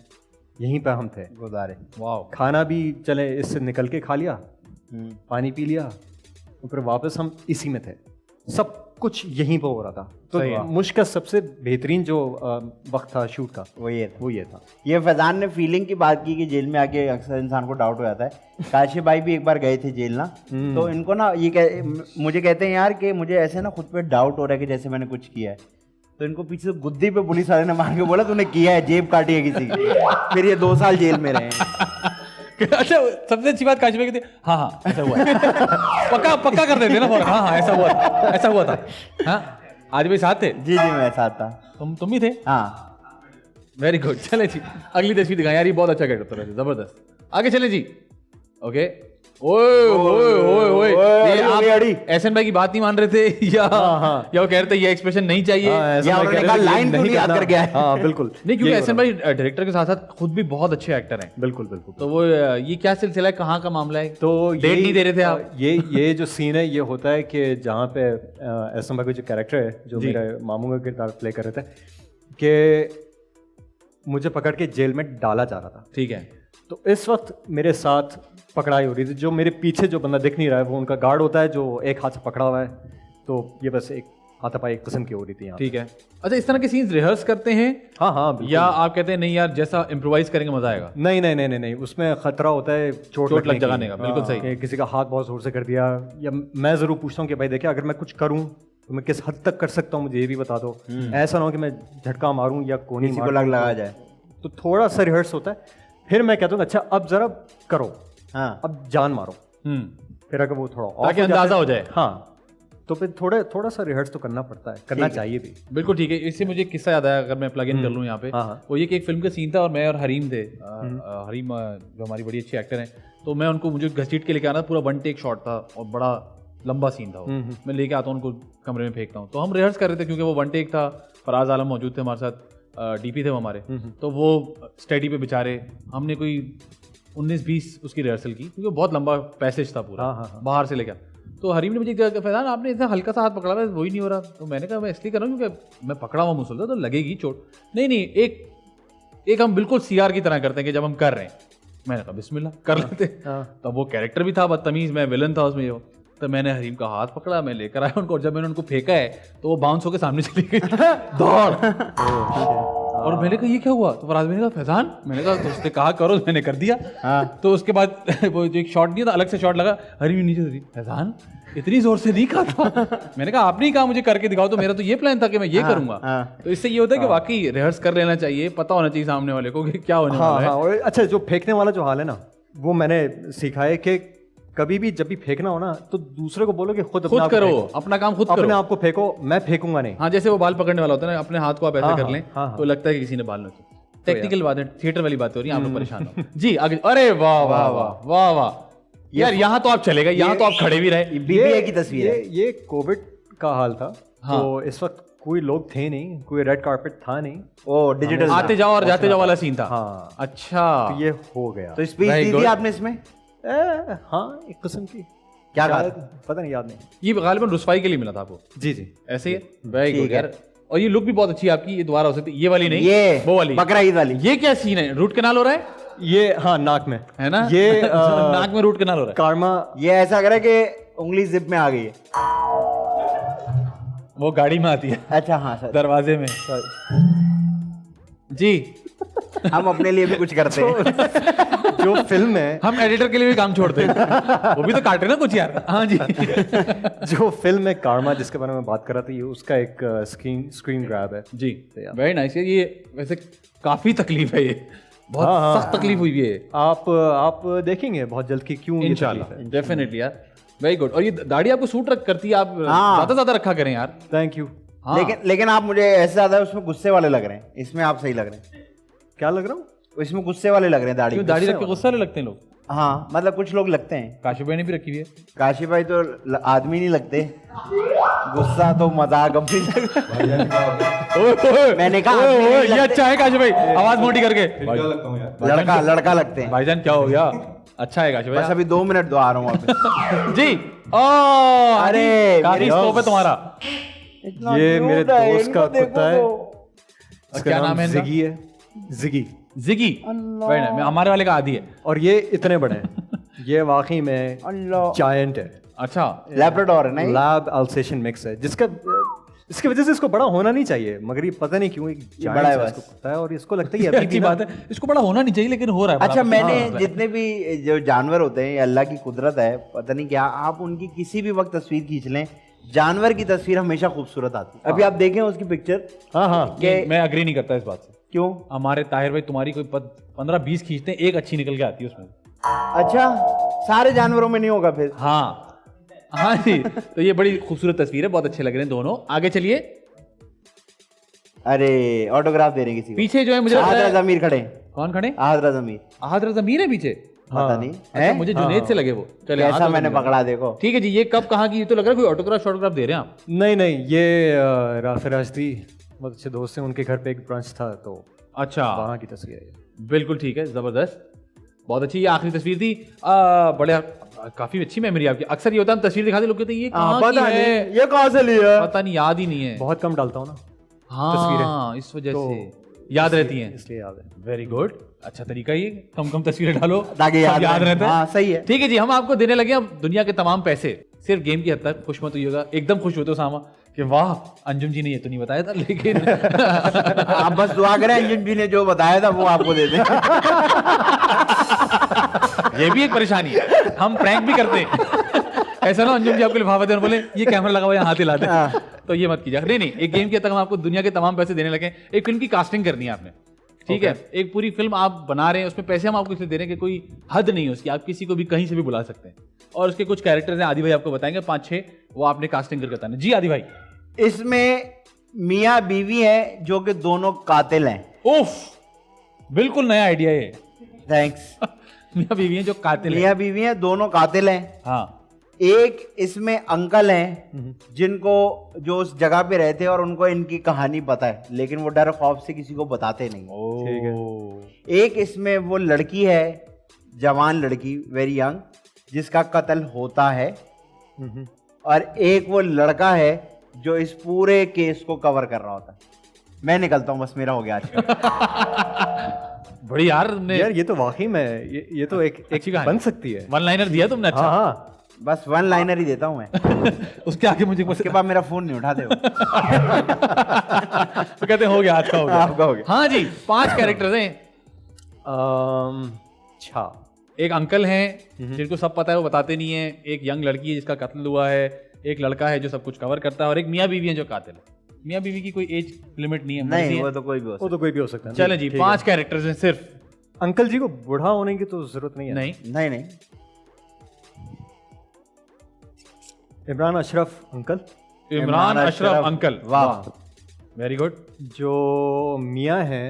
S4: यहीं पे हम थे गुजारे।
S2: वाह।
S4: खाना भी चले इससे निकल के खा लिया, पानी पी लिया, और फिर वापस हम इसी में थे। सब कुछ यहीं पर हो रहा था। तो मुश्किल सबसे बेहतरीन जो वक्त था शूट का वो ये था।
S3: ये फैजान ने फीलिंग की बात की कि जेल में आके अक्सर इंसान को डाउट हो जाता है। काशिफ भाई भी एक बार गए थे जेल ना, तो इनको ना ये मुझे कहते हैं यार कि मुझे ऐसे ना खुद पे डाउट हो रहा है कि जैसे मैंने कुछ किया है। तो इनको पीछे से गुद्दी पे पुलिस वाले ने मार के बोला तूने किया है, जेब काटी है किसी की। फिर ये 2 साल जेल में रहे।
S2: अच्छा, सबसे अच्छी बात काशिफ की थी, हाँ ऐसा हुआ है। पक्का कर देते ना, हाँ ऐसा हुआ था। हाँ, आज भी साथ थे?
S3: जी मैं साथ था।
S2: तुम भी थे? हाँ, वेरी गुड। चले जी, अगली तस्वीर दिखाएं यार, ये बहुत अच्छा कैरेक्टर था, जबरदस्त। आगे चले जी। ओके, ओए ओए ओए ओए ये आप
S3: अड़ी।
S2: एहसन भाई की बात नहीं मान रहे थे या या वो कह रहे थे ये एक्सप्रेशन नहीं चाहिए
S3: या उन्होंने कहा लाइन क्यों नहीं याद कर गया है?
S4: हाँ बिल्कुल,
S2: नहीं क्योंकि एहसन भाई डायरेक्टर के साथ साथ खुद भी बहुत अच्छे एक्टर हैं।
S4: बिल्कुल बिल्कुल।
S2: तो वो ये क्या सिलसिला है, कहाँ का मामला है?
S4: तो
S2: डेट नहीं दे रहे थे आप?
S4: ये जो सीन है ये होता है कि जहाँ पे एहसन भाई का जो कैरेक्टर है, जो मेरे मामू का किरदार प्ले कर रहे थे, कि मुझे पकड़ के जेल में डाला जा रहा था।
S2: ठीक है।
S4: तो इस वक्त मेरे साथ पकड़ाई हो रही थी। जो मेरे पीछे जो बंदा दिख नहीं रहा है वो उनका गार्ड होता है, जो एक हाथ से पकड़ा हुआ है। तो ये बस एक हाथापाई एक किस्म की हो रही थी यहाँ।
S2: ठीक है। अच्छा, इस तरह के सीन्स रिहर्स करते हैं?
S4: हाँ हाँ बिल्कुल।
S2: या आप कहते हैं नहीं यार जैसा इम्प्रोवाइज करेंगे मजा आएगा?
S4: नहीं नहीं नहीं नहीं नहीं, उसमें खतरा होता है चोट
S2: लग जगाने का। बिल्कुल सही।
S4: कि किसी का हाथ बहुत जोर से कर दिया, या मैं जरूर पूछता हूँ कि भाई देखिए अगर मैं कुछ करूँ तो मैं किस हद तक कर सकता हूँ, मुझे ये भी बता दो। ऐसा ना हो कि मैं झटका मारूं या कोनी
S3: किसी को लग लगा जाए।
S4: तो थोड़ा सा रिहर्स होता है, फिर मैं कहता हूँ अच्छा अब जरा करो,
S3: हाँ
S4: अब जान मारो। फिर अगर वो थोड़ा
S2: ताकि अंदाजा हो जाए।
S4: हाँ, तो फिर थोड़ा सा रिहर्स तो करना पड़ता है, करना चाहिए भी।
S2: बिल्कुल ठीक है। इससे मुझे एक किस्सा याद आया, अगर मैं प्लग इन कर लूँ यहाँ पे। वो ये कि एक फिल्म का सीन था और मैं और हरीम थे। हरीम जो हमारी बड़ी अच्छी एक्टर हैं, तो मैं उनको, मुझे घसीट के लेके आना, पूरा 1 टेक शॉट था और बड़ा लंबा सीन था वो। मैं लेके आता हूँ उनको, कमरे में फेंकता हूँ। तो हम रिहर्स कर रहे थे क्योंकि वो 1 टेक था। फराज आलम मौजूद थे हमारे साथ, डीपी थे वो हमारे। तो वो स्टडी पे बेचारे, हमने कोई 19-20 उसकी रिहर्सल की क्योंकि बहुत लंबा पैसेज था पूरा। बाहर से लेकर। तो हरीम ने मुझे कहा फैजान आपने इतना हल्का सा हाथ पकड़ा हुआ है, वही नहीं हो रहा। तो मैंने कहा मैं इसलिए कर रहा हूँ क्योंकि मैं पकड़ा हुआ मुसलसल तो लगेगी चोट। नहीं एक हम बिल्कुल सीआर की तरह करते हैं कि जब हम कर रहे हैं, मैंने कहा बिस्मिल्लाह कर लेते। तब वो कैरेक्टर भी था बदतमीज, मैं विलन था उसमें। वो तो मैंने हरीम का हाथ पकड़ा, मैं लेकर आया उनको, और जब मैंने उनको फेंका है तो वो बाउंस होकर सामने चली गई दौड़। और मैंने कहा ये क्या हुआ? तो फराज मैंने कहा फैजान, मैंने कहा तो उसने कहा करो, मैंने कर दिया। तो उसके बाद वो जो एक शॉट दिया था, अलग से शॉट लगा, हरीम नीचे से फैजान इतनी जोर से नहीं कहा था। मैंने कहा आपने ही कहा मुझे करके दिखाओ, तो मेरा तो ये प्लान था कि मैं ये करूंगा। तो इससे ये होता है कि वाकई रिहर्स कर लेना चाहिए, पता होना चाहिए सामने वाले को कि क्या होने वाला है।
S4: और अच्छा, जो फेंकने वाला जो हाल है ना, वो मैंने सीखा है कि कभी भी जब भी फेंकना हो ना तो दूसरे को बोलो कि खुद
S2: करो, अपना काम खुद करो,
S4: अपने आप को फेंको, मैं फेंकूंगा नहीं।
S2: हाँ, जैसे वो बाल पकड़ने वाला होता है ना, अपने हाथ को आप ऐसा कर लें तो लगता है कि किसी ने बाल नोचे। टेक्निकल बात है, थिएटर वाली बात हो रही है, आप लोग परेशान हो जी। आगे, अरे वाह वाह वाह वाह वाह यार, यहाँ तो आप चले गए, यहाँ तो आप खड़े भी रहे।
S3: बीबीए की तस्वीर है।
S4: ये कोविड का हाल था। तो इस वक्त कोई लोग थे नहीं, कोई रेड कारपेट था नहीं।
S3: ओ डिजिटल
S2: आते जाओ और जाते जाओ वाला सीन था।
S4: हाँ
S2: अच्छा,
S4: तो ये हो गया।
S3: तो स्पीच दी थी आपने इसमें?
S4: हाँ, एक किस्म की।
S3: क्या कहा?
S4: पता नहीं, याद नहीं।
S2: ये गालिबन रुस्वाई के लिए मिला था आपको?
S4: जी जी,
S2: ऐसे ही है। वेरी गुड यार। और ये लुक भी बहुत अच्छी है आपकी। ये दोबारा हो सकती है, ये वाली नहीं,
S3: ये
S2: वो वाली
S3: बकरा ईद वाली।
S2: ये क्या सीन है? रूट कैनाल हो रहा है
S4: ये? हाँ, नाक में
S2: है ना
S4: ये
S2: नाक में रूट कैनाल हो रहा है।
S4: कारमा
S3: ये ऐसा करे कि उंगली जिप में आ गई है।
S2: वो गाड़ी में आती है।
S3: अच्छा हाँ सर,
S2: दरवाजे में जी।
S3: हम अपने लिए भी कुछ करते हैं।
S4: जो फिल्म है,
S2: हम एडिटर के लिए भी काम छोड़ते हैं, वो भी तो काटे ना कुछ यार। हाँ जी।
S4: जो फिल्म है कारमा जिसके बारे में बात कर रहा था, ये उसका एक स्क्रीन ग्रैब है
S2: जी। Very nice. ये वैसे काफी तकलीफ है, ये बहुत सख्त तकलीफ हुई है।
S4: आप देखेंगे बहुत जल्द की क्यों।
S2: इंशाल्लाह, डेफिनेटली यार। Very good. और ये दाढ़ी आपको सूट करती है, आप ज्यादा ज्यादा रखा करें यार।
S4: Thank you.
S3: लेकिन आप मुझे ऐसे ज्यादा उसमें गुस्से वाले लग रहे हैं, इसमें आप सही लग रहे हैं।
S4: क्या लग रहा हूँ?
S3: इसमें गुस्से वाले लग रहे हैं दाढ़ी।
S2: क्यों दाढ़ी रख के गुस्सा लगते हैं लोग?
S3: हाँ, मतलब कुछ लोग लगते हैं।
S2: काशी भाई ने भी रखी हुई है।
S3: काशी भाई तो आदमी नहीं लगते, गुस्सा तो मजाक अपनी। मैंने कहा
S2: ये अच्छा है काशी भाई, आवाज मोटी करके।
S3: लड़का लगते हैं।
S2: भाईजान क्या हो गया? अच्छा है काशी भाई।
S3: बस अभी 2 मिनट आ रहा हूँ वापस।
S2: जी। अरे काफी स्कोप है तुम्हारा।
S4: ये मेरे दोस्त का कुत्ता है,
S2: क्या नाम है?
S4: जिगी है।
S2: जिगी। हमारे वाले का आदि है।
S4: और ये इतने बड़े हैं, ये वाकई में जायंट है।
S2: अच्छा,
S3: लैब्राडोर है ना?
S4: लैब अल्सेशन मिक्स है, इसकी वजह से इसको बड़ा होना नहीं चाहिए, मगर ये पता नहीं क्यों
S3: बड़ा है बस।
S4: इसको पता है, और इसको लगता है ये अभी
S2: अच्छी बात है, इसको बड़ा होना नहीं चाहिए लेकिन हो रहा है।
S3: अच्छा, मैंने जितने भी जो जानवर होते हैं, अल्लाह की कुदरत है, पता नहीं क्या, आप उनकी किसी भी वक्त तस्वीर खींच लें, जानवर की तस्वीर हमेशा खूबसूरत आती है। अभी आप देखें उसकी पिक्चर।
S4: हाँ,
S2: मैं अग्री नहीं करता इस बात से।
S3: क्यों?
S2: हमारे ताहिर भाई तुम्हारी कोई 15-20 खींचते हैं, एक अच्छी निकल के आती है उसमें।
S3: अच्छा, सारे जानवरों में नहीं होगा फिर?
S2: हाँ जी। तो ये बड़ी खूबसूरत तस्वीर है, बहुत अच्छे लग रहे हैं दोनों। आगे चलिए।
S3: अरे ऑटोग्राफ दे रहे हैं किसी को।
S2: पीछे जो है मुझे
S3: आदरा जमीर खड़े।
S2: कौन खड़े?
S3: आदरा जमीर।
S2: आदरा जमीर है पीछे।
S3: पता नहीं
S2: अच्छा,
S3: है
S2: मुझे जुनेद से लगे वो। चले
S3: कैसा मैंने पकड़ा देखो।
S2: ठीक है जी, ये कब कहाँ की, ये तो लग रहा है कोई ऑटोग्राफ दे रहे हैं आप।
S4: नहीं, ये राफे राजदी बहुत अच्छे दोस्त हैं, उनके घर पे एक ब्रांच था तो
S2: अच्छा,
S4: वहाँ की तस्वीर है ये।
S2: बिल्कुल ठीक है, जबरदस्त, बहुत अच्छी। ये आखिरी तस्वीर थी। बड़े काफी अच्छी मेमोरी आपकी। अक्सर ये होता है हम तस्वीर दिखाते, लोग कहते हैं ये कहाँ की है,
S3: ये कहाँ से लिया,
S2: पता नहीं, याद ही नहीं है।
S4: बहुत कम डालता हूँ ना
S2: हाँ,
S4: तस्वीरें,
S2: इस वजह
S4: तो
S2: से याद रहती हैं,
S4: इसलिए याद है।
S2: वेरी गुड, अच्छा तरीका ये, कम तस्वीरें डालो
S3: ताकि
S2: सब याद रहता है।
S3: हाँ, सही है।
S2: ठीक है जी, हम आपको देने लगे अब दुनिया के तमाम पैसे, सिर्फ गेम की हद तक। खुश मत होइएगा, एकदम खुश होते हो सामा कि वाह अंजुम जी ने ये तो नहीं बताया था, लेकिन
S3: आप बस दुआ करें अंजुम जी ने जो बताया था वो आपको दे दें।
S2: ये भी एक परेशानी है, हम प्रैंक भी करते हैं। ऐसा ना अंजुम जी आपको लिफाफा दें और बोले ये कैमरा लगा हुआ है, हाथ हिला दे, तो ये मत कीजिए। नहीं, एक गेम के तक हम आपको दुनिया के तमाम पैसे देने लगे। एक फिल्म की कास्टिंग करनी है आपने, ठीक है, एक पूरी फिल्म आप बना रहे हैं, उसमें पैसे हम आपको इसलिए दे रहे हैं कि कोई हद नहीं है उसकी, आप किसी को भी कहीं से भी बुला सकते हैं। और उसके कुछ कैरेक्टर्स हैं, आदि भाई आपको बताएंगे 5-6, वो आपने कास्टिंग करके बताना। जी आदि भाई।
S3: इसमें मियाँ बीवी है जो कि दोनों कातिल हैं।
S2: उफ, बिल्कुल नया आइडिया ये।
S3: थैंक्स।
S2: मियाँ बीवी हैं जो कातिल हैं।
S3: मियाँ बीवी हैं, दोनों कातिल हैं।
S2: हाँ,
S3: एक इसमें अंकल हैं जिनको जो उस जगह पे रहते हैं और उनको इनकी कहानी पता है, लेकिन वो डर खौफ से किसी को बताते नहीं।
S4: ठीक है।
S3: एक इसमें वो लड़की है, जवान लड़की, वेरी यंग, जिसका कत्ल होता है। और एक वो लड़का है जो इस पूरे केस को कवर कर रहा होता है। मैं निकलता हूं, बस मेरा हो गया आज का।
S2: बड़ी यार तुमने,
S4: यार ये तो वाकई में ये तो एक
S2: अच्छी कहानी
S4: बन सकती है।
S2: वन लाइनर दिया तुमने। अच्छा,
S4: हाँ,
S3: बस वन लाइनर ही देता हूं मैं।
S2: उसके आगे मुझे
S3: उसके बाद मेरा फोन नहीं उठाते हो।
S2: तो कहते हैं हो गया, आज का हो गया,
S3: आपका हो गया।
S2: हाँ जी, 5 कैरेक्टर्स हैं।
S4: अच्छा,
S2: एक अंकल हैं जिनको सब पता है, वो बताते नहीं है। एक यंग लड़की है जिसका कत्ल हुआ है। एक लड़का है जो सब कुछ कवर करता है। और एक मियाँ बीवी है जो कातिल है। मियाँ बीवी की कोई एज लिमिट नहीं है,
S3: नहीं, वो तो कोई भी हो सकता
S4: वो तो कोई भी हो सकता है।
S2: चले जी, 5 कैरेक्टर्स हैं सिर्फ।
S4: अंकल जी को बूढ़ा होने की तो जरूरत नहीं है।
S2: नहीं,
S3: है। नहीं,
S4: इमरान अशरफ अंकल।
S2: इमरान अशरफ अंकल,
S3: वाह,
S2: वेरी गुड।
S4: जो मियाँ है,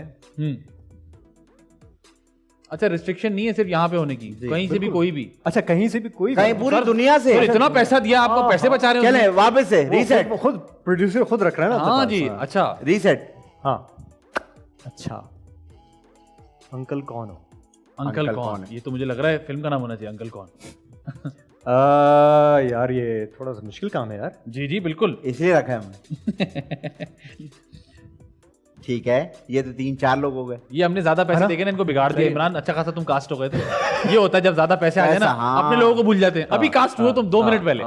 S2: अच्छा, रिस्ट्रिक्शन नहीं है सिर्फ यहाँ पे होने की, कहीं से भी कोई भी।
S4: अच्छा, कहीं से भी कोई
S3: कहीं पूरी दुनिया से।
S2: तो इतना पैसा दिया आपको, पैसे बचा रहे हो।
S3: चले वापस से रीसेट।
S4: खुद प्रोड्यूसर खुद रख रहा है ना अपने
S2: हाँ
S4: पास।
S2: जी, अच्छा,
S3: रीसेट।
S4: हाँ, अच्छा, अंकल कौन हो?
S2: अंकल कौन? ये तो मुझे लग रहा है फिल्म का नाम होना चाहिए, अंकल कौन।
S4: यार ये थोड़ा सा मुश्किल काम है यार।
S2: जी जी बिल्कुल,
S3: इसलिए रखा है हमने। ठीक है, ये तो 3-4 लोग हो गए।
S2: ये हमने ज्यादा पैसे देके ना इनको बिगाड़ दिया। इमरान, अच्छा खासा तुम कास्ट हो गए थे। ये होता है जब ज्यादा पैसे आ जाए ना,
S3: हाँ।
S2: अपने लोगों को भूल जाते हैं। अभी कास्ट हुए तुम 2 मिनट पहले,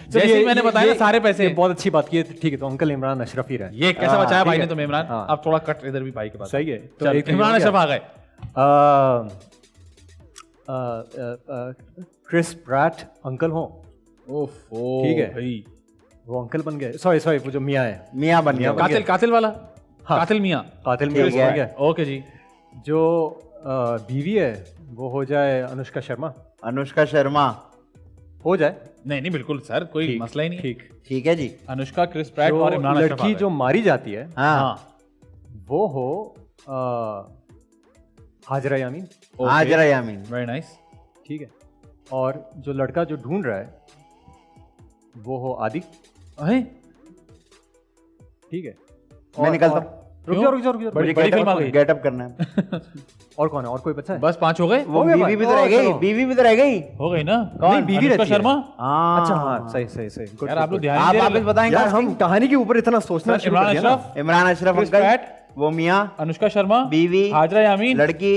S2: जैसे ही मैंने बताया ना सारे पैसे।
S4: बहुत अच्छी बात की है। ठीक है, तो अंकल इमरान अशरफ ही रहे।
S2: ये कैसा बचाया भाई ने
S4: ठीक है।
S2: तुम्हें इमरान।
S4: हाँ।
S2: अब थोड़ा कट इधर भी भाई के पास।
S4: सही है, तो
S2: चल,
S4: एक
S2: इमरान अशरफ आ गए।
S4: क्रिस प्रैट अंकल हो।
S2: ओफो,
S4: ठीक है।
S2: भाई
S4: वो अंकल बन गए। सॉरी, वो जो मियाँ है,
S3: मियाँ बन गया।
S2: कातिल वाला।
S4: हाँ।
S2: कातिल मियाँ।
S4: कातिल
S3: ठीक
S4: मियाँ
S3: है।
S4: बन गया।
S2: ओके जी।
S4: जो बीवी है वो हो जाए अनुष्का शर्मा।
S3: अनुष्का शर्मा
S4: हो जाए।
S2: नहीं बिल्कुल सर, कोई मसला ही नहीं।
S4: ठीक।
S3: ठीक है जी।
S2: अनुष्का, क्रिस प्रैट
S4: जो
S2: और इमरान अशरफ आ
S4: लड़की
S2: गए।
S4: जो मारी जाती है
S3: हाँ,
S4: वो हो हाजरा यामीन।
S3: हाजरा यामीन।
S2: Very nice.
S4: ठीक है। और जो लड़का जो ढूंढ रहा है वो हो आदि।
S3: मैं
S4: ठीक है।
S3: निकलता हूँ।
S4: रुक जाओ।
S2: बड़ी फिल्म आ गई।
S3: गेटअप करना है।
S4: और कौन है? और कोई बच्चा है?
S2: बस 5 हो गए।
S3: वो
S4: हो गया
S3: बीवी
S4: भाई।
S3: भी तो रह गई।
S4: चलो।
S3: बीवी भी तो रह गई।
S2: हो गई ना।
S4: नहीं, बीवी
S2: अनुष्का
S4: रहती है।
S2: शर्मा।
S4: अच्छा, हाँ, सही। Good,
S2: यार आप
S4: good,
S2: लोग
S4: good।
S2: ध्यान
S3: आप
S2: नहीं दे
S3: वापस
S2: रहे।
S3: बताएंगे।
S4: यार हम कहानी के ऊपर इतना सोचना शुरू कर
S2: इमरान
S4: दिया ना।
S2: Ashraf,
S3: Imran Ashraf
S2: Chris
S3: uncle,
S2: Pratt,
S3: वो मियाँ,
S2: अनुष्का शर्मा,
S3: बीवी,
S2: हाजरा यामीन,
S3: लड़की,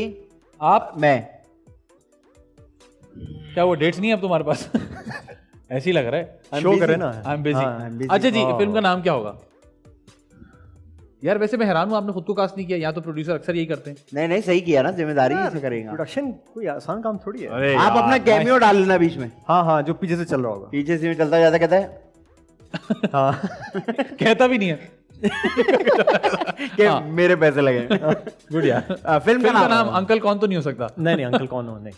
S2: आप।
S3: मैं।
S2: क्या वो डेट्स नहीं है अब तुम्हारे पास? ऐसे ही लग रहा है।
S4: शो करे ना।
S2: I am busy.
S3: हाँ, I'm busy।
S2: अच्छा जी, फिल्म का नाम क्या होगा? यार वैसे मैं हैरान हूँ, आपने खुद को कास्ट नहीं किया। यहाँ तो प्रोड्यूसर अक्सर यही करते हैं।
S3: नहीं सही किया ना, जिम्मेदारी से करेगा।
S4: प्रोडक्शन कोई आसान काम थोड़ी है।
S3: आप अपना कैमियो डाल लेना बीच में।
S4: हाँ, जो पीछे से चल रहा होगा।
S3: पीछे से चलता जाता कहता है
S4: हाँ।
S2: कहता भी नहीं है
S3: कि मेरे पैसे लगे।
S2: गुड यार।
S3: फिल्म
S2: का नाम अंकल कौन तो नहीं हो सकता।
S4: नहीं, अंकल कौन हो? नहीं,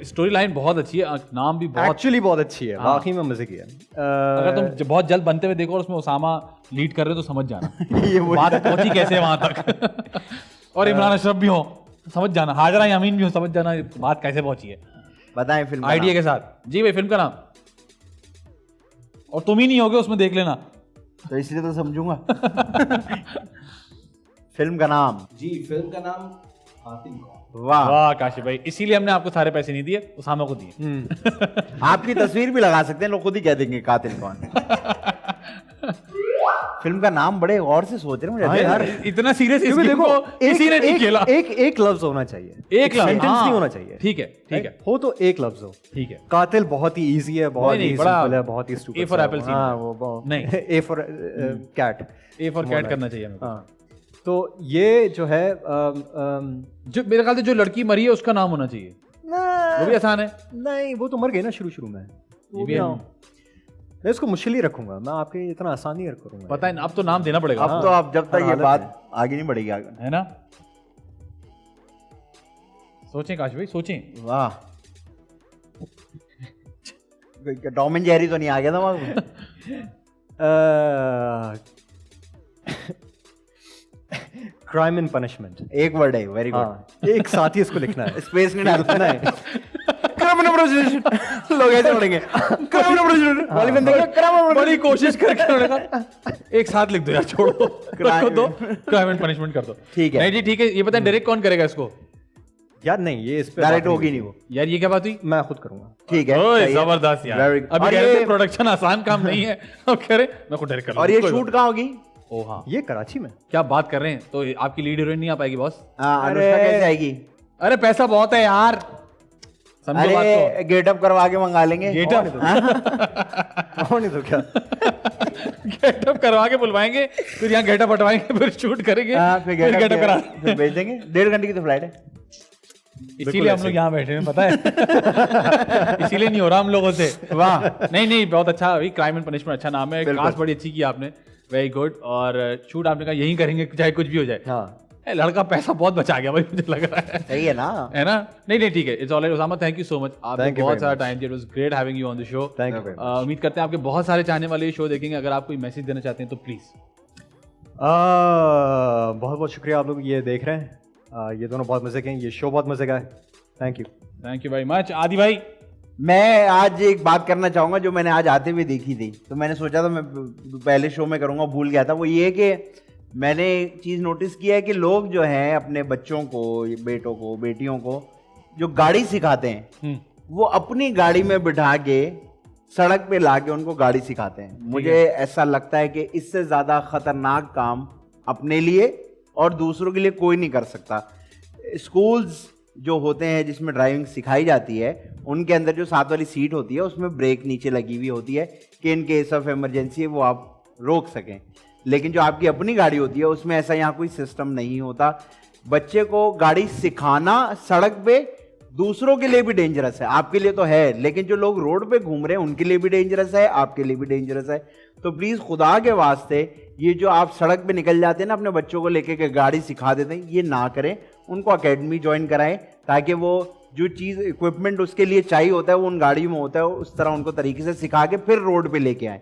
S2: स्टोरी लाइन बहुत अच्छी है, नाम भी बहुत।
S4: एक्चुअली बहुत अच्छी है। वाकई में मजे की है।
S2: अगर तुम बहुत जल्द बनते हुए देखो और उसमें उसामा लीड कर रहे हो तो समझ जाना ये बात पहुंची कैसे है वहां तक। और इमरान अशरफ भी हो, समझ जाना। हाजरा यामीन भी हो, समझ जाना बात कैसे पहुंची है।
S3: बताएं फिल्म
S2: आइडिया के साथ। जी भाई, फिल्म का नाम। और तुम ही नहीं होगे उसमें, देख लेना।
S3: तो इसलिए तो समझूंगा। फिल्म का नाम।
S6: जी, फिल्म का नाम कातिल कौन।
S3: वाह
S2: वाह काशिफ भाई, इसीलिए हमने आपको सारे पैसे नहीं दिए, उसामा को दिए।
S3: आपकी तस्वीर भी लगा सकते हैं, लोग खुद ही कह देंगे कातिल कौन। फिल्म का नाम बड़े गौर से सोच रहे हैं मुझे
S4: यार,
S2: इतना सीरियस
S4: क्योंकि देखो
S2: किसी ने नहीं खेला।
S4: एक लफ्ज होना चाहिए,
S2: एक लफ्ज,
S4: सेंटेंस
S2: हाँ।
S4: नहीं होना चाहिए।
S2: ठीक है, ठीक है,
S4: हो तो एक लफ्ज हो।
S2: ठीक है।
S4: कातिल बहुत ही इजी है, बहुत
S2: नहीं,
S4: ही
S2: बड़ा
S4: सिंपल है, बहुत ही stupid.
S2: A for apple scene।
S4: हाँ, वो
S2: नहीं।
S4: A for cat.
S2: A for cat करना चाहिए हमें।
S4: हाँ, तो ये जो है
S2: जो मेरे ख्याल से जो लड़की मरी है उसका नाम होना चाहिए, वो भी आसान है।
S4: नहीं, वो तो मर गई ना शुरू में।
S2: ये भी है।
S4: मैं इसको मुश्किल ही रखूंगा, मैं आपके इतना आसान नहीं करूंगा।
S2: पता है, अब तो नाम देना पड़ेगा।
S3: अब तो आप जब तक ये
S4: हालत
S3: बात आगे नहीं बढ़ेगी आगे,
S2: है ना। सोचें काश भाई, सोचें।
S3: वाह, टॉम एंड जेरी तो नहीं आ गया था वहां।
S4: क्राइम एंड पनिशमेंट,
S3: एक वर्ड है, वेरी गुड।
S4: हाँ, एक साथ ही इसको लिखना है।
S3: स्पेस नहीं डालना है।
S2: लोग ऐसे पढ़ेंगे, बड़ी कोशिश करके उन्होंने कहा एक साथ लिख दो यार, छोड़ो, क्राइम एंड पनिशमेंट कर दो।
S3: ठीक है।
S2: नहीं जी, ठीक है। ये बताएं डायरेक्ट कौन करेगा इसको?
S4: यार नहीं, ये इस पे
S3: डायरेक्ट
S4: बात
S3: होगी नहीं वो।
S2: यार ये क्या बात हुई?
S4: मैं खुद करूंगा।
S3: ठीक है,
S2: ओए
S3: सही है।
S2: जबरदस्त यार।
S3: Very-
S2: अभी
S3: और
S2: कह रहे थे
S3: ये-
S2: प्रोडक्शन आसान काम नहीं है, अब कह रहे मैं खुद डायरेक्ट कर लूंगा।
S3: और ये
S2: कोई
S3: शूट कहाँ होगी?
S2: बात- ओ हाँ,
S4: ये कराची में।
S2: क्या बात कर रहे हैं? तो आपकी लीड हीरोइन नहीं आ पाएगी बॉस?
S3: अनुष्का कैसे आएगी?
S2: अरे पैसा बहुत है यार, समझो बात को।
S3: अरे गेटअप करवा के मंगा लेंगे।
S2: गेटअप
S4: और नहीं तो क्या।
S2: गेटअप करवा के बुलवाएंगे, फिर यहाँ गेटअप हटवाएंगे, फिर शूट करेंगे,
S3: फिर
S2: फिर
S3: गेटअप
S2: गेटअप करा।
S3: फिर भेज देंगे। 1.5 घंटे की तो फ्लाइट है।
S2: इसीलिए हम लोग यहाँ बैठे हैं, पता है। इसीलिए नहीं हो रहा हम लोगों से।
S3: वाह,
S2: नहीं नहीं, बहुत अच्छा। अभी क्राइम एंड पनिशमेंट अच्छा नाम है, कास्ट बड़ी अच्छी की आपने, वेरी गुड। और शूट आपने कहा यही करेंगे चाहे कुछ भी हो जाए।
S4: हाँ,
S2: लड़का पैसा बहुत बचा गया भाई, मुझे लग रहा है।
S3: सही है ना?
S2: है ना? नहीं नहीं, ठीक है, it's alright. Usama, thank you so much, आपने
S4: Thank you
S2: बहुत
S4: very
S2: सारा
S4: much.
S2: टाइम दिया। It was great having you on the show.
S4: Thank you.
S2: उम्मीद करते हैं आपके बहुत सारे चाहने वाले ये शो देखेंगे। अगर आप कोई मैसेज देना चाहते हैं तो प्लीज।
S4: बहुत बहुत शुक्रिया, आप लोग ये देख रहे हैं। ये दोनों बहुत मजे के हैं, ये शो बहुत मजे का है। Thank you very much. आदि भाई,
S3: मैं आज एक बात करना चाहूंगा जो मैंने आज आते हुए देखी थी, तो मैंने सोचा था मैं पहले शो में करूंगा, भूल गया था। वो ये कि मैंने एक चीज नोटिस किया है कि लोग जो हैं अपने बच्चों को, बेटों को, बेटियों को जो गाड़ी सिखाते हैं, वो अपनी गाड़ी में बिठा के सड़क पे लाके उनको गाड़ी सिखाते हैं। मुझे ऐसा लगता है कि इससे ज्यादा खतरनाक काम अपने लिए और दूसरों के लिए कोई नहीं कर सकता। स्कूल्स जो होते हैं जिसमें ड्राइविंग सिखाई जाती है, उनके अंदर जो साथ वाली सीट होती है उसमें ब्रेक नीचे लगी हुई होती है कि इन केस ऑफ इमरजेंसी वो आप रोक सकें। लेकिन जो आपकी अपनी गाड़ी होती है उसमें ऐसा यहाँ कोई सिस्टम नहीं होता। बच्चे को गाड़ी सिखाना सड़क पे दूसरों के लिए भी डेंजरस है, आपके लिए तो है, लेकिन जो लोग रोड पे घूम रहे हैं उनके लिए भी डेंजरस है, आपके लिए भी डेंजरस है। तो प्लीज खुदा के वास्ते ये जो आप सड़क पे निकल जाते हैं ना अपने बच्चों को लेके के गाड़ी सिखा देते हैं, ये ना करें। उनको अकेडमी ज्वाइन कराएं ताकि वो जो चीज़ इक्विपमेंट उसके लिए चाहिए होता है वो उन गाड़ियों में होता है, उस तरह उनको तरीके से सिखा के फिर रोड पे लेके आए।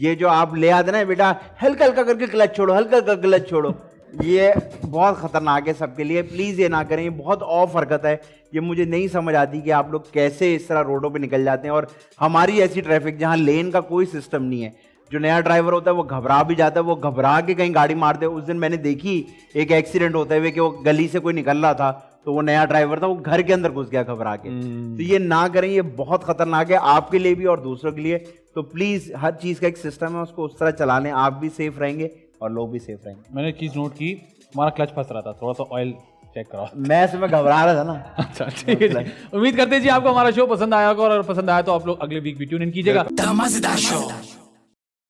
S3: ये जो आप ले आते ना बेटा हल्का हल्का करके क्लच छोड़ो, हल्का हल्का क्लच छोड़ो, ये बहुत खतरनाक है सबके लिए। प्लीज़ ये ना करें, ये बहुत ऑफ हरकत है। ये मुझे नहीं समझ आती कि आप लोग कैसे इस तरह रोडों पे निकल जाते हैं। और हमारी ऐसी ट्रैफिक जहाँ लेन का कोई सिस्टम नहीं है, जो नया ड्राइवर होता है वो घबरा भी जाता है, वो घबरा के कहीं गाड़ी मारते हैं। उस दिन मैंने देखी एक एक्सीडेंट होते हुए कि वो गली से कोई निकल रहा था, तो वो नया ड्राइवर था, वो घर के अंदर घुस गया घबरा के। तो ये ना करें, ये बहुत खतरनाक है आपके लिए भी और दूसरों के लिए। तो प्लीज हर चीज का एक सिस्टम है, उसको उस तरह चला लें, आप भी सेफ रहेंगे और लोग भी सेफ रहेंगे।
S2: मैंने चीज नोट की, हमारा क्लच फंस रहा था, थोड़ा सा ऑयल चेक कराओ।
S3: मैं इसमें घबरा रहा था ना।
S2: अच्छा ठीक है जी। उम्मीद करते हैं जी आपको हमारा शो पसंद आया होगा, और पसंद आया तो आप लोग अगले वीक भी ट्यून इन कीजिएगा।
S5: The Mazda Show.